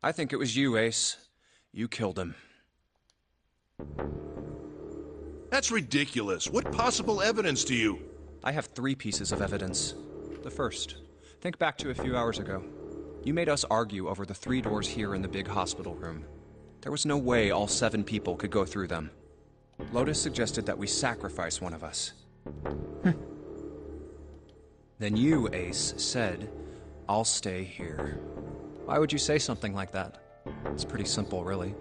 I think it was you, Ace. You killed him. That's ridiculous. What possible evidence do you... I have 3 pieces of evidence. The first, think back to a few hours ago. You made us argue over the 3 doors here in the big hospital room. There was no way all 7 people could go through them. Lotus suggested that we sacrifice one of us. Then you, Ace, said, I'll stay here. Why would you say something like that? It's pretty simple, really.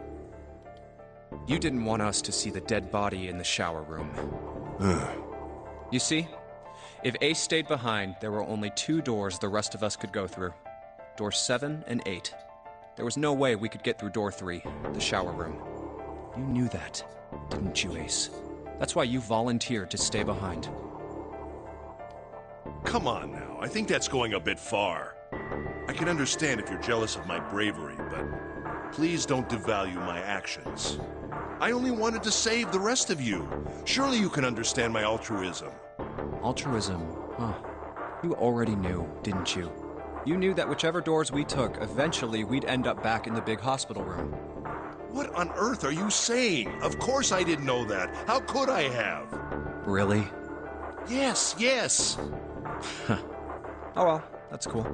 You didn't want us to see the dead body in the shower room. You see? If Ace stayed behind, there were only 2 doors the rest of us could go through. Doors 7 and 8. There was no way we could get through door 3, the shower room. You knew that, didn't you, Ace? That's why you volunteered to stay behind. Come on now, I think that's going a bit far. I can understand if you're jealous of my bravery, but please don't devalue my actions. I only wanted to save the rest of you. Surely you can understand my altruism. Altruism, huh? You already knew, didn't you? You knew that whichever doors we took, eventually we'd end up back in the big hospital room. What on earth are you saying? Of course I didn't know that. How could I have? Really? Yes. Oh well, that's cool.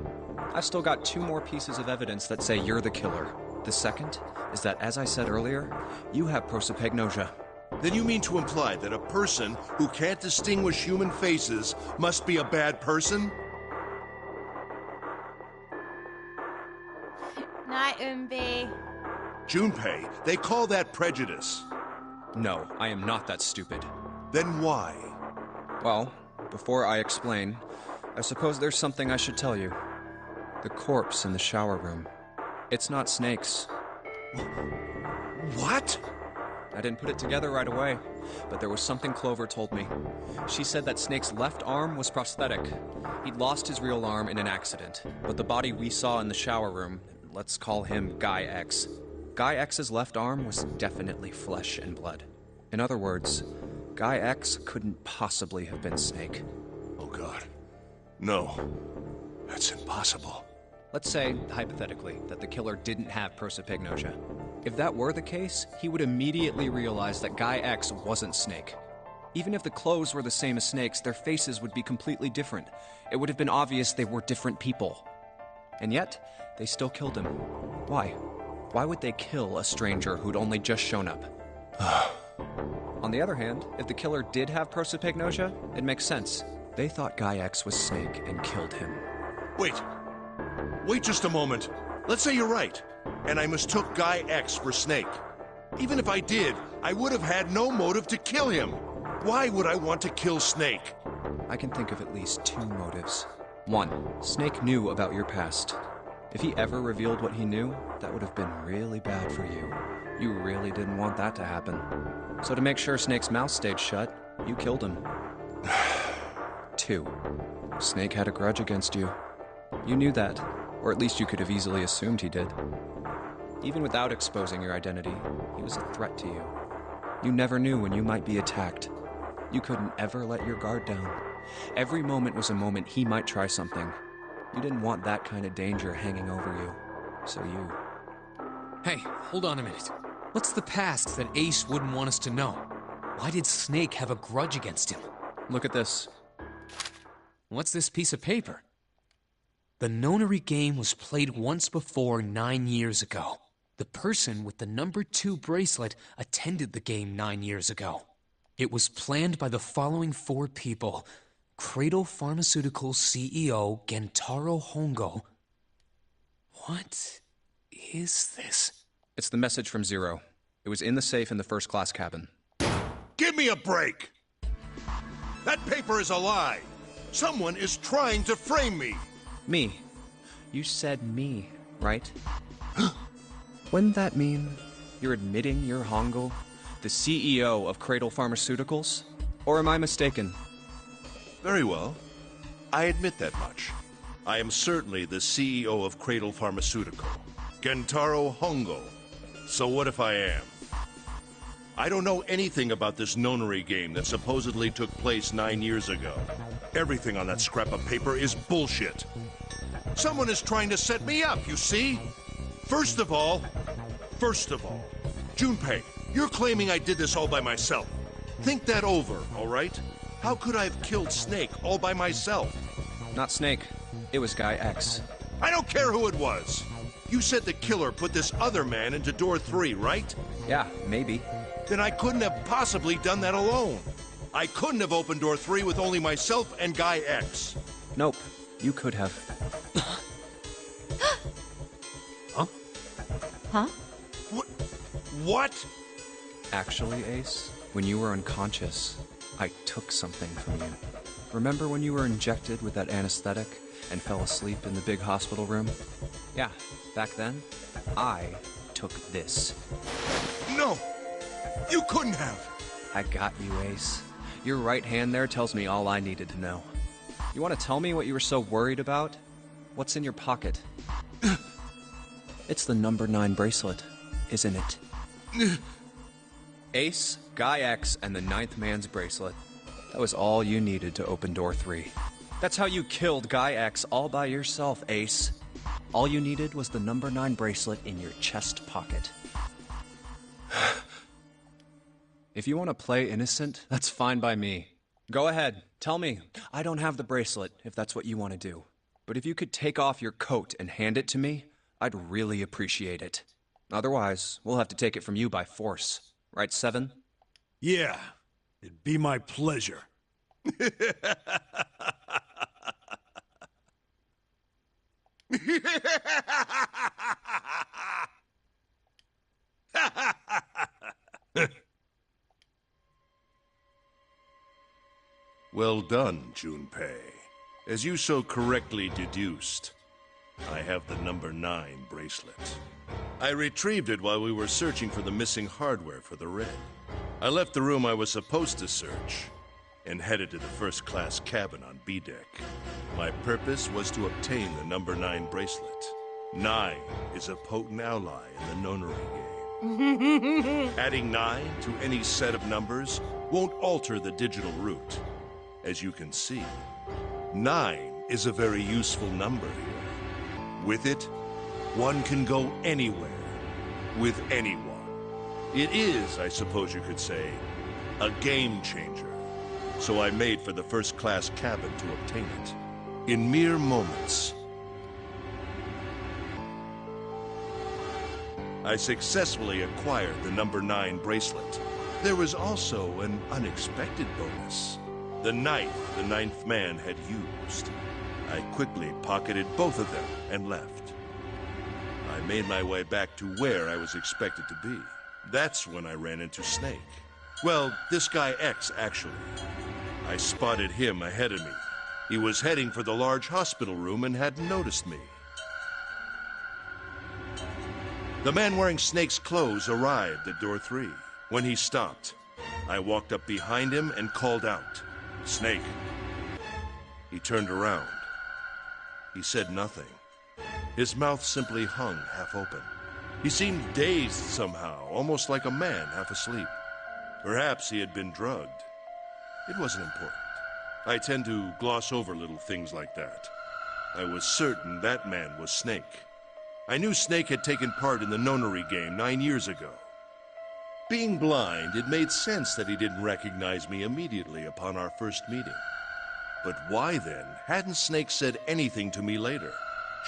I've still got 2 more pieces of evidence that say you're the killer. The second is that, as I said earlier, you have prosopagnosia. Then you mean to imply that a person who can't distinguish human faces must be a bad person? Junpei. Junpei, they call that prejudice. No, I am not that stupid. Then why? Well, before I explain, I suppose there's something I should tell you. The corpse in the shower room. It's not Snake's. What? I didn't put it together right away, but there was something Clover told me. She said that Snake's left arm was prosthetic. He'd lost his real arm in an accident, but the body we saw in the shower room, let's call him Guy X. Guy X's left arm was definitely flesh and blood. In other words, Guy X couldn't possibly have been Snake. Oh God. No. That's impossible. Let's say, hypothetically, that the killer didn't have prosopagnosia. If that were the case, he would immediately realize that Guy X wasn't Snake. Even if the clothes were the same as Snake's, their faces would be completely different. It would have been obvious they were different people. And yet, they still killed him. Why? Why would they kill a stranger who'd only just shown up? On the other hand, if the killer did have prosopagnosia, it makes sense. They thought Guy X was Snake and killed him. Wait just a moment. Let's say you're right, and I mistook Guy X for Snake. Even if I did, I would have had no motive to kill him. Why would I want to kill Snake? I can think of at least two motives. One, Snake knew about your past. If he ever revealed what he knew, that would have been really bad for you. You really didn't want that to happen. So to make sure Snake's mouth stayed shut, you killed him. Two, Snake had a grudge against you. You knew that, or at least you could have easily assumed he did. Even without exposing your identity, he was a threat to you. You never knew when you might be attacked. You couldn't ever let your guard down. Every moment was a moment he might try something. You didn't want that kind of danger hanging over you. So you... Hey, hold on a minute. What's the past that Ace wouldn't want us to know? Why did Snake have a grudge against him? Look at this. What's this piece of paper? The Nonary game was played once before 9 years ago. The person with the number 2 bracelet attended the game 9 years ago. It was planned by the following 4 people: Cradle Pharmaceuticals CEO Gentaro Hongo. What is this? It's the message from Zero. It was in the safe in the first class cabin. Give me a break! That paper is a lie! Someone is trying to frame me! Me. You said me, right? Wouldn't that mean you're admitting you're Hongo, the CEO of Cradle Pharmaceuticals? Or am I mistaken? Very well. I admit that much. I am certainly the CEO of Cradle Pharmaceutical, Gentaro Hongo. So what if I am? I don't know anything about this Nonary game that supposedly took place 9 years ago. Everything on that scrap of paper is bullshit. Someone is trying to set me up, you see? First of all, Junpei, you're claiming I did this all by myself. Think that over, all right? How could I have killed Snake all by myself? Not Snake. It was Guy X. I don't care who it was. You said the killer put this other man into door 3, right? Yeah, maybe. Then I couldn't have possibly done that alone. I couldn't have opened door 3 with only myself and Guy X. Nope. You could have. Huh? Huh? What? Actually, Ace, when you were unconscious, I took something from you. Remember when you were injected with that anesthetic and fell asleep in the big hospital room? Yeah, back then, I took this. No! You couldn't have! I got you, Ace. Your right hand there tells me all I needed to know. You want to tell me what you were so worried about? What's in your pocket? It's the number 9 bracelet, isn't it? Ace, Guy X, and the 9th man's bracelet. That was all you needed to open door 3. That's how you killed Guy X all by yourself, Ace. All you needed was the number 9 bracelet in your chest pocket. If you want to play innocent, that's fine by me. Go ahead, tell me. I don't have the bracelet, if that's what you want to do. But if you could take off your coat and hand it to me, I'd really appreciate it. Otherwise, we'll have to take it from you by force. Right, Seven? Yeah, it'd be my pleasure. Well done, Junpei. As you so correctly deduced, I have the number 9 bracelet. I retrieved it while we were searching for the missing hardware for the Red. I left the room I was supposed to search and headed to the first-class cabin on B-deck. My purpose was to obtain the number 9 bracelet. 9 is a potent ally in the Nonary game. Adding 9 to any set of numbers won't alter the digital root. As you can see, 9 is a very useful number here. With it, one can go anywhere, with anyone. It is, I suppose you could say, a game changer. So I made for the first-class cabin to obtain it. In mere moments, I successfully acquired the number 9 bracelet. There was also an unexpected bonus. The knife the 9th man had used. I quickly pocketed both of them and left. I made my way back to where I was expected to be. That's when I ran into Snake. Well, this guy X, actually. I spotted him ahead of me. He was heading for the large hospital room and hadn't noticed me. The man wearing Snake's clothes arrived at door 3. When he stopped, I walked up behind him and called out, "Snake." He turned around. He said nothing. His mouth simply hung half open. He seemed dazed somehow, almost like a man half asleep. Perhaps he had been drugged. It wasn't important. I tend to gloss over little things like that. I was certain that man was Snake. I knew Snake had taken part in the Nonary game 9 years ago. Being blind, it made sense that he didn't recognize me immediately upon our first meeting. But why then hadn't Snake said anything to me later?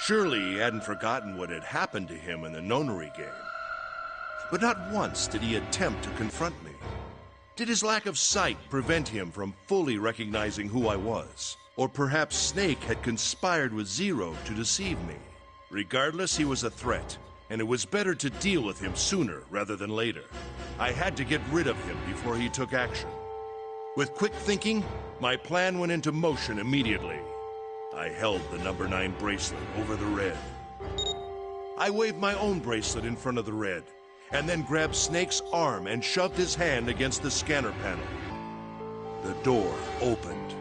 Surely he hadn't forgotten what had happened to him in the Nonary game. But not once did he attempt to confront me. Did his lack of sight prevent him from fully recognizing who I was? Or perhaps Snake had conspired with Zero to deceive me? Regardless, he was a threat, and it was better to deal with him sooner rather than later. I had to get rid of him before he took action. With quick thinking, my plan went into motion immediately. I held the number 9 bracelet over the Red. I waved my own bracelet in front of the Red, and then grabbed Snake's arm and shoved his hand against the scanner panel. The door opened.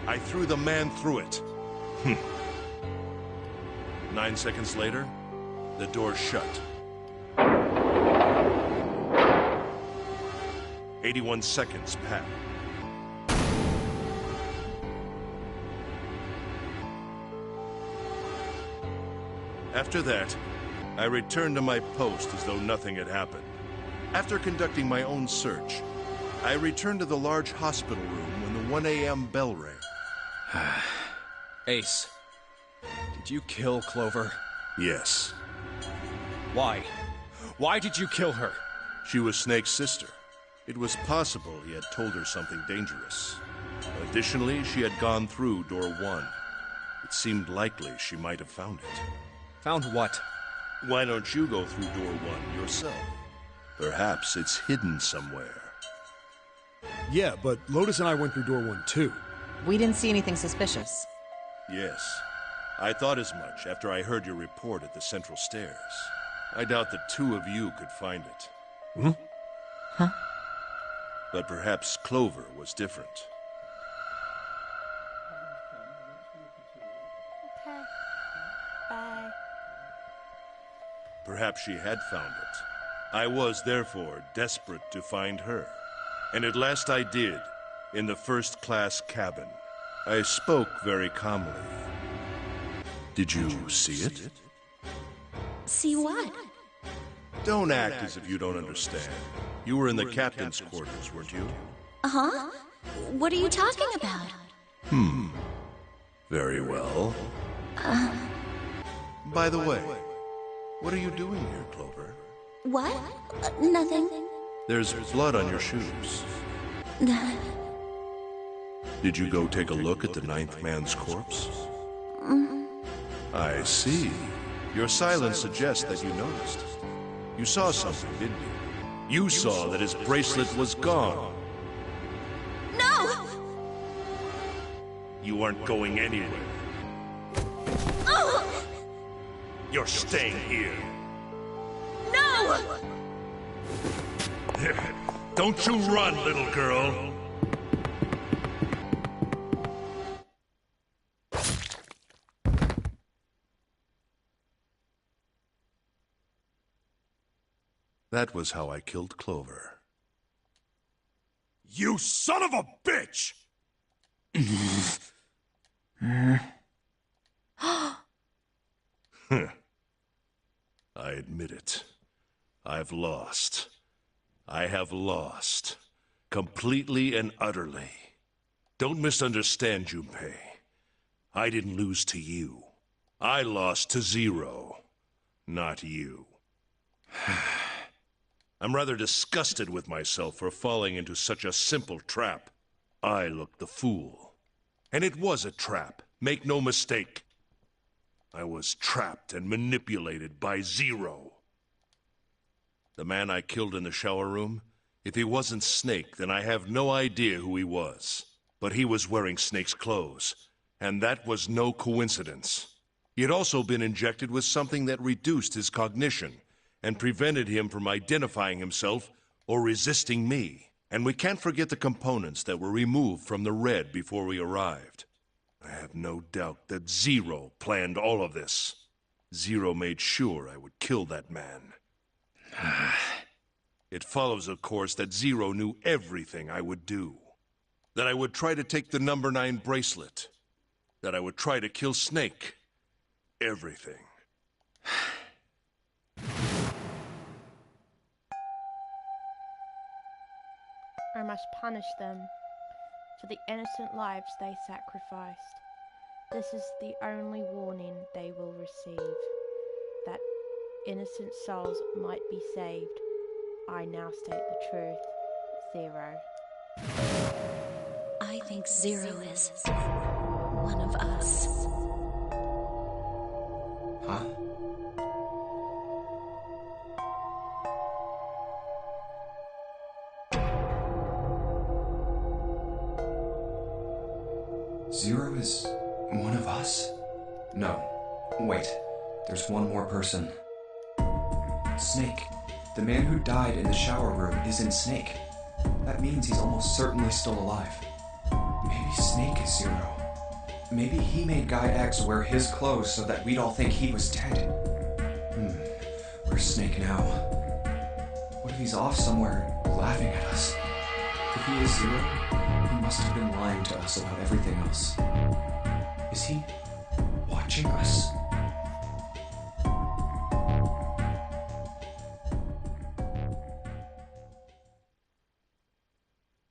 I threw the man through it. 9 seconds later, the door shut. 81 seconds passed. After that, I returned to my post as though nothing had happened. After conducting my own search, I returned to the large hospital room when the 1 a.m. bell rang. Ace, did you kill Clover? Yes. Why? Why did you kill her? She was Snake's sister. It was possible he had told her something dangerous. Additionally, she had gone through door 1. It seemed likely she might have found it. Found what? Why don't you go through door 1 yourself? Perhaps it's hidden somewhere. Yeah, but Lotus and I went through door 1 too. We didn't see anything suspicious. Yes. I thought as much after I heard your report at the central stairs. I doubt the 2 of you could find it. Hmm? Huh? But perhaps Clover was different. Okay. Bye. Perhaps she had found it. I was, therefore, desperate to find her. And at last I did, in the first-class cabin. I spoke very calmly. Did you see it? See what? Don't act as if you don't understand. You were in the captain's quarters, weren't you? Uh-huh. What are you talking about? Very well. By the way, what are you doing here, Clover? What? Nothing. There's blood on your shoes. Did you go take a look at the 9th man's corpse? I see. Your silence suggests that you noticed. You saw something, didn't you? You saw that his bracelet was gone. No! You aren't going anywhere. You're staying here. No! Don't you run, little girl. That was how I killed Clover. You son of a bitch! I admit it. I've lost. I have lost. Completely and utterly. Don't misunderstand, Junpei. I didn't lose to you. I lost to Zero. Not you. I'm rather disgusted with myself for falling into such a simple trap. I looked the fool. And it was a trap, make no mistake. I was trapped and manipulated by Zero. The man I killed in the shower room, if he wasn't Snake, then I have no idea who he was. But he was wearing Snake's clothes, and that was no coincidence. He had also been injected with something that reduced his cognition and prevented him from identifying himself or resisting me. And we can't forget the components that were removed from the Red before we arrived. I have no doubt that Zero planned all of this. Zero made sure I would kill that man. It follows, of course, that Zero knew everything I would do. That I would try to take the number 9 bracelet. That I would try to kill Snake. Everything. I must punish them for the innocent lives they sacrificed. This is the only warning they will receive, that innocent souls might be saved. I now state the truth. Zero. I think Zero is one of us. Huh? Zero is one of us? No. Wait. There's one more person. Snake. The man who died in the shower room isn't Snake. That means he's almost certainly still alive. Maybe Snake is Zero. Maybe he made Guy X wear his clothes so that we'd all think he was dead. Where's Snake now? What if he's off somewhere laughing at us? If he is Zero, he must have been lying to us about everything else. Is he watching us?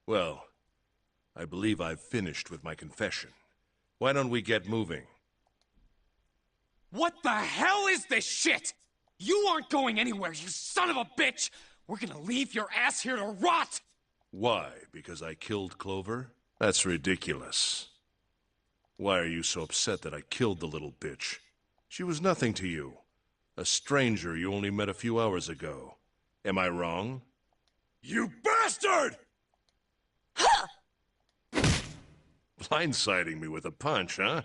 Well, I believe I've finished with my confession. Why don't we get moving? What the hell is this shit? You aren't going anywhere, you son of a bitch! We're gonna leave your ass here to rot! Why? Because I killed Clover? That's ridiculous. Why are you so upset that I killed the little bitch? She was nothing to you. A stranger you only met a few hours ago. Am I wrong? You bastard! Blindsiding me with a punch, huh?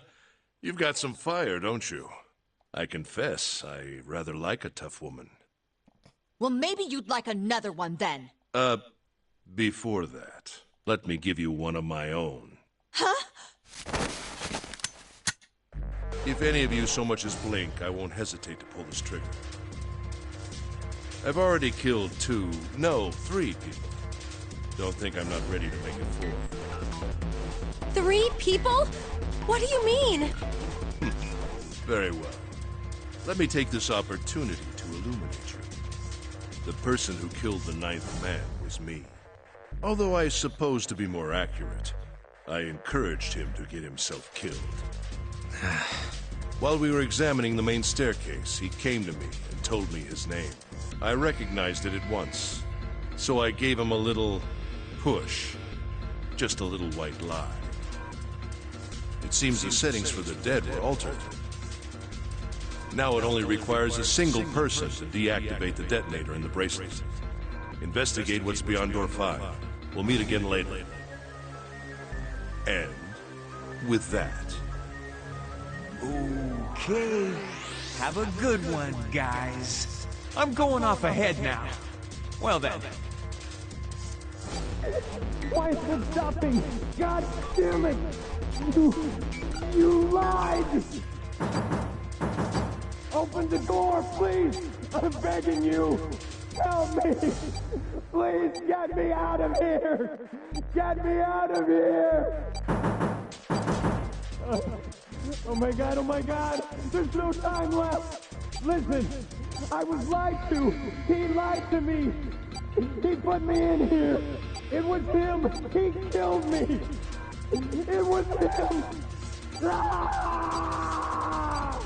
You've got some fire, don't you? I confess, I rather like a tough woman. Well, maybe you'd like another one then. Before that, let me give you one of my own. Huh? If any of you so much as blink, I won't hesitate to pull this trigger. I've already killed 3 people. Don't think I'm not ready to make it 4. 3 people? What do you mean? Very well. Let me take this opportunity to illuminate you. The person who killed the 9th man was me. Although I suppose, to be more accurate, I encouraged him to get himself killed. While we were examining the main staircase, he came to me and told me his name. I recognized it at once, so I gave him a little push. Just a little white lie. It seems the settings for the dead were altered. Now it only requires a single person to deactivate the detonator in the bracelet. Investigate what's beyond door 5. We'll meet again later. And with that. Okay. Have a good one, guys. I'm going off ahead now. Well then. Why is it stopping? God damn it! You lied! Open the door, please! I'm begging you! Help me! Please get me out of here! Get me out of here! Oh my god, oh my god! There's no time left! Listen! I was lied to! He lied to me! He put me in here! It was him! He killed me! It was him! Ah!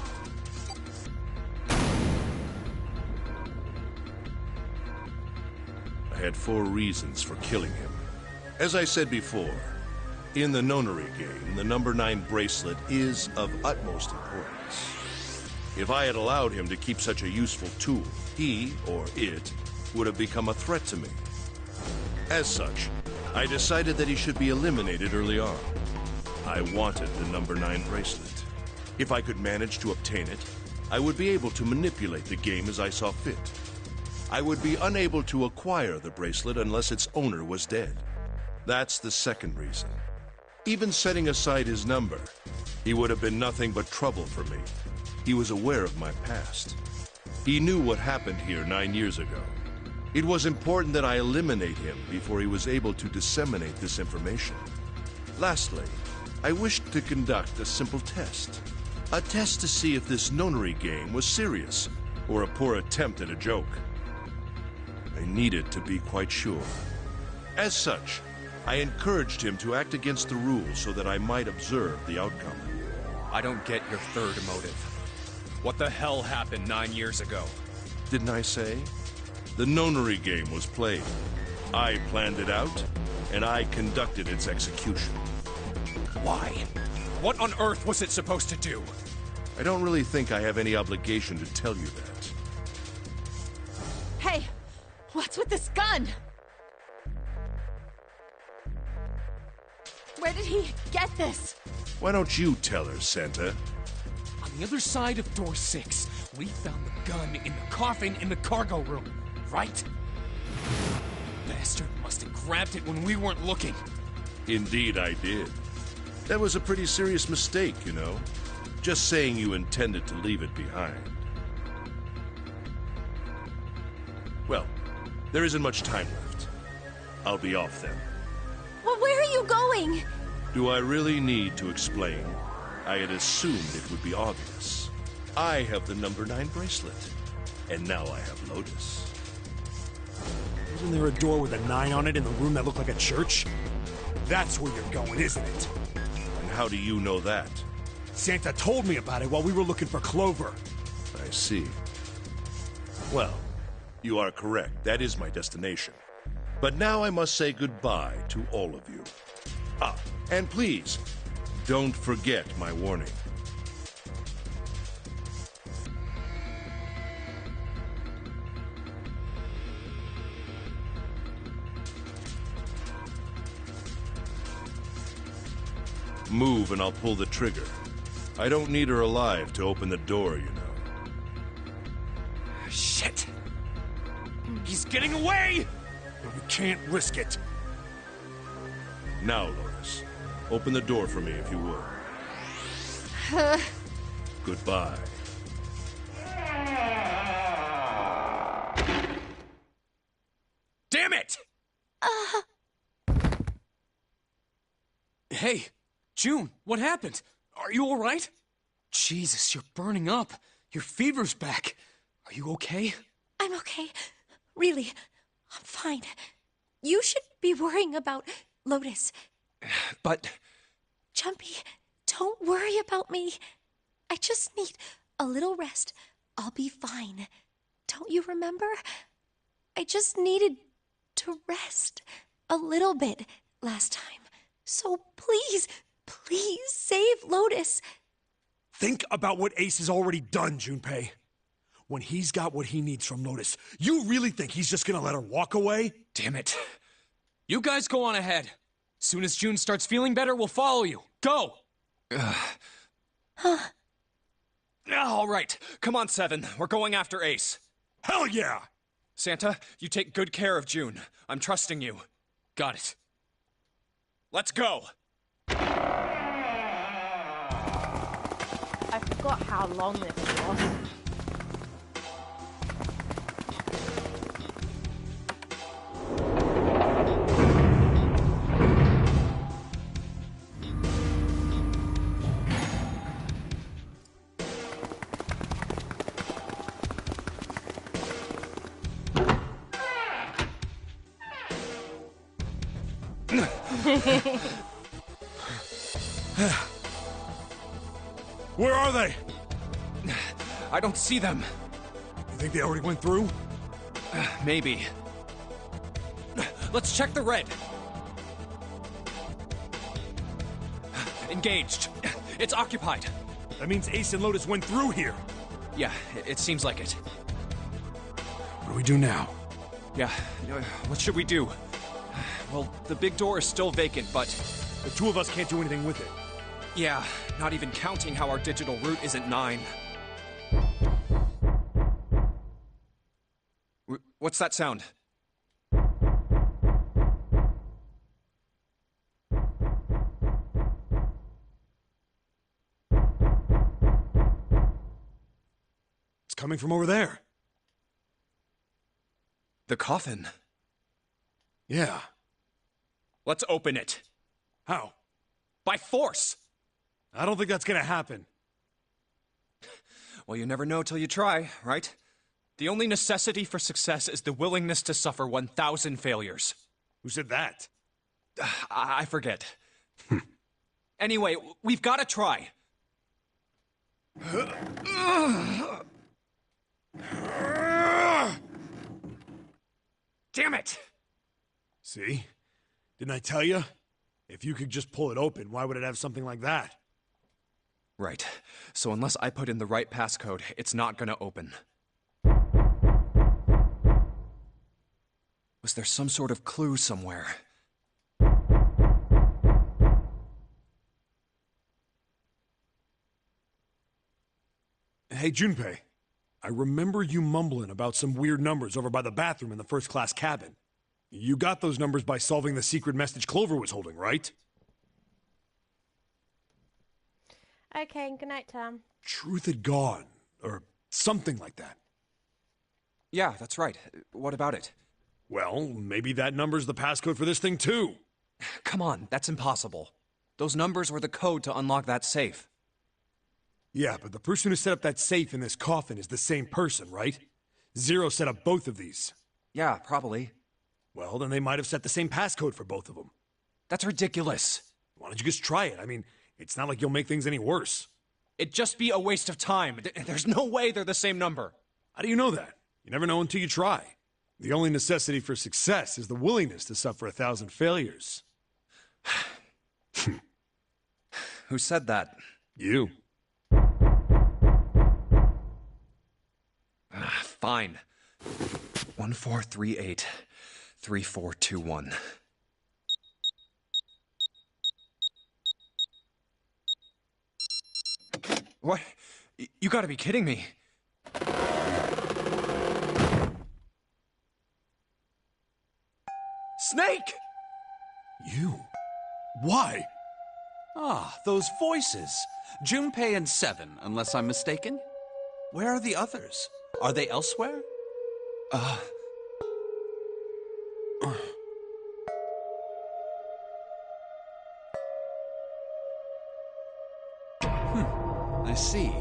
I had 4 reasons for killing him. As I said before, in the Nonary game, the number 9 bracelet is of utmost importance. If I had allowed him to keep such a useful tool, he, or it, would have become a threat to me. As such, I decided that he should be eliminated early on. I wanted the number 9 bracelet. If I could manage to obtain it, I would be able to manipulate the game as I saw fit. I would be unable to acquire the bracelet unless its owner was dead. That's the second reason. Even setting aside his number, he would have been nothing but trouble for me. He was aware of my past. He knew what happened here 9 years ago. It was important that I eliminate him before he was able to disseminate this information. Lastly, I wished to conduct a simple test. A test to see if this Nonary game was serious, or a poor attempt at a joke. I needed to be quite sure. As such, I encouraged him to act against the rules so that I might observe the outcome. I don't get your third motive. What the hell happened 9 years ago? Didn't I say? The Nonary game was played. I planned it out, and I conducted its execution. Why? What on earth was it supposed to do? I don't really think I have any obligation to tell you that. Hey, what's with this gun? Where did he get this? Why don't you tell her, Santa? On the other side of door 6, we found the gun in the coffin in the cargo room, right? Bastard must have grabbed it when we weren't looking. Indeed I did. That was a pretty serious mistake, you know. Just saying you intended to leave it behind. Well, there isn't much time left. I'll be off then. Well, where are you going? Do I really need to explain? I had assumed it would be obvious. I have the number 9 bracelet, and now I have Lotus. Isn't there a door with a 9 on it in the room that looked like a church? That's where you're going, isn't it? And how do you know that? Santa told me about it while we were looking for Clover. I see. Well, you are correct. That is my destination. But now I must say goodbye to all of you. Ah, and please, don't forget my warning. Move and I'll pull the trigger. I don't need her alive to open the door, you know. Shit! He's getting away! We can't risk it. Now, Lotus, open the door for me if you would. Goodbye. Damn it! Hey, June, what happened? Are you all right? Jesus, you're burning up. Your fever's back. Are you okay? I'm okay. Really, I'm fine. You should be worrying about Lotus. But... Jumpy, don't worry about me. I just need a little rest. I'll be fine. Don't you remember? I just needed to rest a little bit last time. So please, please save Lotus. Think about what Ace has already done, Junpei. When he's got what he needs from Lotus, you really think he's just gonna let her walk away? Damn it. You guys go on ahead. Soon as June starts feeling better, we'll follow you. Go! All right, come on, Seven. We're going after Ace. Hell yeah! Santa, you take good care of June. I'm trusting you. Got it. Let's go! I forgot how long this was. Where are they? I don't see them. You think they already went through? Maybe. Let's check the red. Engaged. It's occupied. That means Ace and Lotus went through here. Yeah, it seems like it. What do we do now? Yeah, what should we do? Well, the big door is still vacant, but... The two of us can't do anything with it. Yeah, not even counting how our digital route isn't 9. What's that sound? It's coming from over there. The coffin. Yeah. Let's open it. How? By force! I don't think that's gonna happen. Well, you never know till you try, right? The only necessity for success is the willingness to suffer 1,000 failures. Who said that? I forget. Anyway, we've got to try. Damn it! See? Didn't I tell you? If you could just pull it open, why would it have something like that? Right. So unless I put in the right passcode, it's not gonna open. Was there some sort of clue somewhere? Hey, Junpei. I remember you mumbling about some weird numbers over by the bathroom in the first-class cabin. You got those numbers by solving the secret message Clover was holding, right? Okay, good night, Tom. Truth had gone, or something like that. Yeah, that's right. What about it? Well, maybe that number's the passcode for this thing, too. Come on, that's impossible. Those numbers were the code to unlock that safe. Yeah, but the person who set up that safe in this coffin is the same person, right? Zero set up both of these. Yeah, probably. Well, then they might have set the same passcode for both of them. That's ridiculous. Why don't you just try it? I mean, it's not like you'll make things any worse. It'd just be a waste of time. There's no way they're the same number. How do you know that? You never know until you try. The only necessity for success is the willingness to suffer 1,000 failures. Who said that? You. Fine. 1438 3421. What? You gotta be kidding me. Snake! You? Why? Ah, those voices. Junpei and Seven, unless I'm mistaken. Where are the others? Are they elsewhere? I see.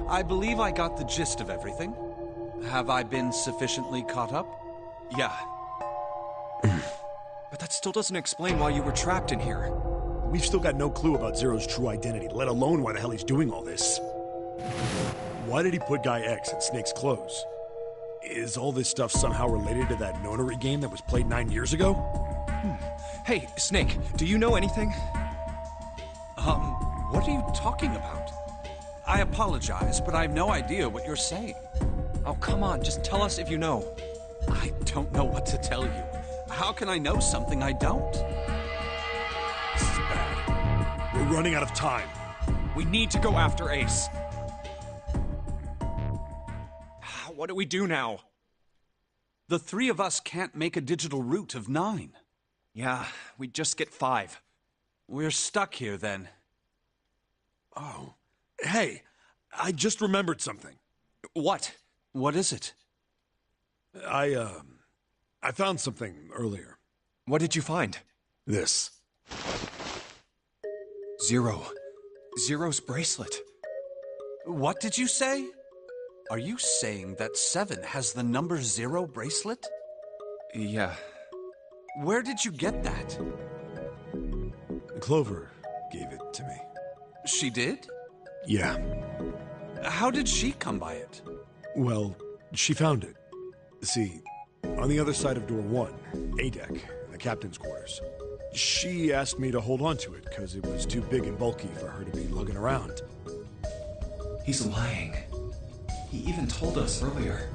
I believe I got the gist of everything. Have I been sufficiently caught up? Yeah. But that still doesn't explain why you were trapped in here. We've still got no clue about Zero's true identity, let alone why the hell he's doing all this. Why did he put Guy X in Snake's clothes? Is all this stuff somehow related to that Nonary game that was played 9 years ago? Hey, Snake, do you know anything? What are you talking about? I apologize, but I have no idea what you're saying. Oh, come on, just tell us if you know. I don't know what to tell you. How can I know something I don't? This is bad. We're running out of time. We need to go after Ace. What do we do now? The three of us can't make a digital route of 9. Yeah, we just get 5. We're stuck here then. Oh. Hey, I just remembered something. What? What is it? I found something earlier. What did you find? This. Zero's bracelet. What did you say? Are you saying that 7 has the number 0 bracelet? Yeah. Where did you get that? Clover gave it to me. She did? Yeah. How did she come by it? Well, she found it. See, on the other side of door 1, A deck, in the captain's quarters. She asked me to hold on to it because it was too big and bulky for her to be lugging around. He's lying. He even told us earlier.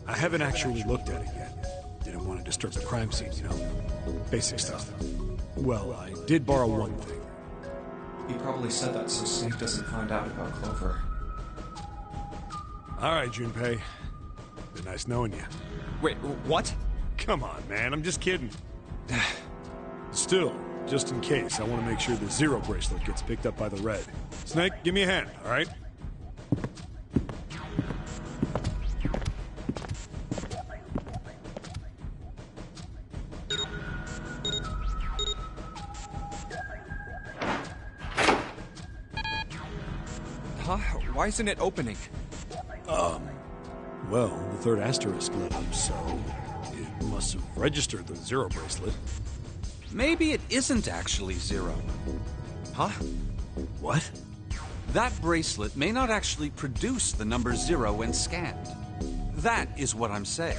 I haven't actually looked at it yet. Didn't want to disturb the crime scene, you know? Basic stuff. Well, I did borrow one thing. He probably said that so Snake doesn't find out about Clover. All right, Junpei. Been nice knowing you. Wait, what? Come on, man. I'm just kidding. Still, just in case, I want to make sure the 0 bracelet gets picked up by the red. Snake, give me a hand, all right? Huh? Why isn't it opening? Well, the third asterisk lit up, so it must have registered the 0 bracelet. Maybe it isn't actually 0. Huh? What? That bracelet may not actually produce the number 0 when scanned. That is what I'm saying.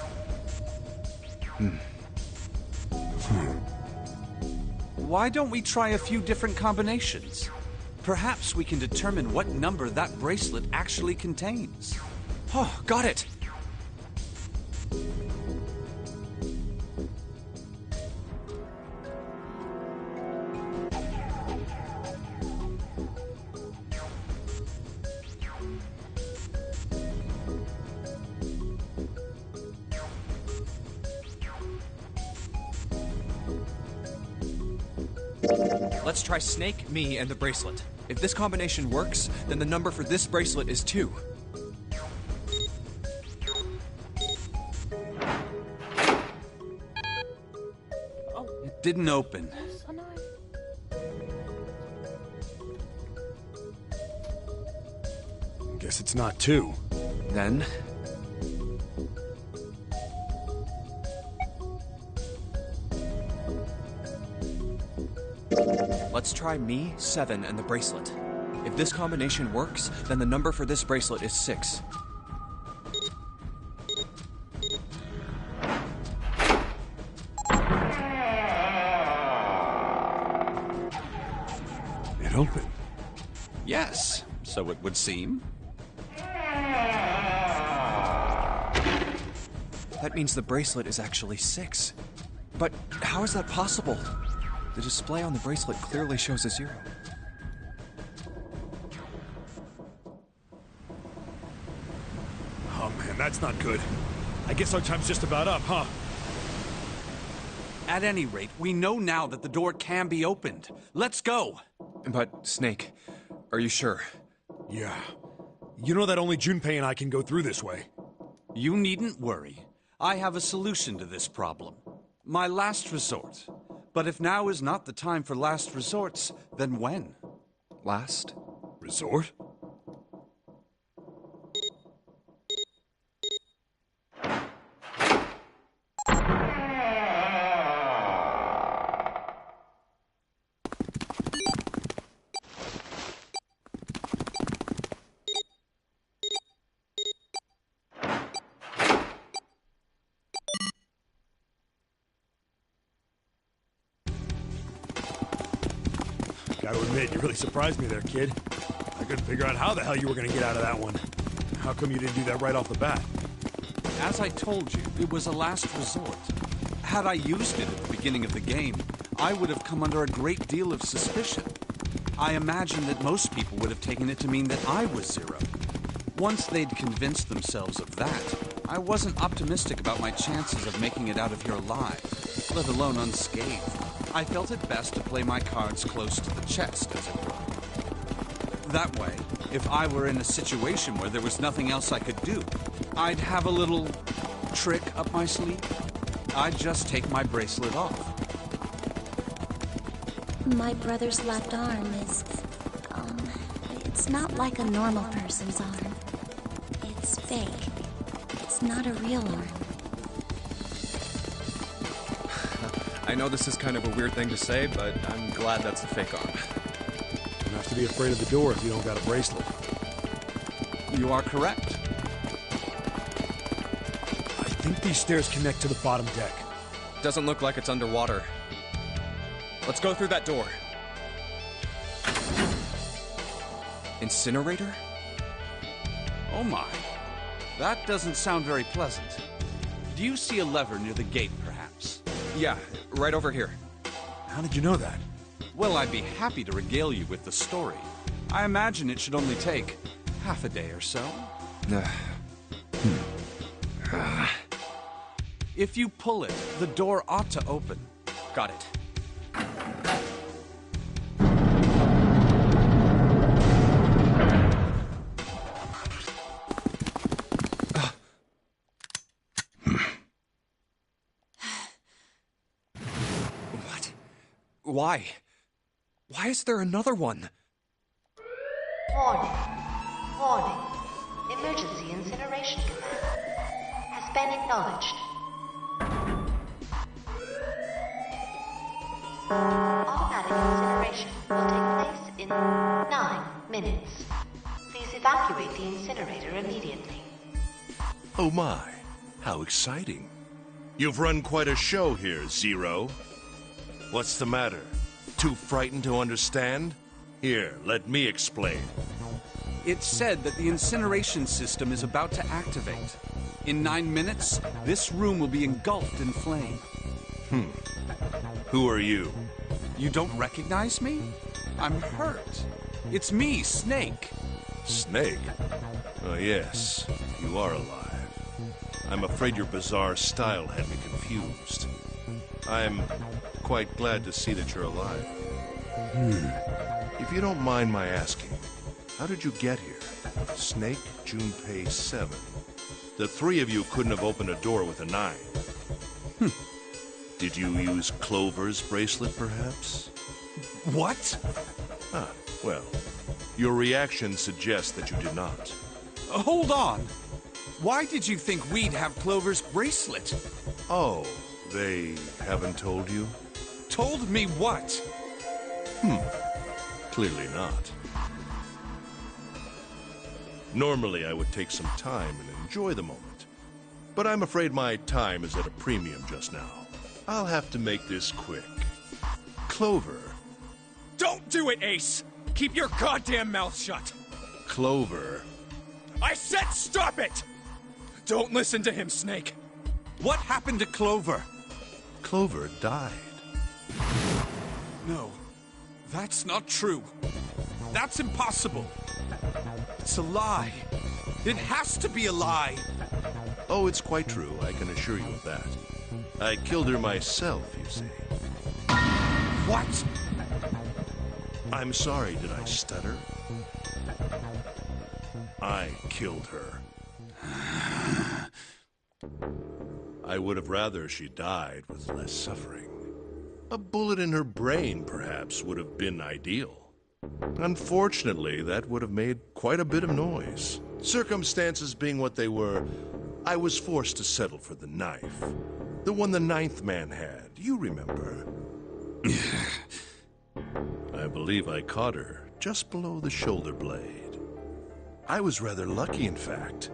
Why don't we try a few different combinations? Perhaps we can determine what number that bracelet actually contains. Oh, got it! Let's try Snake, me, and the bracelet. If this combination works, then the number for this bracelet is 2. It didn't open. So annoying. Guess it's not 2. Then... let's try me, 7, and the bracelet. If this combination works, then the number for this bracelet is 6. It opened. Yes, so it would seem. That means the bracelet is actually 6. But how is that possible? The display on the bracelet clearly shows a 0. Oh man, that's not good. I guess our time's just about up, huh? At any rate, we know now that the door can be opened. Let's go! But, Snake, are you sure? Yeah. You know that only Junpei and I can go through this way. You needn't worry. I have a solution to this problem. My last resort. But if now is not the time for last resorts, then when? Last? Resort? Gotta admit, you really surprised me there, kid. I couldn't figure out how the hell you were gonna get out of that one. How come you didn't do that right off the bat? As I told you, it was a last resort. Had I used it at the beginning of the game, I would have come under a great deal of suspicion. I imagine that most people would have taken it to mean that I was Zero. Once they'd convinced themselves of that, I wasn't optimistic about my chances of making it out of here alive, let alone unscathed. I felt it best to play my cards close to the chest, as it were. That way, if I were in a situation where there was nothing else I could do, I'd have a little trick up my sleeve. I'd just take my bracelet off. My brother's left arm is, it's not like a normal person's arm. It's fake. It's not a real arm. I know this is kind of a weird thing to say, but I'm glad that's a fake arm. You don't have to be afraid of the door if you don't got a bracelet. You are correct. I think these stairs connect to the bottom deck. Doesn't look like it's underwater. Let's go through that door. Incinerator? Oh my. That doesn't sound very pleasant. Do you see a lever near the gate, perhaps? Yeah, right over here. How did you know that? Well, I'd be happy to regale you with the story. I imagine it should only take half a day or so. If you pull it, the door ought to open. Got it. What? Why? Why is there another one? Warning. Warning. Emergency incineration command has been acknowledged. Automatic incineration will take place in 9 minutes. Please evacuate the incinerator immediately. Oh my, how exciting. You've run quite a show here, Zero. What's the matter? Too frightened to understand? Here, let me explain. It's said that the incineration system is about to activate. In 9 minutes, this room will be engulfed in flame. Who are you? You don't recognize me? I'm hurt. It's me, Snake. Snake? Oh yes, you are alive. I'm afraid your bizarre style had me confused. I'm quite glad to see that you're alive. If you don't mind my asking, how did you get here? Snake, Junpei 7. The three of you couldn't have opened a door with a 9. Did you use Clover's bracelet, perhaps? What? Ah, well, your reaction suggests that you did not. Hold on. Why did you think we'd have Clover's bracelet? Oh, they haven't told you? Told me what? Clearly not. Normally, I would take some time and enjoy the moment. But I'm afraid my time is at a premium just now. I'll have to make this quick. Clover. Don't do it, Ace! Keep your goddamn mouth shut! Clover. I said stop it! Don't listen to him, Snake. What happened to Clover? Clover died. No, that's not true. That's impossible. It's a lie. It has to be a lie. Oh, it's quite true, I can assure you of that. I killed her myself, you see. What? I'm sorry, did I stutter? I killed her. I would have rather she died with less suffering. A bullet in her brain, perhaps, would have been ideal. Unfortunately, that would have made quite a bit of noise. Circumstances being what they were, I was forced to settle for the knife. The one the 9th man had, you remember. I believe I caught her just below the shoulder blade. I was rather lucky, in fact.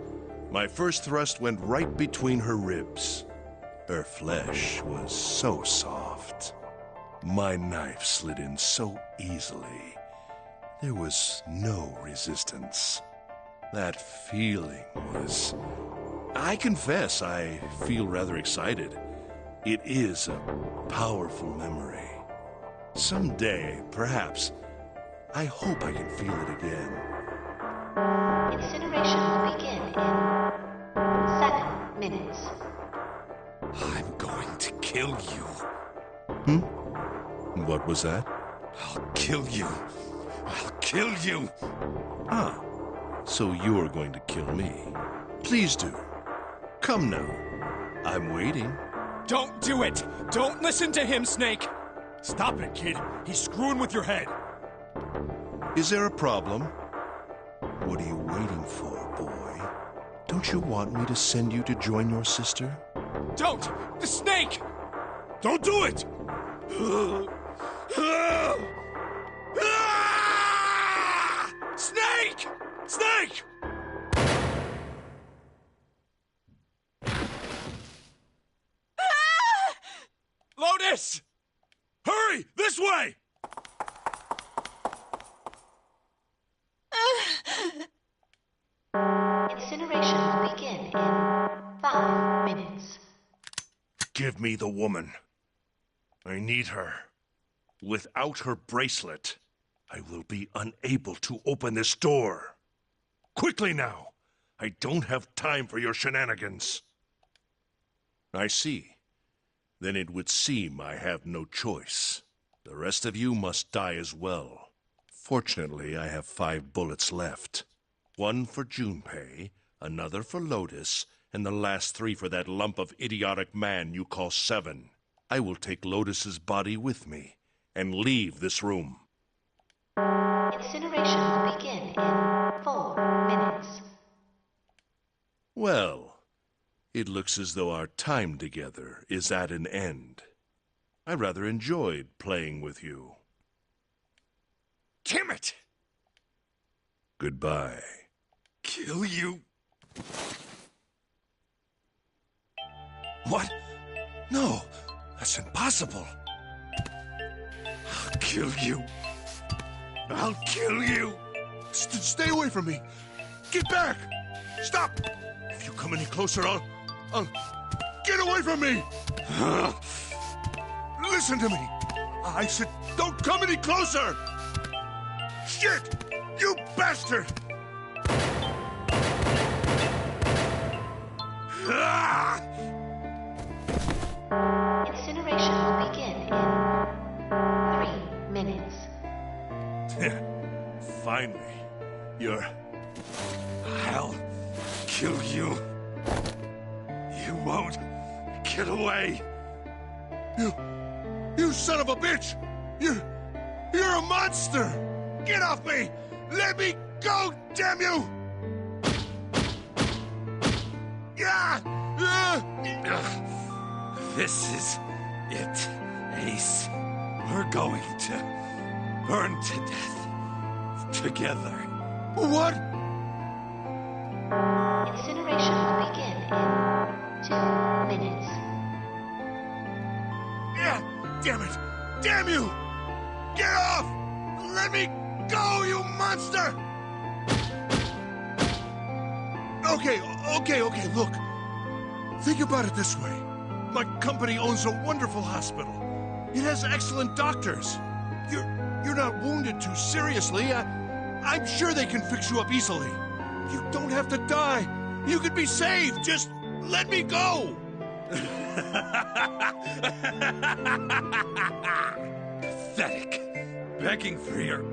My first thrust went right between her ribs. Her flesh was so soft. My knife slid in so easily. There was no resistance. That feeling was... I confess, I feel rather excited. It is a powerful memory. Someday, perhaps, I hope I can feel it again. Incineration will begin in 7 minutes. I'm going to kill you. What was that? I'll kill you. I'll kill you. Ah, so you're going to kill me. Please do. Come now. I'm waiting. Don't do it! Don't listen to him, Snake! Stop it, kid. He's screwing with your head. Is there a problem? What are you waiting for, boy? Don't you want me to send you to join your sister? Don't! The snake! Don't do it! Snake! Snake! Lotus! Hurry! This way! Incineration will begin in 5 minutes. Give me the woman. I need her. Without her bracelet, I will be unable to open this door. Quickly now! I don't have time for your shenanigans. I see. Then it would seem I have no choice. The rest of you must die as well. Fortunately, I have 5 bullets left. 1 for Junpei, another for Lotus, and the last 3 for that lump of idiotic man you call Seven. I will take Lotus's body with me and leave this room. Incineration will begin in 4 minutes. Well, it looks as though our time together is at an end. I rather enjoyed playing with you. Damn it! Goodbye. Kill you. What? No, that's impossible. I'll kill you. I'll kill you. Stay away from me. Get back. Stop. If you come any closer, I'll... Get away from me. Listen to me. I said, don't come any closer. Shit! You bastard! Incineration will begin in 3 minutes. Finally, I'll kill you. You won't get away. You son of a bitch! You're a monster! Get off me! Let me go, damn you! This is it, Ace. We're going to burn to death together. What? Incineration will begin in 2 minutes. Damn it! Damn you! Get off! Let me go, you monster! Okay, look. Think about it this way. My company owns a wonderful hospital. It has excellent doctors. You're not wounded too seriously. I'm sure they can fix you up easily. You don't have to die. You could be saved. Just let me go. Pathetic. Begging for your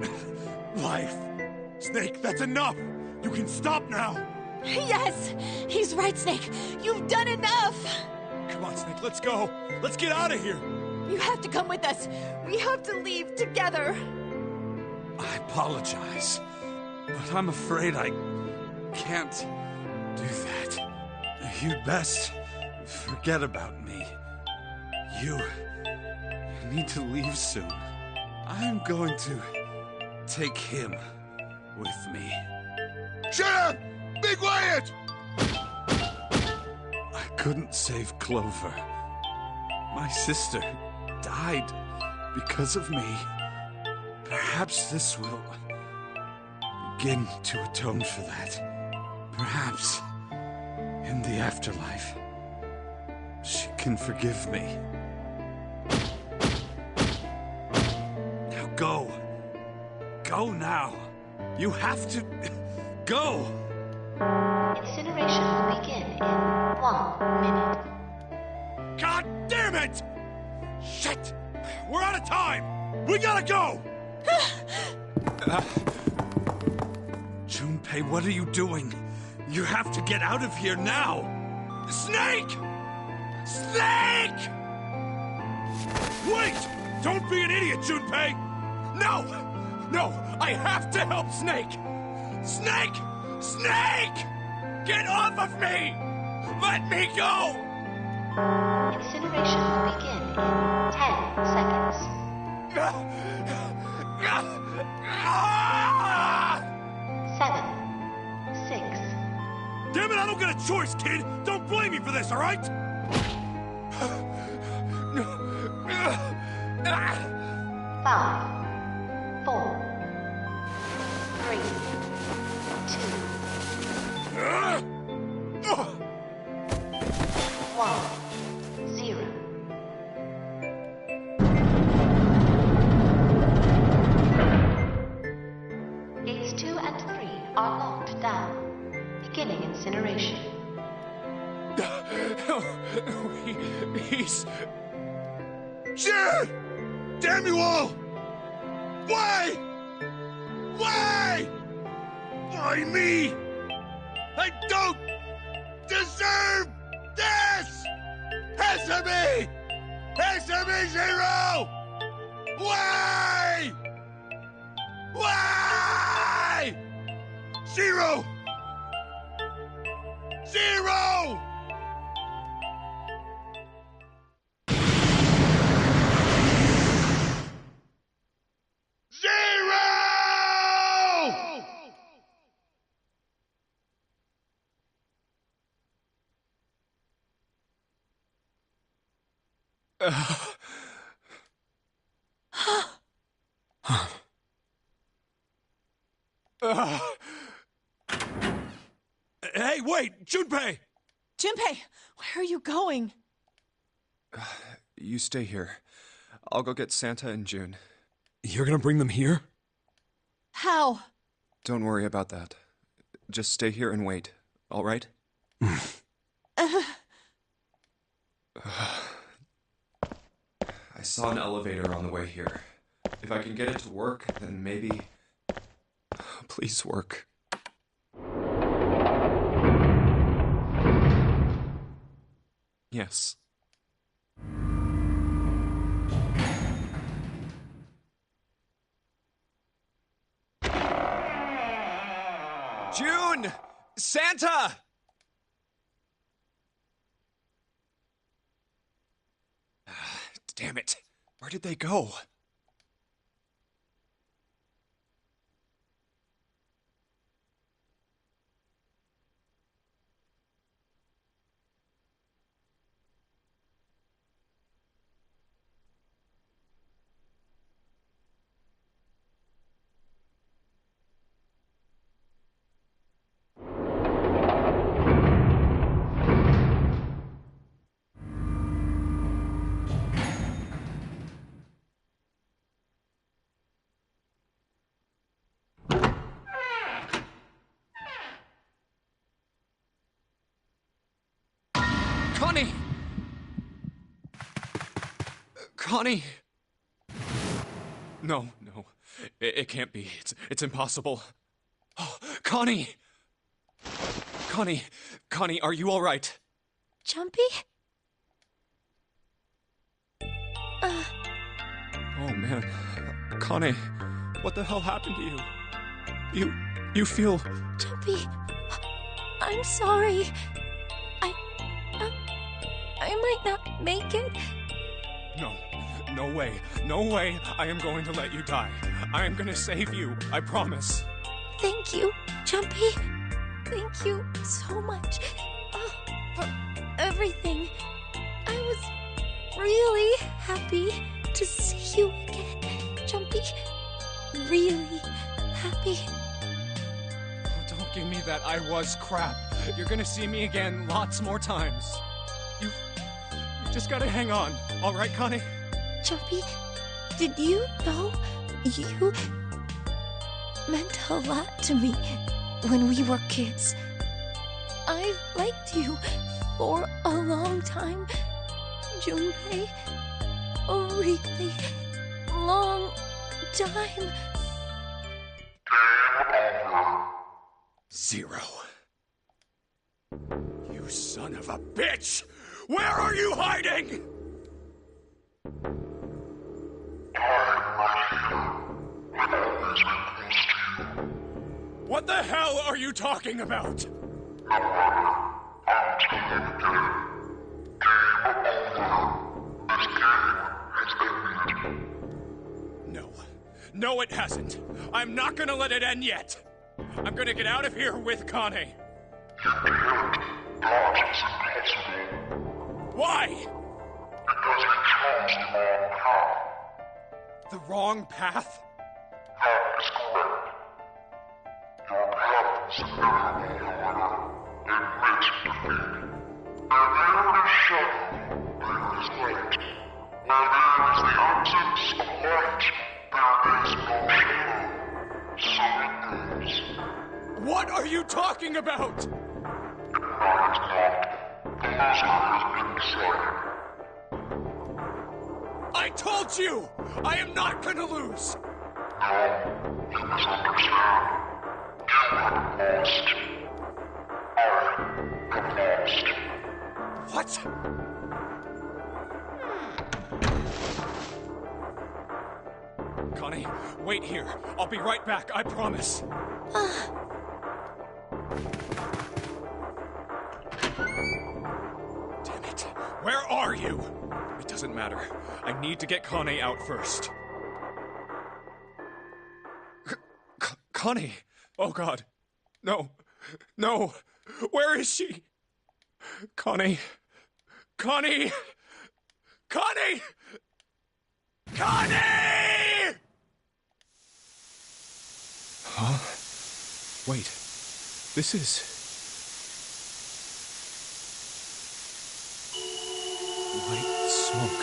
life. Snake, that's enough. You can stop now. Yes! He's right, Snake. You've done enough! Come on, Snake, let's go. Let's get out of here. You have to come with us. We have to leave together. I apologize, but I'm afraid I can't do that. You'd best forget about me. You need to leave soon. I'm going to take him with me. Shut up! Be quiet! I couldn't save Clover. My sister died because of me. Perhaps this will begin to atone for that. Perhaps in the afterlife, she can forgive me. Now go. Go. Go now. You have to... go! Incineration will begin in 1 minute. God damn it! Shit! We're out of time! We gotta go! Junpei, what are you doing? You have to get out of here now! Snake! Snake! Wait! Don't be an idiot, Junpei! No! No! I have to help Snake! Snake! Snake! Get off of me! Let me go! Incineration will begin in 10 seconds. 7, 6. Damn it, I don't get a choice, kid! Don't blame me for this, alright? 5, 4, 3, 2, 1, 0. Gates 2 and 3 are locked down. Beginning incineration. He's... Shit! Damn you all! Why? Why? Why me? I don't deserve this! Answer me! Answer me, Zero! Why? Why? Zero! Zero! Hey, wait! Junpei! Junpei, where are you going? You stay here. I'll go get Santa and June. You're gonna bring them here? How? Don't worry about that. Just stay here and wait, all right? I saw an elevator on the way here. If I can get it to work, then maybe... Please work. Yes. June! Santa! Damn it. Where did they go? Connie! Connie! No, no. It can't be. It's impossible. Oh, Connie! Connie, are you all right? Jumpy? Oh, man. Connie, what the hell happened to you? You feel... Jumpy, I'm sorry. I might not make it. No way. No way I am going to let you die. I am going to save you. I promise. Thank you, Jumpy. Thank you so much for everything. I was really happy to see you again, Jumpy. Really happy. Oh, don't give me that I was crap. You're going to see me again lots more times. You just gotta hang on, all right, Connie? Jumpy, did you know you meant a lot to me when we were kids. I've liked you for a long time, Junpei. A really long time. Zero. You son of a bitch! Where are you hiding? What the hell are you talking about? No. No, it hasn't. I'm not gonna let it end yet. I'm gonna get out of here with Kane. Why? Because you chose the wrong path. The wrong path? That is correct. Your path is invariably, however, admits defeat. Where there is shadow, there is light. Where there is the absence of light, there is no shadow. So it is. What are you talking about? It matters not. The loser has been decided. I told you! I am not gonna lose! No, you misunderstand. You have lost. I have lost. What? Connie, wait here. I'll be right back, I promise. Damn it. Where are you? It doesn't matter. I need to get Connie out first. Connie! Oh God. No. No. Where is she? Connie. Connie! Connie! Connie! Huh? Wait. This is... white smoke.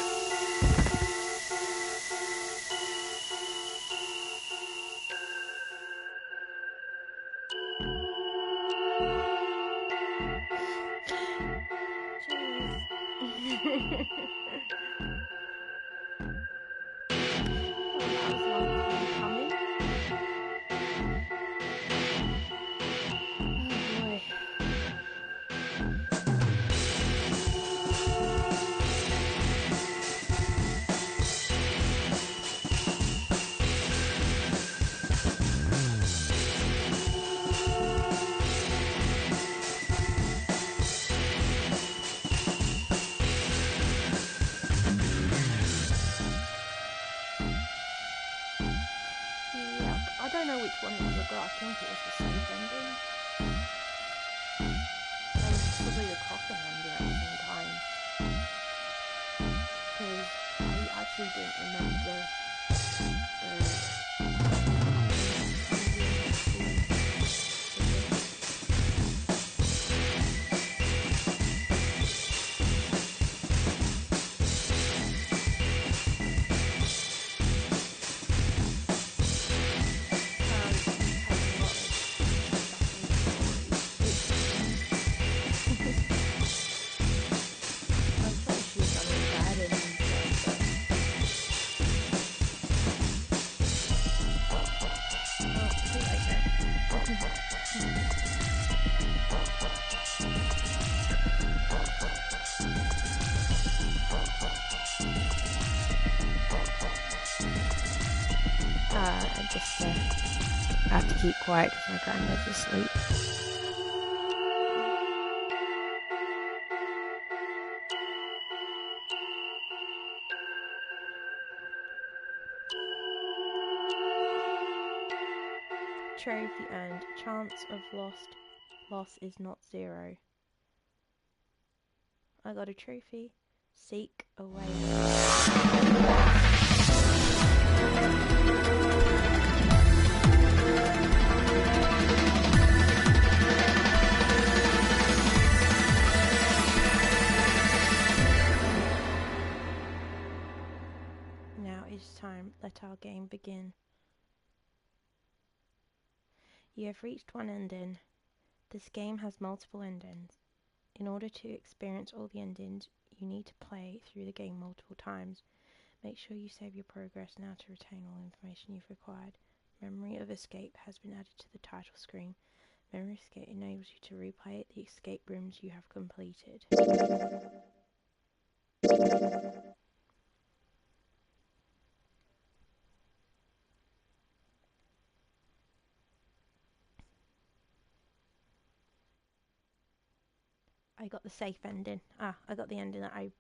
I don't know which one it was, but I think it was the same ending. And possibly the coffin ending at the same time. Because I actually didn't remember I just have to keep quiet because my granddad's asleep. Trophy earned. Chance of loss is not 0. I got a trophy. Seek away. Now it's time. Let our game begin. You have reached one ending. This game has multiple endings. In order to experience all the endings, you need to play through the game multiple times. Make sure you save your progress now to retain all information you've required. Memory of Escape has been added to the title screen. Memory Escape enables you to replay the escape rooms you have completed. I got the safe ending. I got the ending that I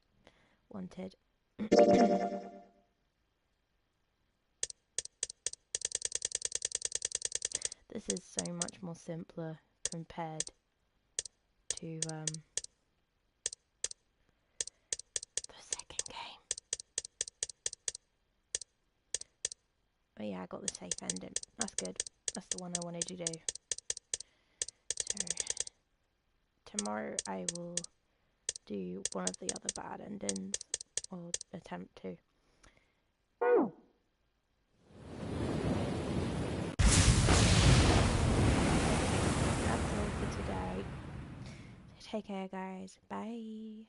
wanted. This is so much more simpler compared to the second game. But yeah, I got the safe ending. That's good. That's the one I wanted to do. So tomorrow I will do one of the other bad endings, or attempt to. That's all for today. So take care, guys. Bye.